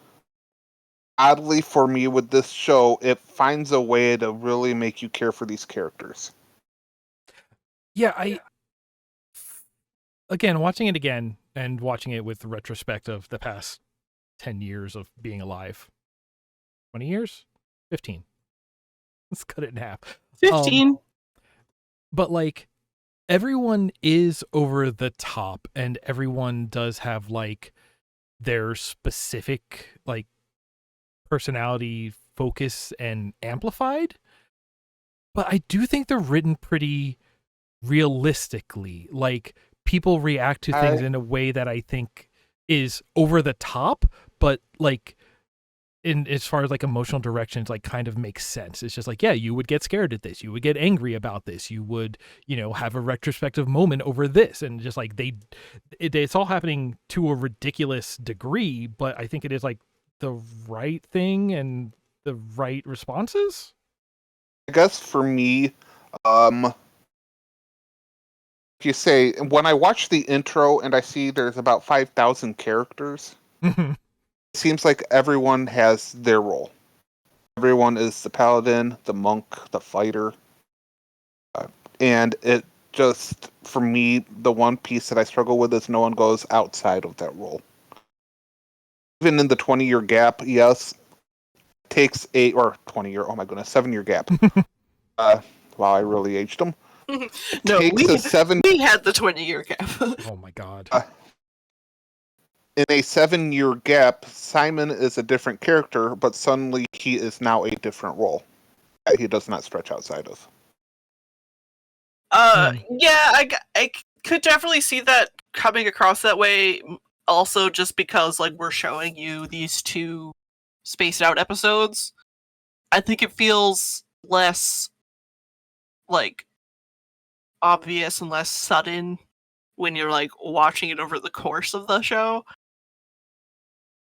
oddly for me with this show, it finds a way to really make you care for these characters. Yeah, again, watching it again, and watching it with the retrospect of the past 10 years of being alive. 20 years? 15. Let's cut it in half. 15. But like, everyone is over the top, and everyone does have like their specific like personality focus and amplified. But I do think they're written pretty realistically. Like, people react to things in a way that I think is over the top, but like in as far as like emotional directions, like kind of makes sense. It's just like, yeah, you would get scared at this, you would get angry about this, you would, have a retrospective moment over this, and just like it's all happening to a ridiculous degree, but I think it is like the right thing and the right responses. I guess for me, you say, when I watch the intro and I see there's about 5,000 characters, it seems like everyone has their role. Everyone is the paladin, the monk, the fighter. And it just, for me, the one piece that I struggle with is no one goes outside of that role. Even in the 20-year gap, yes, it takes 7-year gap. Wow, I really aged them. No, We had the 20-year gap. Oh my god. In a 7-year gap, Simon is a different character, but suddenly he is now a different role that he does not stretch outside of. Yeah, I could definitely see that coming across that way. Also, just because like we're showing you these two spaced out episodes, I think it feels less like obvious and less sudden when you're like watching it over the course of the show.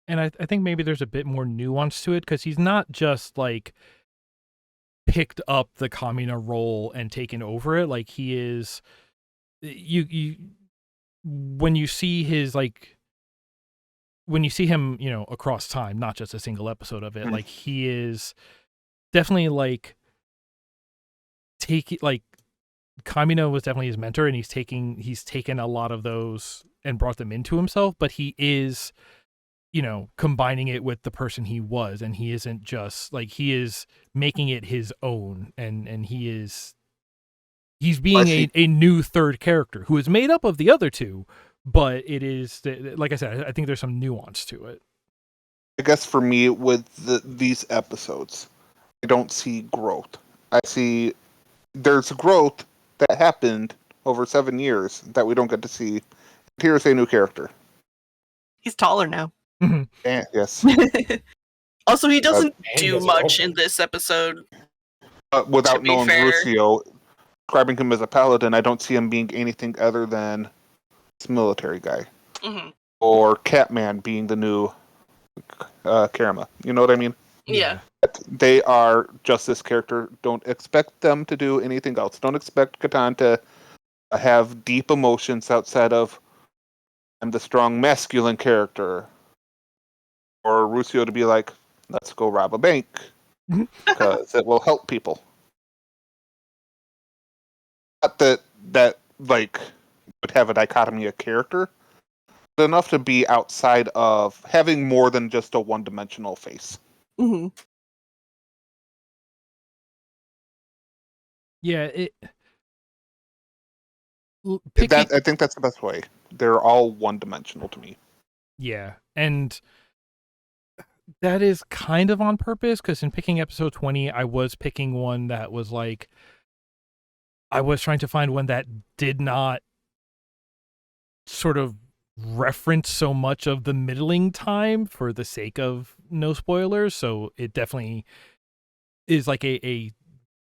And I think maybe there's a bit more nuance to it because he's not just like picked up the Kamina role and taken over it. Like he is, you when you see his like when you see him, you know, across time, not just a single episode of it, like he is definitely like taking like Kamina was definitely his mentor, and he's taken a lot of those and brought them into himself, but he is, you know, combining it with the person he was, and he isn't just like, he is making it his own, and he's being a new third character who is made up of the other two, but it is, like I said, I think there's some nuance to it. I guess for me, with these episodes, I don't see growth. I see there's growth that happened over 7 years that we don't get to see. Here's a new character. He's taller now. And, yes. Also, he doesn't do doesn't much open. in this episode. Without To be knowing fair. Lucio, describing him as a paladin, I don't see him being anything other than this military guy. Mhm. Or Catman being the new Karama. You know what I mean? Yeah. They are just this character. Don't expect them to do anything else. Don't expect Catan to have deep emotions outside of I'm the strong masculine character. Or Lucio to be like, let's go rob a bank. Because it will help people. Not that like would have a dichotomy of character, but enough to be outside of having more than just a one-dimensional face. Mhm. Yeah, I think that's the best way. They're all one-dimensional to me. Yeah, and that is kind of on purpose, because in picking episode 20, I was picking one that was like, I was trying to find one that did not sort of reference so much of the middling time for the sake of no spoilers. So it definitely is like a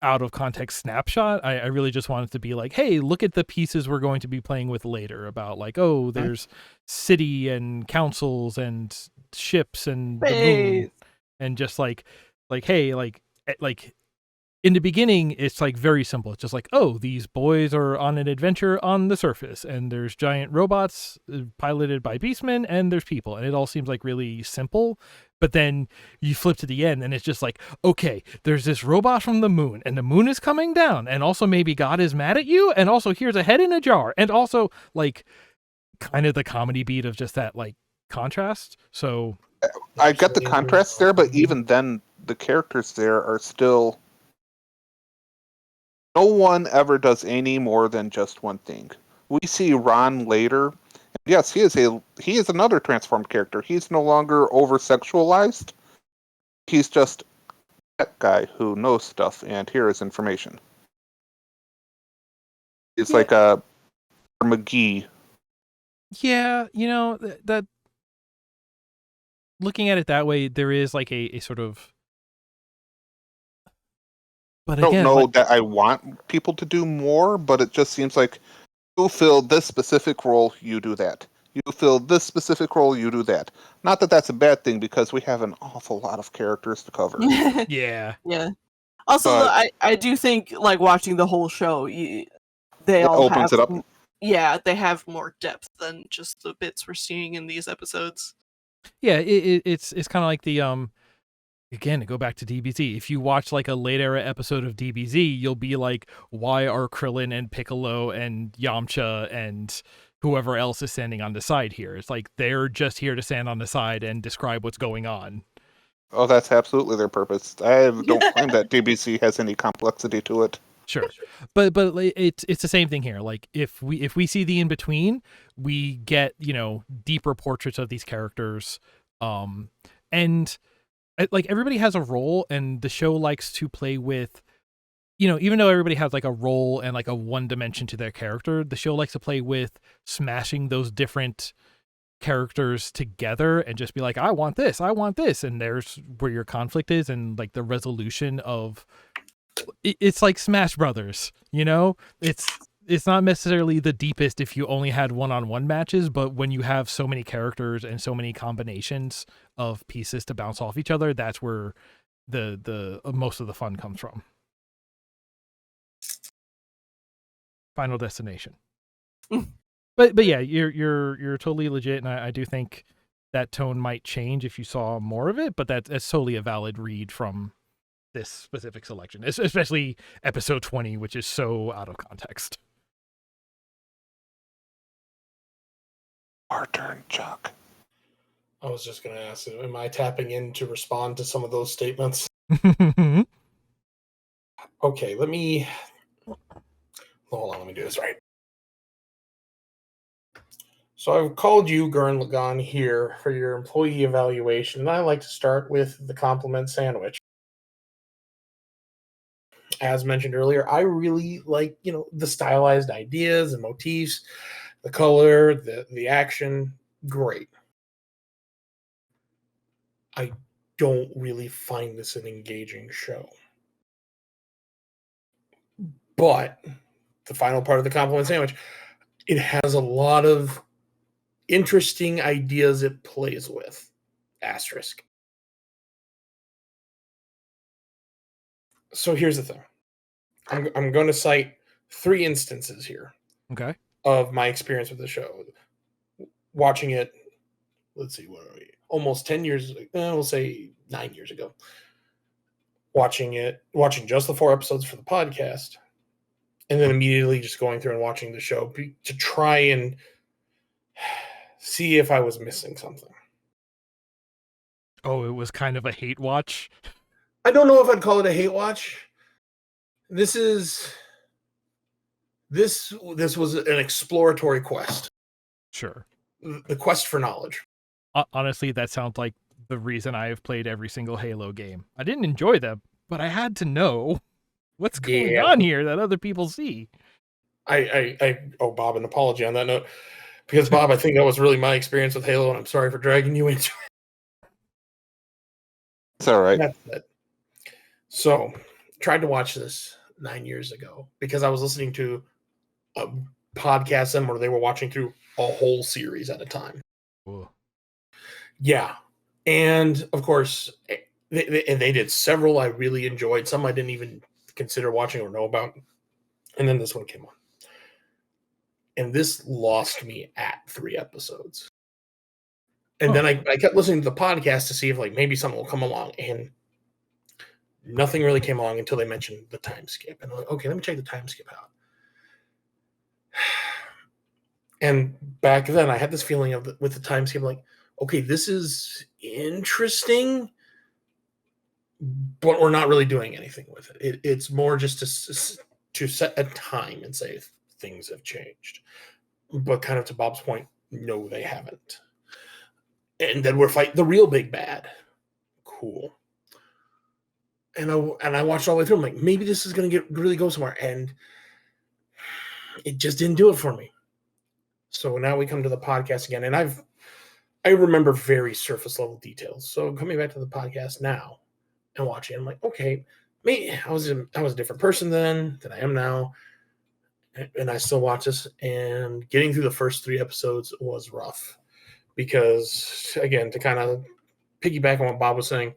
out of context snapshot. I really just wanted to be like, hey, look at the pieces we're going to be playing with later about like, oh, there's city and councils and ships and the moon, and just like hey, like in the beginning, it's like very simple. It's just like, oh, these boys are on an adventure on the surface, and there's giant robots piloted by beastmen, and there's people, and it all seems like really simple. But then you flip to the end, and it's just like, okay, there's this robot from the moon, and the moon is coming down, and also maybe God is mad at you, and also here's a head in a jar, and also like kind of the comedy beat of just that like contrast. So I get the contrast there, but even then, the characters there are still. No one ever does any more than just one thing. We see Ron later. Yes, he is another transformed character. He's no longer over sexualized. He's just that guy who knows stuff, and here is information. It's like a McGee. yeah, you know, that looking at it that way, there is like a sort of. But I don't again, know like, that I want people to do more, but it just seems like you fill this specific role, you do that. You fill this specific role, you do that. Not that that's a bad thing, because we have an awful lot of characters to cover. yeah. Yeah. Also, But- I do think like watching the whole show, they all opens have it up. Yeah, they have more depth than just the bits we're seeing in these episodes. Yeah, it's kind of like the again, to go back to DBZ, if you watch like a late era episode of DBZ, you'll be like, why are Krillin and Piccolo and Yamcha and whoever else is standing on the side here? It's like they're just here to stand on the side and describe what's going on. Oh, that's absolutely their purpose. I don't claim that DBC has any complexity to it. Sure. But it's the same thing here. Like if we see the in between, we get, you know, deeper portraits of these characters. And like everybody has a role, and the show likes to play with, you know, even though everybody has like a role and like a one dimension to their character, the show likes to play with smashing those different characters together and just be like, I want this, and there's where your conflict is, and like the resolution of it's like Smash Brothers, you know? It's not necessarily the deepest if you only had one-on-one matches, but when you have so many characters and so many combinations of pieces to bounce off each other, that's where the most of the fun comes from. Final Destination. But yeah, you're totally legit, and I do think that tone might change if you saw more of it, but that's totally a valid read from this specific selection, especially episode 20, which is so out of context. Our turn, Chuck. I was just going to ask, am I tapping in to respond to some of those statements? Okay, let me do this right. So I've called you, Gurren Lagann, here for your employee evaluation, and I like to start with the compliment sandwich. As mentioned earlier, I really like, the stylized ideas and motifs, the color, the action, great. I don't really find this an engaging show. But the final part of the compliment sandwich, it has a lot of interesting ideas it plays with. Asterisk. So here's the thing. I'm going to cite 3 instances here. Okay. Of my experience with the show. Watching it, let's see, what are we? Almost 10 years, we'll say 9 years ago. Watching just the 4 episodes for the podcast, and then immediately just going through and watching the show to try and see if I was missing something. Oh, it was kind of a hate watch? I don't know if I'd call it a hate watch. This was an exploratory quest. Sure. The quest for knowledge. Honestly, that sounds like the reason I have played every single Halo game. I didn't enjoy them, but I had to know what's going on here that other people see. I owe Bob an apology on that note. Because, Bob, I think that was really my experience with Halo, and I'm sorry for dragging you into it. It's all right. That's it. So, tried to watch this 9 years ago because I was listening to a podcast where they were watching through a whole series at a time. Whoa. Yeah. And, of course, they did several I really enjoyed. Some I didn't even consider watching or know about. And then this one came on. And this lost me at 3 episodes. And then I kept listening to the podcast to see if maybe something will come along. And nothing really came along until they mentioned the time skip. And I'm like, okay, let me check the time skip out. And back then I had this feeling with the time skip, okay, this is interesting, but we're not really doing anything with it. It's more just to set a time and say things have changed. But kind of to Bob's point, no, they haven't. And then we're fighting the real big bad. Cool. And I watched all the way through. I'm like, maybe this is going to really go somewhere. And it just didn't do it for me. So now we come to the podcast again. And I remember very surface level details. So coming back to the podcast now and watching, I'm like, okay, maybe I was a different person then than I am now. And I still watch this, and getting through the first 3 episodes was rough because, again, to kind of piggyback on what Bob was saying,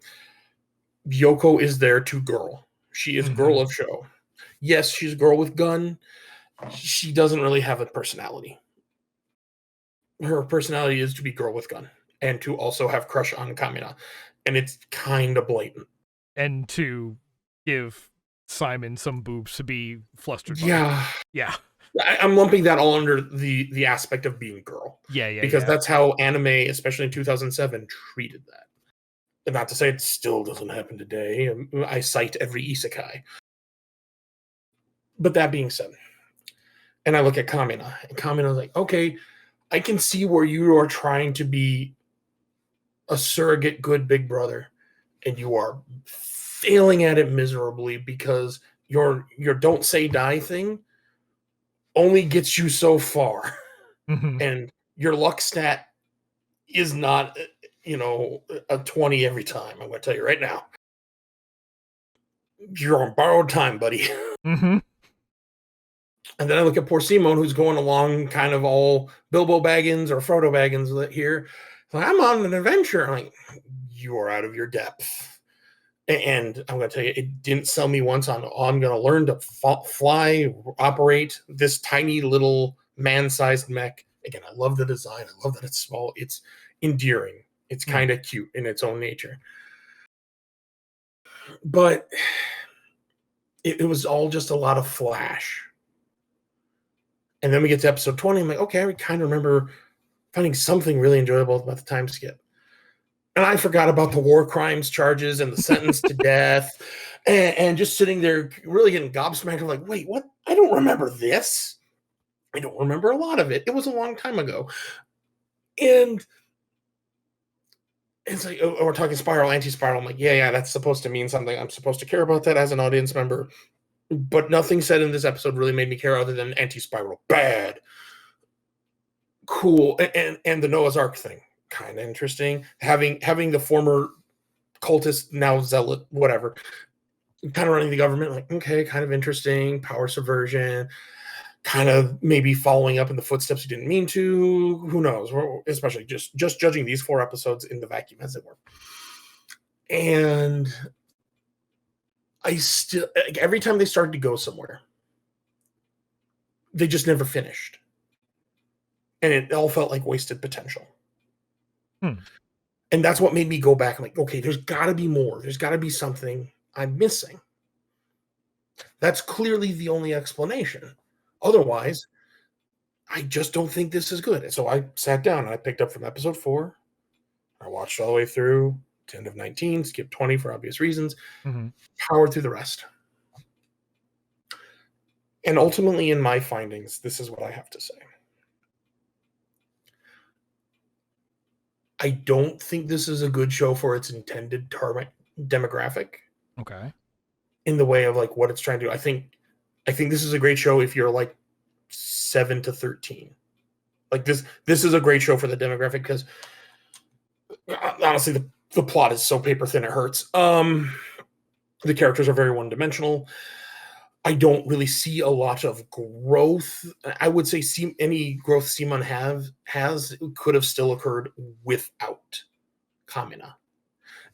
Yoko is there to girl. She is girl of show. Yes, she's a girl with gun. She doesn't really have a personality. Her personality is to be girl with gun and to also have crush on Kamina, and it's kind of blatant. And to give Simon some boobs to be flustered by. Yeah. I'm lumping that all under the aspect of being girl. Yeah. Because that's how anime, especially in 2007, treated that. And not to say it still doesn't happen today. I cite every isekai. But that being said, and I look at Kamina, and Kamina's like, okay, I can see where you are trying to be a surrogate good big brother, and you are failing at it miserably because your don't say die thing only gets you so far. Mm-hmm. And your luck stat is not, a 20 every time. I'm going to tell you right now. You're on borrowed time, buddy. Mm-hmm. And then I look at poor Simone, who's going along kind of all Bilbo Baggins or Frodo Baggins here. Like, I'm on an adventure. I'm like, you are out of your depth. And I'm going to tell you, it didn't sell me once on, I'm going to learn to fly, operate this tiny little man-sized mech. Again, I love the design. I love that it's small. It's endearing. It's kind of cute in its own nature. But it was all just a lot of flash. And then we get to episode 20. I'm like, okay, I kind of remember finding something really enjoyable about the time skip. And I forgot about the war crimes charges and the sentence to death, and just sitting there really getting gobsmacked. I'm like, wait, what? I don't remember this. I don't remember a lot of it. It was a long time ago. And it's like, oh, we're talking spiral, anti-spiral. I'm like, yeah, that's supposed to mean something. I'm supposed to care about that as an audience member. But nothing said in this episode really made me care other than anti-spiral. Bad. Cool. And the Noah's Ark thing. Kind of interesting. Having the former cultist, now zealot, whatever, kind of running the government, like, okay, kind of interesting. Power subversion, kind of maybe following up in the footsteps you didn't mean to. Who knows? Especially just judging these 4 episodes in the vacuum as it were. And I still, every time they started to go somewhere, they just never finished. And it all felt like wasted potential. And that's what made me go back. I'm like, okay, there's got to be more. There's got to be something I'm missing. That's clearly the only explanation. Otherwise, I just don't think this is good. And so I sat down and I picked up from episode 4. I watched all the way through to end of 19, skipped 20 for obvious reasons, powered through the rest. And ultimately, in my findings, this is what I have to say. I don't think this is a good show for its intended target demographic. Okay. In the way of like what it's trying to do. I think this is a great show if you're like 7 to 13. Like this is a great show for the demographic because honestly the plot is so paper thin it hurts. The characters are very one-dimensional. I don't really see a lot of growth. I would say any growth Simon has could have still occurred without Kamina.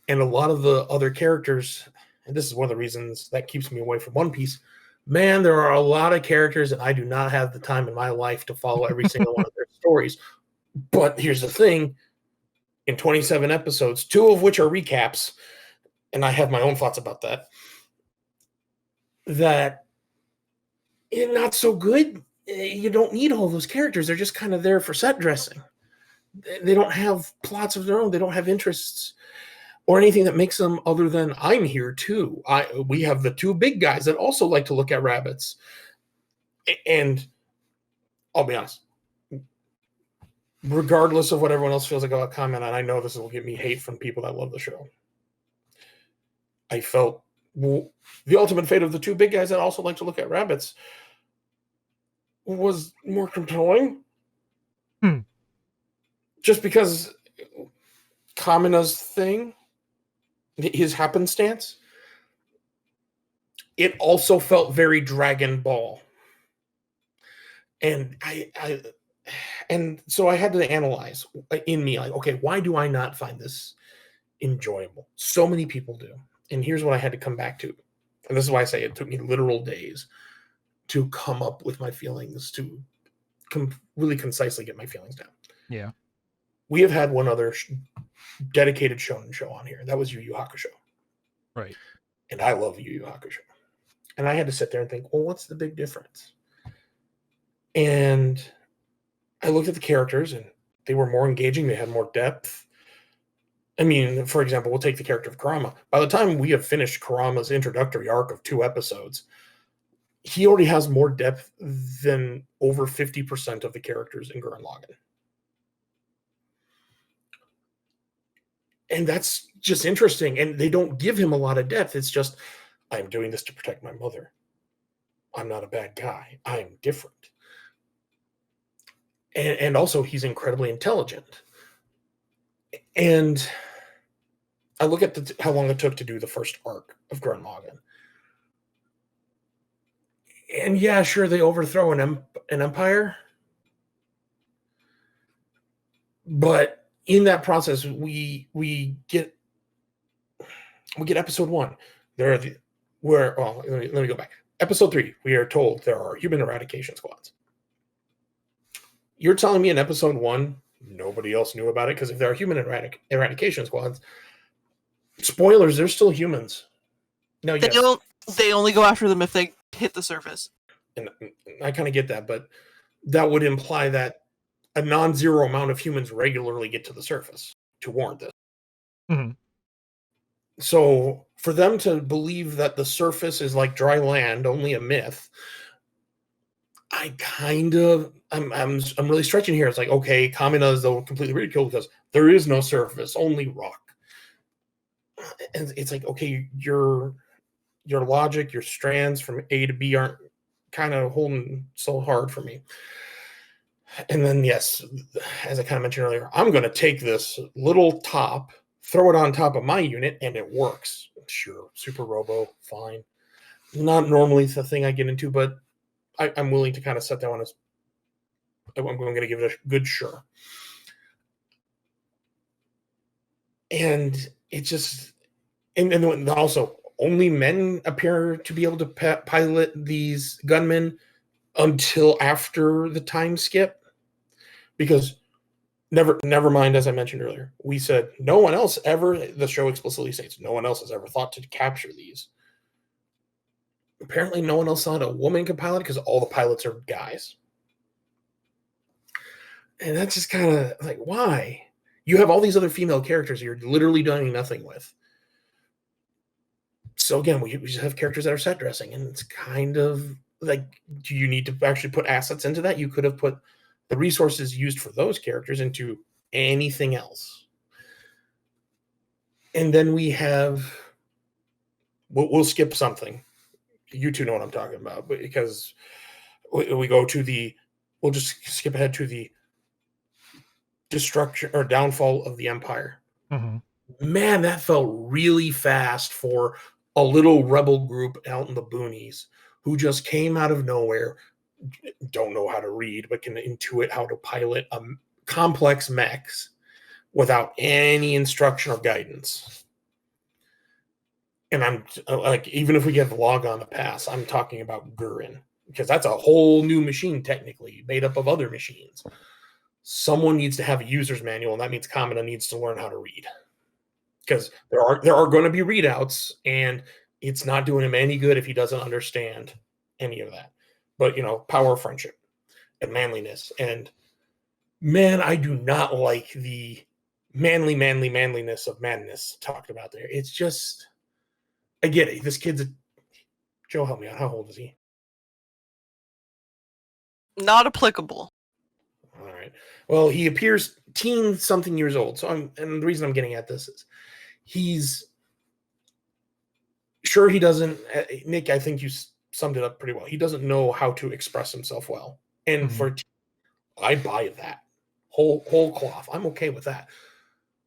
And a lot of the other characters, and this is one of the reasons that keeps me away from One Piece, man, there are a lot of characters and I do not have the time in my life to follow every single one of their stories. But here's the thing. In 27 episodes, 2 of which are recaps, and I have my own thoughts about that, that it's not so good. You don't need all those characters. They're just kind of there for set dressing. They don't have plots of their own. They don't have interests or anything that makes them other than I'm here too. We have the 2 big guys that also like to look at rabbits. And I'll be honest, regardless of what everyone else feels like about comment, and I know this will give me hate from people that love the show, I felt the ultimate fate of the 2 big guys that also like to look at rabbits was more compelling. Just because Kamina's thing, his happenstance, it also felt very Dragon Ball. And and so I had to analyze in me, like, okay, why do I not find this enjoyable? So many people do. And here's what I had to come back to. And this is why I say it took me literal days to come up with my feelings, to really concisely get my feelings down. Yeah. We have had one other dedicated shonen show on here. That was Yu Yu Hakusho. Right. And I love Yu Yu Hakusho. And I had to sit there and think, well, what's the big difference? And I looked at the characters and they were more engaging. They had more depth. I mean, for example, we'll take the character of Kurama. By the time we have finished Kurama's introductory arc of 2 episodes, he already has more depth than over 50% of the characters in Gurren Lagann. And that's just interesting. And they don't give him a lot of depth. It's just, I'm doing this to protect my mother. I'm not a bad guy. I'm different. And also, he's incredibly intelligent. And I look at how long it took to do the first arc of Gurren Lagann. And yeah, sure, they overthrow an empire. But in that process, we get episode 1. Let me go back. Episode 3, we are told there are human eradication squads. You're telling me in episode 1, nobody else knew about it? Because if there are human eradication squads, spoilers, they're still humans. No, yes. They only go after them if they hit the surface. And I kind of get that, but that would imply that a non-zero amount of humans regularly get to the surface to warrant this. Mm-hmm. So for them to believe that the surface is like dry land, only a myth, I'm really stretching here. It's like, okay, Kamina is though completely ridiculed because there is no surface, only rock. And it's like, okay, your logic, your strands from A to B aren't kind of holding so hard for me. And then, yes, as I kind of mentioned earlier, I'm going to take this little top, throw it on top of my unit, and it works. Sure, Super Robo, fine. Not normally the thing I get into, but I'm willing to kind of set that one as I'm going to give it a good sure. And it just, and also only men appear to be able to pilot these gunmen until after the time skip, because never mind, as I mentioned earlier, we said no one else ever, the show explicitly states no one else has ever thought to capture these. Apparently no one else thought a woman could pilot because all the pilots are guys. And that's just kind of like, why? You have all these other female characters you're literally doing nothing with. So again, we just have characters that are set dressing, and it's kind of like, do you need to actually put assets into that? You could have put the resources used for those characters into anything else. And then we have, we'll skip something. You two know what I'm talking about, because we go to we'll just skip ahead to the destruction or downfall of the Empire. Mm-hmm. Man, that felt really fast for a little rebel group out in the boonies who just came out of nowhere, don't know how to read, but can intuit how to pilot a complex mechs without any instruction or guidance. And I'm like, even if we get the Lagann to pass, I'm talking about Gurren, because that's a whole new machine, technically made up of other machines. Someone needs to have a user's manual, and that means Kamina needs to learn how to read, because there are going to be readouts, and it's not doing him any good if he doesn't understand any of that. But power of friendship and manliness, man, I do not like the manliness of madness talked about there. It's just, I get it. This kid's Joe, help me out. How old is he? Not applicable. All right. Well, he appears teen something years old. So and the reason I'm getting at this is he's sure he doesn't, Nick, I think you summed it up pretty well. He doesn't know how to express himself well. And I buy that whole cloth. I'm okay with that.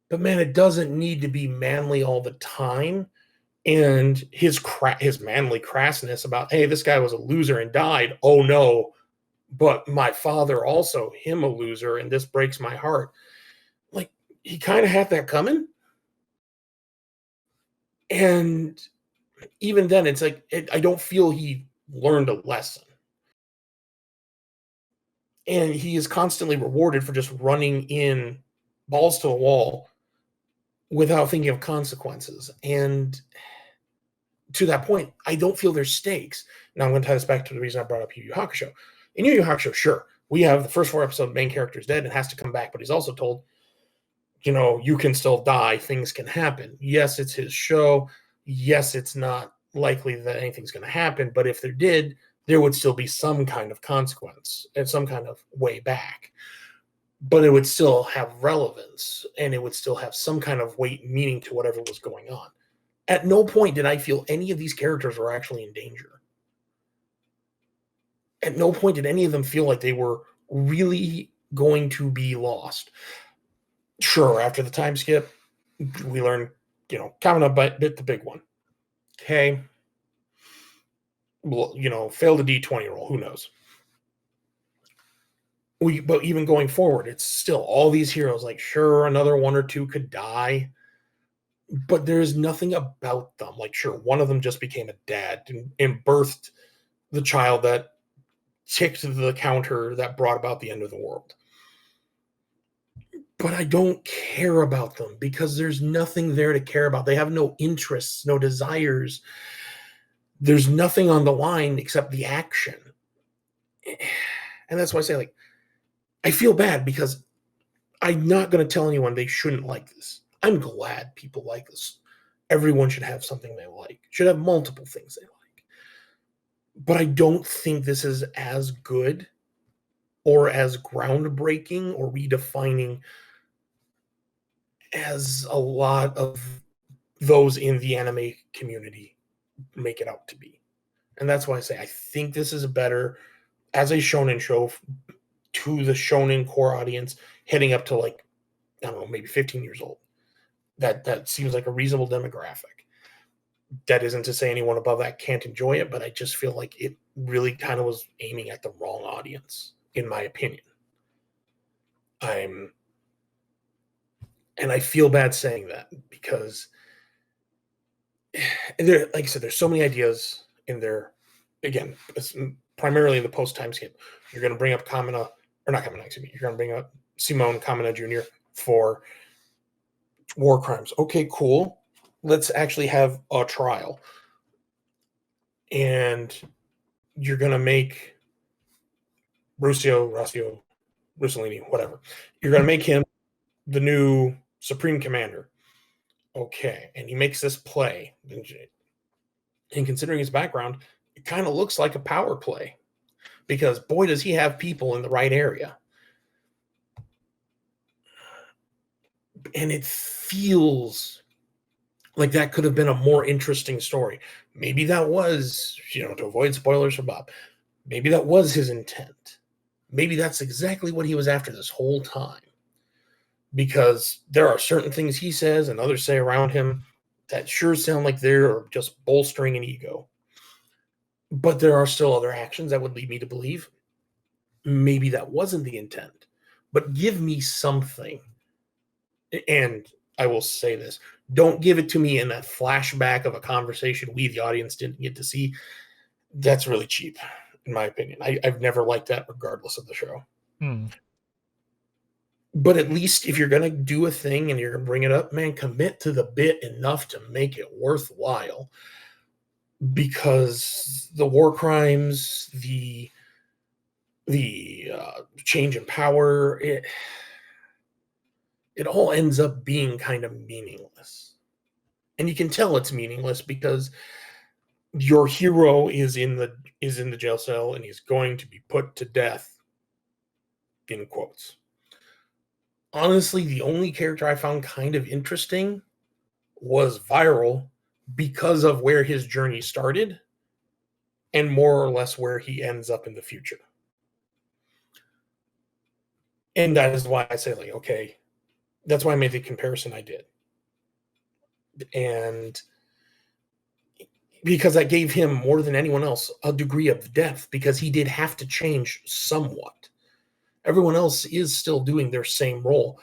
But man, it doesn't need to be manly all the time. And his manly crassness about, hey, this guy was a loser and died. Oh no. But my father also, him a loser, and this breaks my heart. Like, he kind of had that coming. And even then, it's like, I don't feel he learned a lesson. And he is constantly rewarded for just running in balls to the wall without thinking of consequences. And to that point, I don't feel there's stakes. Now I'm going to tie this back to the reason I brought up Yu Yu Hakusho. In Yu Yu Hakusho, sure, we have the first 4 episodes, main character is dead and has to come back, but he's also told, you can still die, things can happen. Yes, it's his show. Yes, it's not likely that anything's going to happen, but if there did, there would still be some kind of consequence and some kind of way back. But it would still have relevance, and it would still have some kind of weight and meaning to whatever was going on. At no point did I feel any of these characters were actually in danger. At no point did any of them feel like they were really going to be lost. Sure, after the time skip, we learn, Kamina bit the big one. Okay. Well, failed the D20 roll. Who knows? But even going forward, it's still all these heroes. Like, sure, another one or two could die, but there's nothing about them. Like, sure, one of them just became a dad and birthed the child that ticked the counter that brought about the end of the world. But I don't care about them because there's nothing there to care about. They have no interests, no desires. There's nothing on the line except the action. And that's why I say, like, I feel bad because I'm not going to tell anyone they shouldn't like this. I'm glad people like this. Everyone should have something they like, should have multiple things they like. But I don't think this is as good or as groundbreaking or redefining as a lot of those in the anime community make it out to be. And that's why I say I think this is better as a shonen show to the shonen core audience heading up to, like, I don't know, maybe 15 years old. That seems like a reasonable demographic. That isn't to say anyone above that can't enjoy it, but I just feel like it really kind of was aiming at the wrong audience, in my opinion. And I feel bad saying that because, like I said, there's so many ideas in there. Again, it's primarily the post-time skip. You're going to bring up Kamina, or not Kamina, excuse me. You're going to bring up Simone Kamina Jr. for war crimes. Okay, cool. Let's actually have a trial. And you're going to make Rossio, Russolini, whatever. You're going to make him the new Supreme Commander. Okay. And he makes this play. And considering his background, it kind of looks like a power play. Because, boy, does he have people in the right area. And it feels like that could have been a more interesting story. Maybe that was, to avoid spoilers for Bob, maybe that was his intent. Maybe that's exactly what he was after this whole time. Because there are certain things he says and others say around him that sure sound like they're just bolstering an ego. But there are still other actions that would lead me to believe maybe that wasn't the intent. But give me something. And I will say this, don't give it to me in that flashback of a conversation we, the audience, didn't get to see. That's really cheap, in my opinion. I've never liked that regardless of the show. But at least if you're going to do a thing and you're going to bring it up, man, commit to the bit enough to make it worthwhile. Because the war crimes, the change in power, it all ends up being kind of meaningless. And you can tell it's meaningless because your hero is in the jail cell and he's going to be put to death, in quotes. Honestly, the only character I found kind of interesting was Viral because of where his journey started and more or less where he ends up in the future. And that is why I say, like, okay, that's why I made the comparison I did. And because that gave him more than anyone else a degree of depth because he did have to change somewhat. Everyone else is still doing their same role.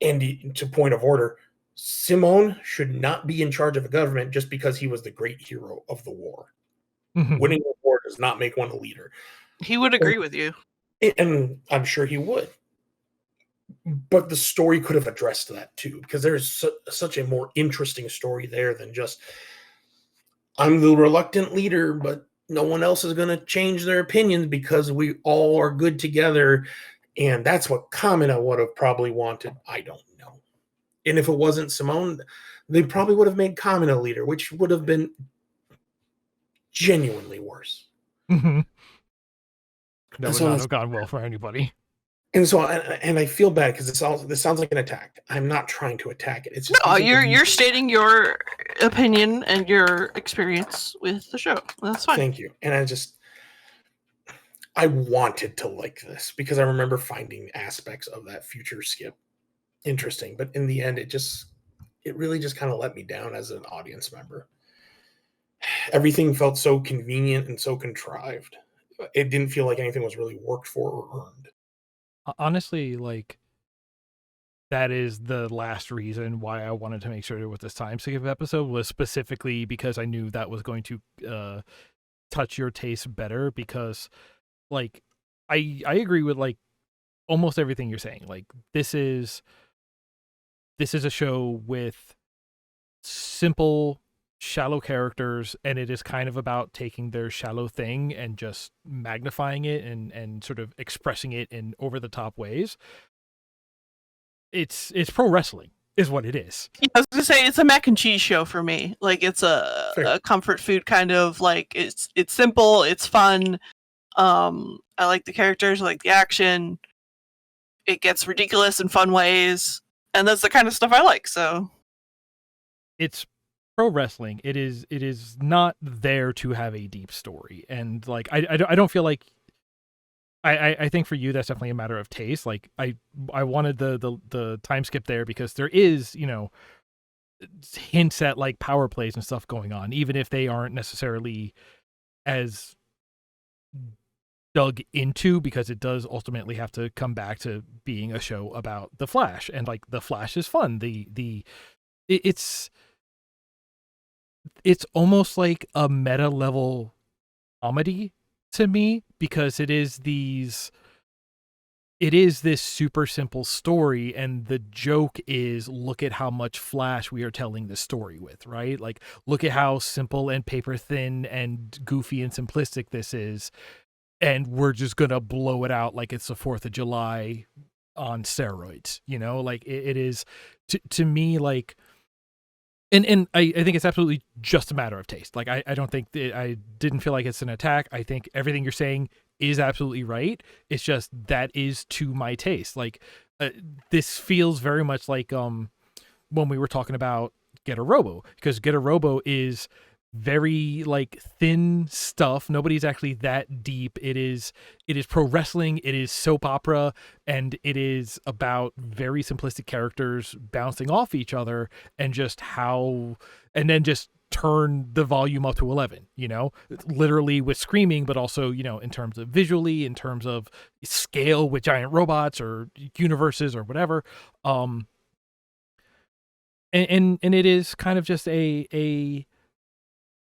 And to point of order, Simone should not be in charge of a government just because he was the great hero of the war. Winning the war does not make one a leader. He would agree with you. And I'm sure he would. But the story could have addressed that too, because there's such a more interesting story there than just, I'm the reluctant leader, but no one else is going to change their opinions because we all are good together. And that's what Kamina would have probably wanted. I don't know. And if it wasn't Simone, they probably would have made Kamina leader, which would have been genuinely worse. That would not have gone well for anybody. And so, and I feel bad because this sounds like an attack. I'm not trying to attack it. It's just no, you're stating your opinion and your experience with the show. That's fine. Thank you. And I wanted to like this because I remember finding aspects of that future skip interesting. But in the end, it really just kind of let me down as an audience member. Everything felt so convenient and so contrived. It didn't feel like anything was really worked for or earned. Honestly, like, that is the last reason why I wanted to make sure with this time skip episode, was specifically because I knew that was going to touch your taste better, because like I agree with like almost everything you're saying. Like, this is a show with simple, shallow characters, and it is kind of about taking their shallow thing and just magnifying it and sort of expressing it in over the top ways. It's pro wrestling is what it is. Yeah, I was gonna say it's a mac and cheese show for me. Like, it's Fair. a comfort food kind of, like, it's simple, it's fun. I like the characters, I like the action. It gets ridiculous in fun ways, and that's the kind of stuff I like. So It's pro wrestling. It is not there to have a deep story, and like I don't feel like I think for you that's definitely a matter of taste. Like, I wanted the time skip there because there is, you know, hints at like power plays and stuff going on, even if they aren't necessarily as dug into, because it does ultimately have to come back to being a show about the Flash, and like the Flash is fun. It's almost like a meta level comedy to me, because it is this super simple story, and the joke is, look at how much Flash we are telling this story with, right? Like, look at how simple and paper thin and goofy and simplistic this is, and we're just gonna blow it out like it's the 4th of July on steroids, you know? Like, it is to me, like, and I think it's absolutely just a matter of taste. Like, I don't think I didn't feel like it's an attack. I think everything you're saying is absolutely right. It's just that is to my taste. Like, this feels very much like when we were talking about Get a Robo, because Get a Robo is very like thin stuff. Nobody's actually that deep. It is pro wrestling, it is soap opera, and it is about very simplistic characters bouncing off each other, and then just turn the volume up to 11, you know, literally with screaming, but also, you know, in terms of visually, in terms of scale with giant robots or universes or whatever. And it is kind of just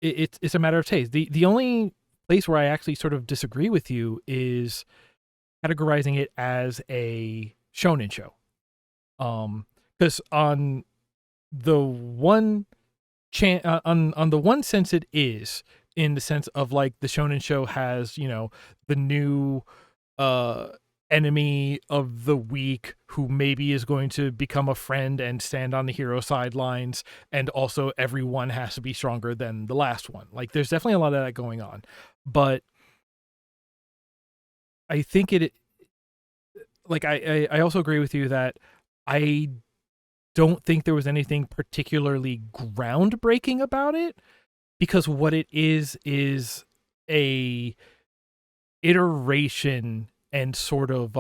it's a matter of taste. The only place where I actually sort of disagree with you is categorizing it as a shonen show. Because on the one on the one sense it is, in the sense of like the shonen show has, you know, the new enemy of the week who maybe is going to become a friend and stand on the hero sidelines, and also everyone has to be stronger than the last one. Like, there's definitely a lot of that going on, but I think I also agree with you that I don't think there was anything particularly groundbreaking about it, because what it is a iteration and sort of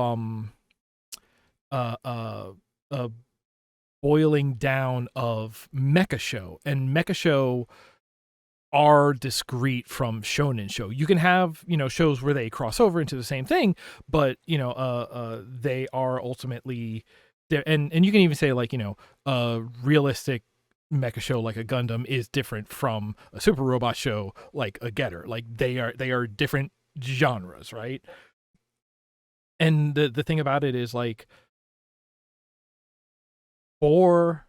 boiling down of Mecha Show, and Mecha Show are discrete from shonen show. You can have, you know, shows where they cross over into the same thing, but you know, they are ultimately there. And you can even say, like, you know, a realistic mecha show like a Gundam is different from a super robot show like a Getter. Like, they are different genres, right? And the thing about it is, like, for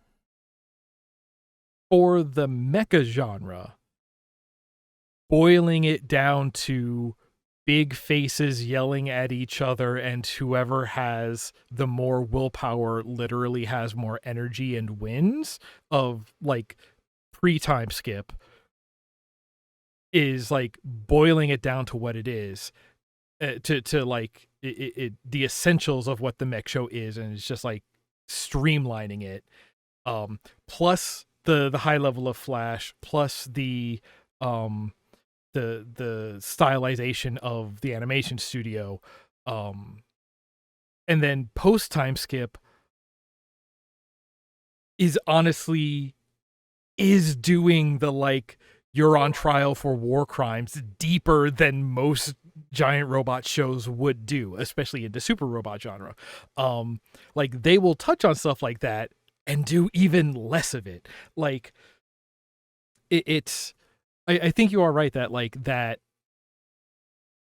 the mecha genre, boiling it down to big faces yelling at each other, and whoever has the more willpower literally has more energy and wins, of like pre-time skip, is like boiling it down to what it is, to like the essentials of what the mech show is, and it's just like streamlining it, plus the high level of Flash, plus the stylization of the animation studio, and then post time skip, honestly is doing the like you're on trial for war crimes deeper than most giant robot shows would do, especially in the super robot genre. Like they will touch on stuff like that and do even less of it. Like it's I think you are right that like that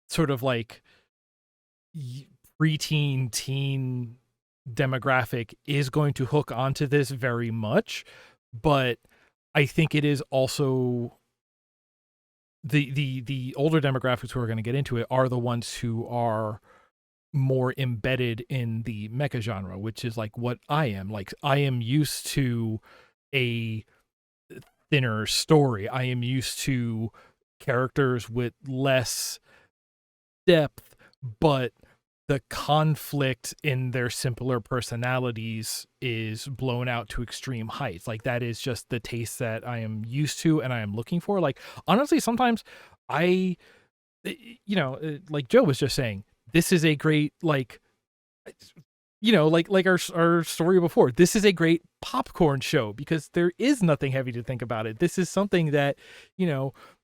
sort of like preteen teen demographic is going to hook onto this very much, but I think it is also the older demographics who are going to get into it are the ones who are more embedded in the mecha genre, which is like what I am. Like I am used to a thinner story. I am used to characters with less depth, but the conflict in their simpler personalities is blown out to extreme heights. Like that is just the taste that I am used to and I am looking for. Like honestly, sometimes like Joe was just saying, this is a great like like our story before. This is a great popcorn show because there is nothing heavy to think about it. This is something that,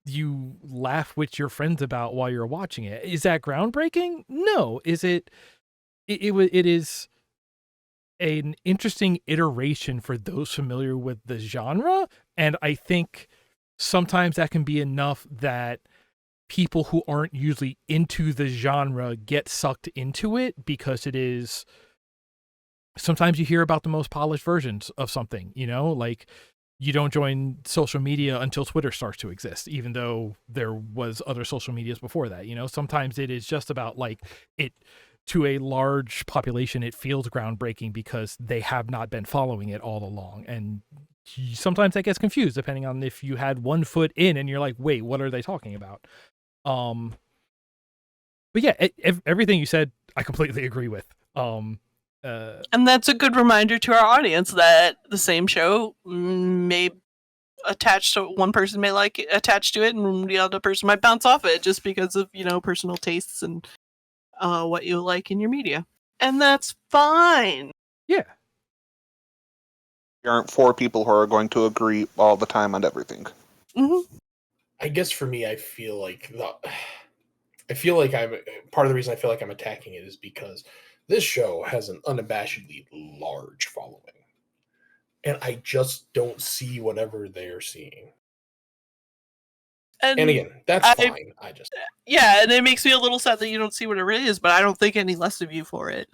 you laugh with your friends about while you're watching it. Is that groundbreaking? No. Is it? It is an interesting iteration for those familiar with the genre, and I think sometimes that can be enough that people who aren't usually into the genre get sucked into it because it is. Sometimes you hear about the most polished versions of something, like you don't join social media until Twitter starts to exist, even though there was other social medias before that. Sometimes it is just about like it to a large population. It feels groundbreaking because they have not been following it all along. And sometimes that gets confused depending on if you had one foot in and you're like, wait, what are they talking about? But yeah, everything you said, I completely agree with. And that's a good reminder to our audience that the same show may attach to one person may like attach to it and the other person might bounce off it just because of personal tastes and what you like in your media, and that's fine. Yeah, There aren't four people who are going to agree all the time on everything. Mm-hmm. I guess for me, I feel like I'm part of the reason I feel like I'm attacking it is because this show has an unabashedly large following, and I just don't see whatever they're seeing. And again, that's fine. Yeah, and it makes me a little sad that you don't see what it really is, but I don't think any less of you for it.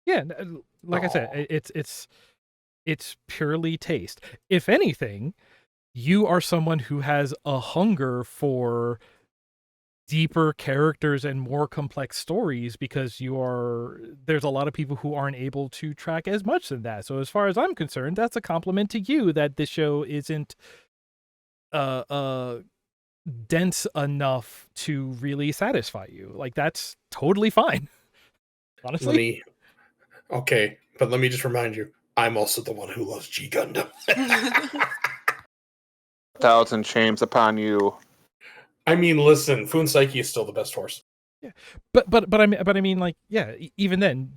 Yeah, like I said, it's purely taste. If anything, you are someone who has a hunger for deeper characters and more complex stories because there's a lot of people who aren't able to track as much than that. So as far as I'm concerned, that's a compliment to you that this show isn't dense enough to really satisfy you. Like that's totally fine. Honestly. Okay, but let me just remind you, I'm also the one who loves G Gundam. 1,000 shames upon you. I mean, listen, Fuunsaiki is still the best horse. Yeah, but I mean, like, yeah, even then,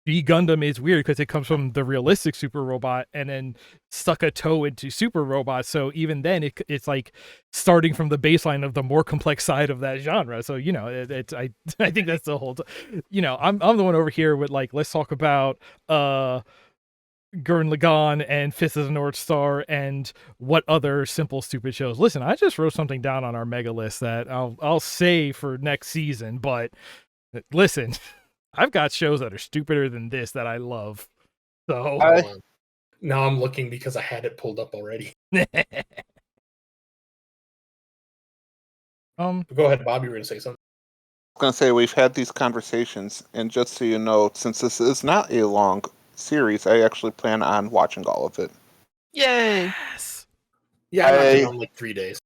G Gundam is weird because it comes from the realistic super robot and then stuck a toe into super robot. So even then, it's like starting from the baseline of the more complex side of that genre. So I think that's the whole. I'm the one over here with like, let's talk about Gurren Lagann and Fist of the North Star and what other simple stupid shows. Listen, I just wrote something down on our mega list that I'll say for next season, but listen, I've got shows that are stupider than this that I love. So now I'm looking because I had it pulled up already. Go ahead, Bob, you were going to say something. I was going to say we've had these conversations, and just so you know, since this is not a long series, I actually plan on watching all of it. Yay! Yes. Yeah, I knocked it on like 3 days.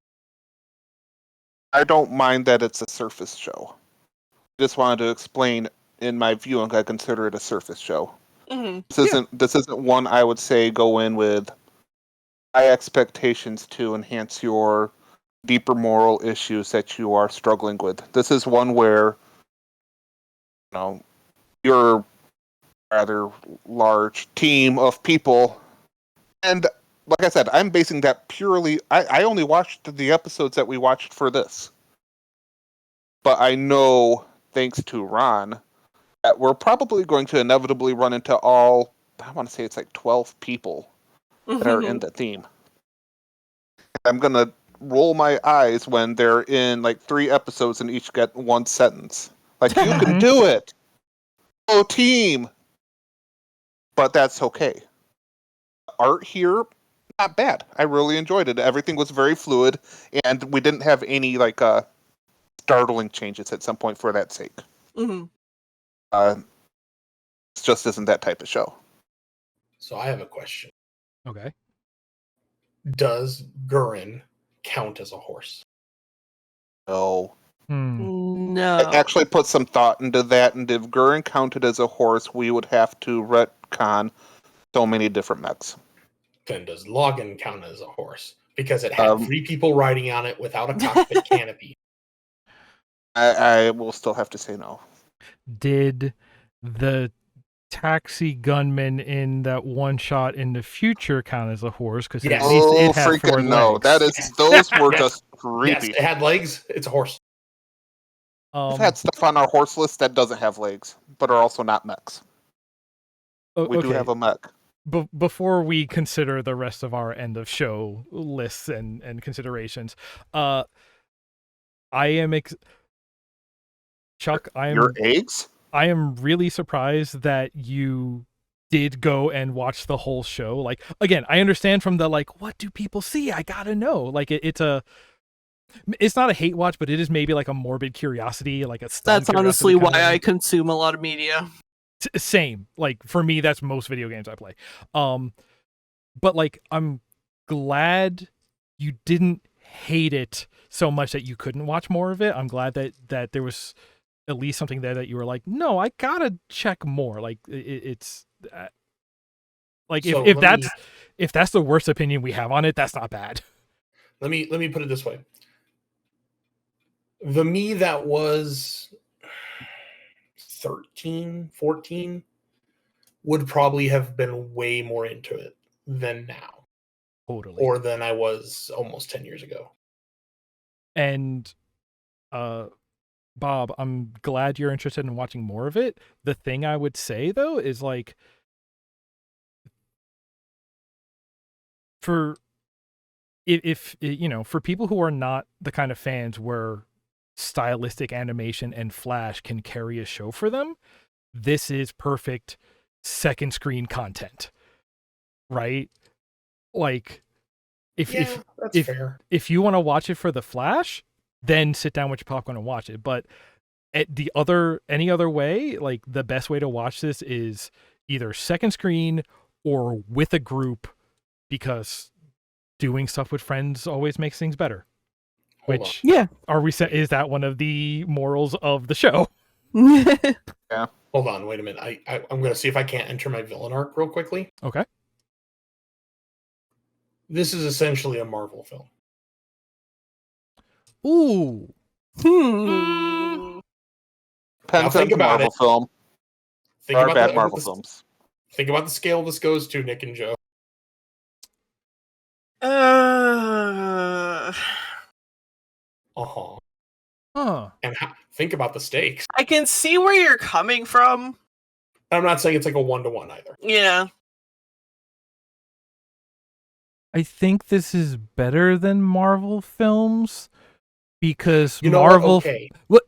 I don't mind that it's a surface show. Just wanted to explain, in my viewing, I consider it a surface show. Mm-hmm. This isn't one I would say go in with high expectations to enhance your deeper moral issues that you are struggling with. This is one where your rather large team of people And like I said, I'm basing that purely. I only watched the episodes that we watched for this, but I know, thanks to Ron, that we're probably going to inevitably run into all. I want to say it's like 12 people that are in the theme. I'm gonna roll my eyes when they're in like 3 episodes and each get one sentence. Like, you can do it, oh team. But that's okay. Art here, not bad. I really enjoyed it. Everything was very fluid, and we didn't have any like startling changes at some point for that sake. It just isn't that type of show. So I have a question. Okay. Does Gurren count as a horse? No. No. I actually put some thought into that, and if Gurren counted as a horse, we would have to retcon so many different mechs. Then does Lagann count as a horse? Because it had 3 people riding on it without a cockpit canopy. I will still have to say no. Did the taxi gunman in that one shot in the future count as a horse? Because Yes. at least it had freaking 4 no! legs. That is, those were Yes. just Yes, creepy. it had legs. It's a horse. We've had stuff on our horse list that doesn't have legs, but are also not mechs. We do have a mech. Before we consider the rest of our end of show lists and considerations, I am Chuck. Your eggs? I am really surprised that you did go and watch the whole show. Like, again, I understand from the like, what do people see? I gotta know. Like, it's not a hate watch, but it is maybe like a morbid curiosity, like a stunned That's honestly curiosity why I consume a lot of media. Same. Like, for me, that's most video games I play. But like, I'm glad you didn't hate it so much that you couldn't watch more of it. I'm glad that there was at least something there that you were like, no, I gotta check more. Like, it's like, So if that's the worst opinion we have on it, that's not bad. Let me put it this way. The me that was 13, 14 would probably have been way more into it than now. Totally. Or than I was almost 10 years ago. And Bob, I'm glad you're interested in watching more of it. The thing I would say though is like, for if you know, for people who are not the kind of fans where stylistic animation and flash can carry a show for them, this is perfect second screen content, right? Like, if fair. If you want to watch it for the flash, then sit down with your popcorn and watch it. But any other way, like, the best way to watch this is either second screen or with a group, because doing stuff with friends always makes things better. Which, is that one of the morals of the show? Yeah. Hold on, wait a minute. I'm going to see if I can't enter my villain arc real quickly. Okay. This is essentially a Marvel film. Ooh. Depends on the Marvel film. There are bad Marvel films. Think about the scale this goes to, Nick and Joe. And think about the stakes. I can see where you're coming from. I'm not saying it's like a 1-to-1 either. Yeah. I think this is better than Marvel films because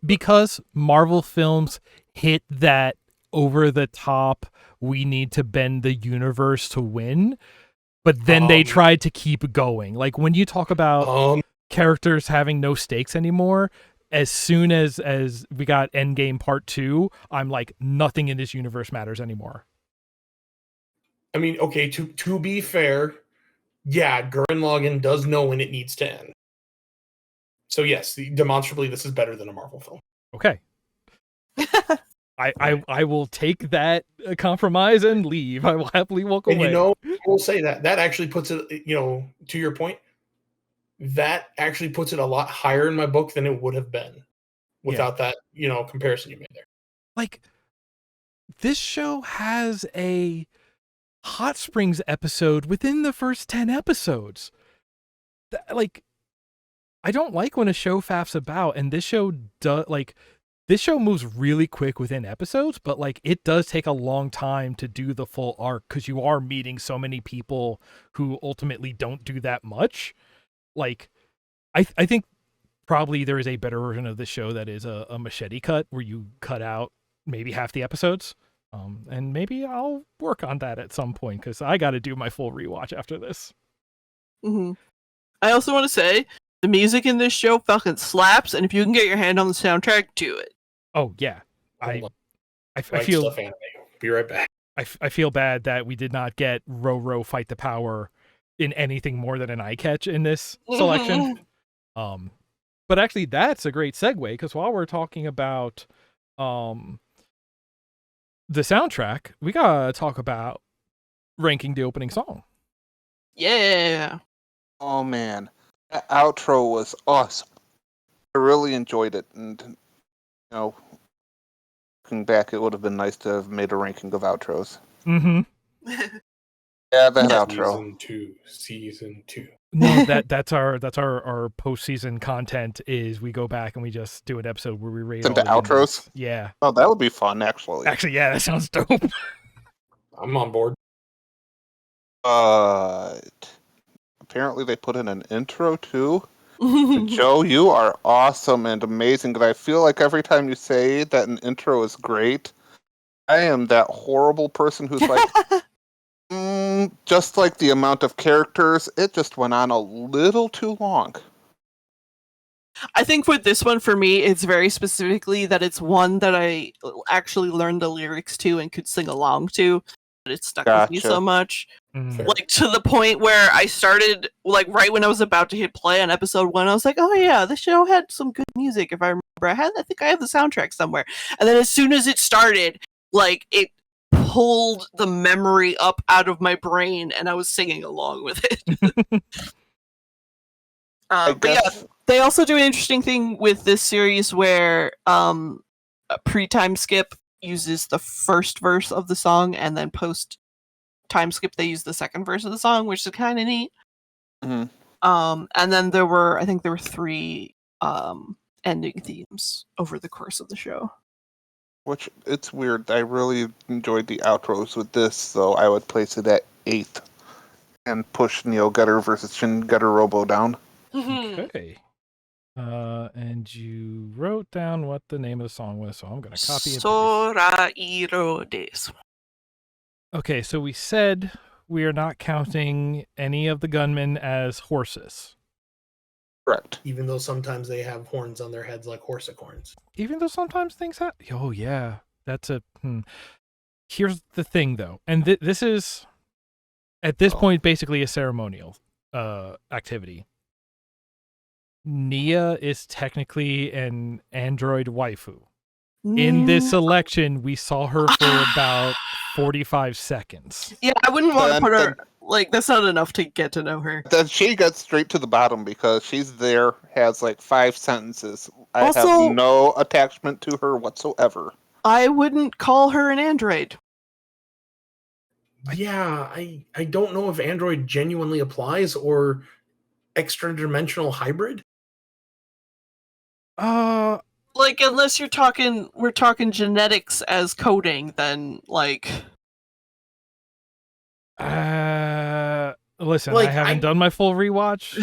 because Marvel films hit that over the top, we need to bend the universe to win, but then they tried to keep going. Like, when you talk about characters having no stakes anymore, as soon as we got Endgame Part 2, I'm like, nothing in this universe matters anymore. I mean, okay, to be fair, yeah, Gurren Lagann does know when it needs to end. So yes, demonstrably, this is better than a Marvel film. Okay. I will take that compromise and leave. I will happily walk away. And you know, I will say that actually puts it, you know, to your point, that actually puts it a lot higher in my book than it would have been without that, you know, comparison you made there. Like, this show has a hot springs episode within the first 10 episodes. Like, I don't like when a show faffs about, and this show does. Like, this show moves really quick within episodes, but like it does take a long time to do the full arc because you are meeting so many people who ultimately don't do that much. Like, I think probably there is a better version of this show that is a machete cut where you cut out maybe half the episodes. And maybe I'll work on that at some point because I got to do my full rewatch after this. Mm-hmm. I also want to say the music in this show fucking slaps, and if you can get your hand on the soundtrack, do it. Oh yeah, I Right feel stuff anime. Be right back. I feel bad that we did not get Roro Fight the Power in anything more than an eye catch in this selection. But actually, that's a great segue because while we're talking about the soundtrack, we gotta talk about ranking the opening song. Yeah. Oh man, that outro was awesome. I really enjoyed it, and you know, looking back, it would have been nice to have made a ranking of outros. Mm-hmm. Yeah, that outro. Season 2. No, that's our postseason content. Is we go back and we just do an episode where we rate Some all the outros. Yeah. Oh, that would be fun, actually. Actually, yeah, that sounds dope. I'm on board. Apparently they put in an intro too. Joe, you are awesome and amazing. And I feel like every time you say that an intro is great, I am that horrible person who's like, just like the amount of characters, it just went on a little too long. I think with this one, for me, it's very specifically that it's one that I actually learned the lyrics to and could sing along to. But it stuck with me so much. Like, to the point where I started, like, right when I was about to hit play on episode 1, I was like, oh yeah, this show had some good music, if I remember. I think I have the soundtrack somewhere. And then as soon as it started, like, it pulled the memory up out of my brain, and I was singing along with it. But yeah, they also do an interesting thing with this series where a pre-time skip uses the first verse of the song, and then post time skip they use the second verse of the song, which is kind of neat. And then I think there were 3 ending themes over the course of the show. Which, it's weird. I really enjoyed the outros with this, so I would place it at 8th and push Neo Getter versus Shin Getter Robo down. Okay. And you wrote down what the name of the song was, so I'm going to copy it. Sorairo desu. Okay, so we said we are not counting any of the gunmen as horses. Correct. Even though sometimes they have horns on their heads like horsicorns. Even though sometimes things happen. Oh, yeah. That's a... Here's the thing, though. And this is, at this point, basically a ceremonial activity. Nia is technically an android waifu. In this selection, we saw her for about 45 seconds. Yeah, I wouldn't want to put her... Like, that's not enough to get to know her. Then she gets straight to the bottom because she's there, has like 5 sentences. I have no attachment to her whatsoever. I wouldn't call her an android. Yeah, I don't know if android genuinely applies or extra-dimensional hybrid. Like, unless we're talking genetics as coding, then like... Listen, like, I haven't done my full rewatch.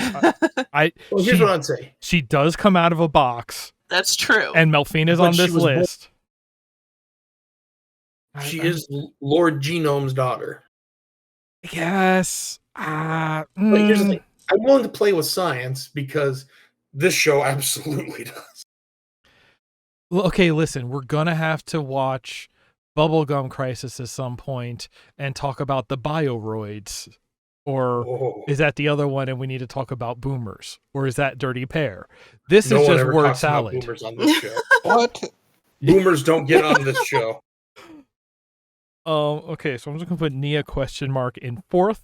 Well, here's what I'd say. She does come out of a box. That's true. And Melfina's on this list. She is Lord Genome's daughter. Yes. But here's the thing. I'm willing to play with science because this show absolutely does. Well, okay, listen, we're gonna have to watch Bubblegum Crisis at some point and talk about the bioroids. Or is that the other one and we need to talk about boomers? Or is that Dirty Pair? This is just word salad. Boomers on this show. What? Boomers don't get on this show. Okay, so I'm just gonna put Nia question mark in 4th.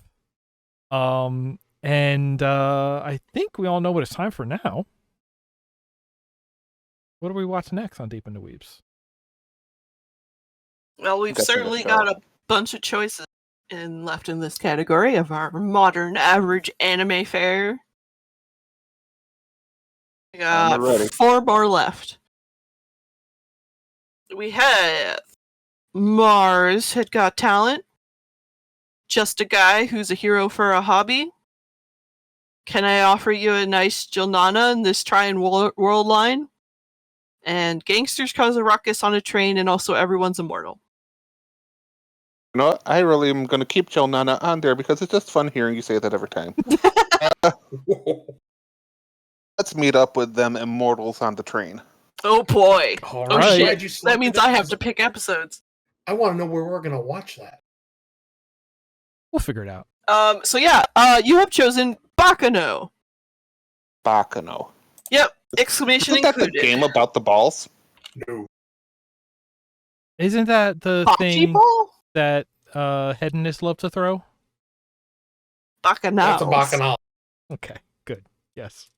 And I think we all know what it's time for now. What do we watch next on Deep into Weebs? Well, we've certainly got a bunch of choices And left in this category of our modern average anime fare. We got ready. 4 more left. We have Mars Had Got Talent. Just a Guy Who's a Hero for a Hobby. Can I Offer You a Nice Jilnana in This Trying World line? And Gangsters Cause a Ruckus on a Train, and also Everyone's Immortal. You know what? I really am going to keep Joe Nana on there because it's just fun hearing you say that every time. Let's meet up with them immortals on the train. Oh boy. All Oh right. shit. You That selected means it, I have 'cause to pick episodes. I want to know where we're going to watch that. We'll figure it out. So yeah, you have chosen Bakano. Bakano. Yep. Exclamation Isn't that the included. game about the balls? No. Isn't that the Bocce thing ball? that hedonists love to throw? Bacchanals. That's a bacchanal. Okay, good. Yes.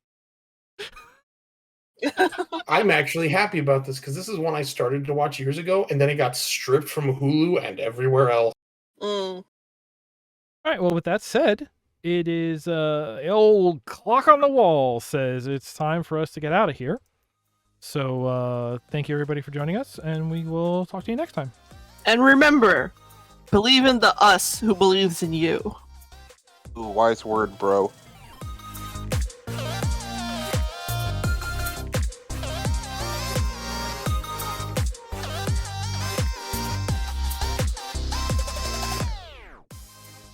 I'm actually happy about this because this is one I started to watch years ago, and then it got stripped from Hulu and everywhere else. Mm. All right. Well, with that said, it is the old clock on the wall says it's time for us to get out of here. So thank you everybody for joining us, and we will talk to you next time. And remember, believe in the us who believes in you. Ooh, wise word, bro.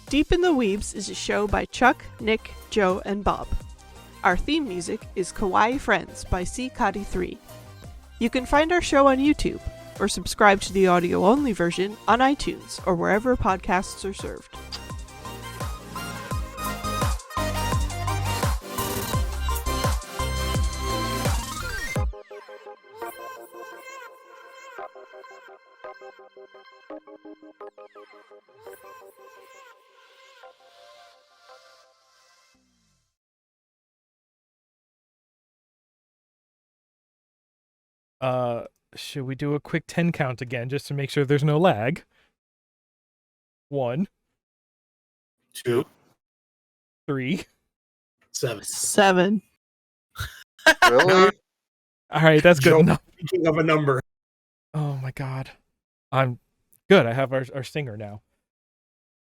Deep in the Weebs is a show by Chuck, Nick, Joe, and Bob. Our theme music is Kawaii Friends by C. 3. You can find our show on YouTube, or subscribe to the audio-only version on iTunes or wherever podcasts are served. Should we do a quick 10 count again just to make sure there's no lag? 1, 2, 3. 7. 7. Really? All right, that's good Joe, enough. Speaking of a number. Oh my god. I'm good. I have our stinger now.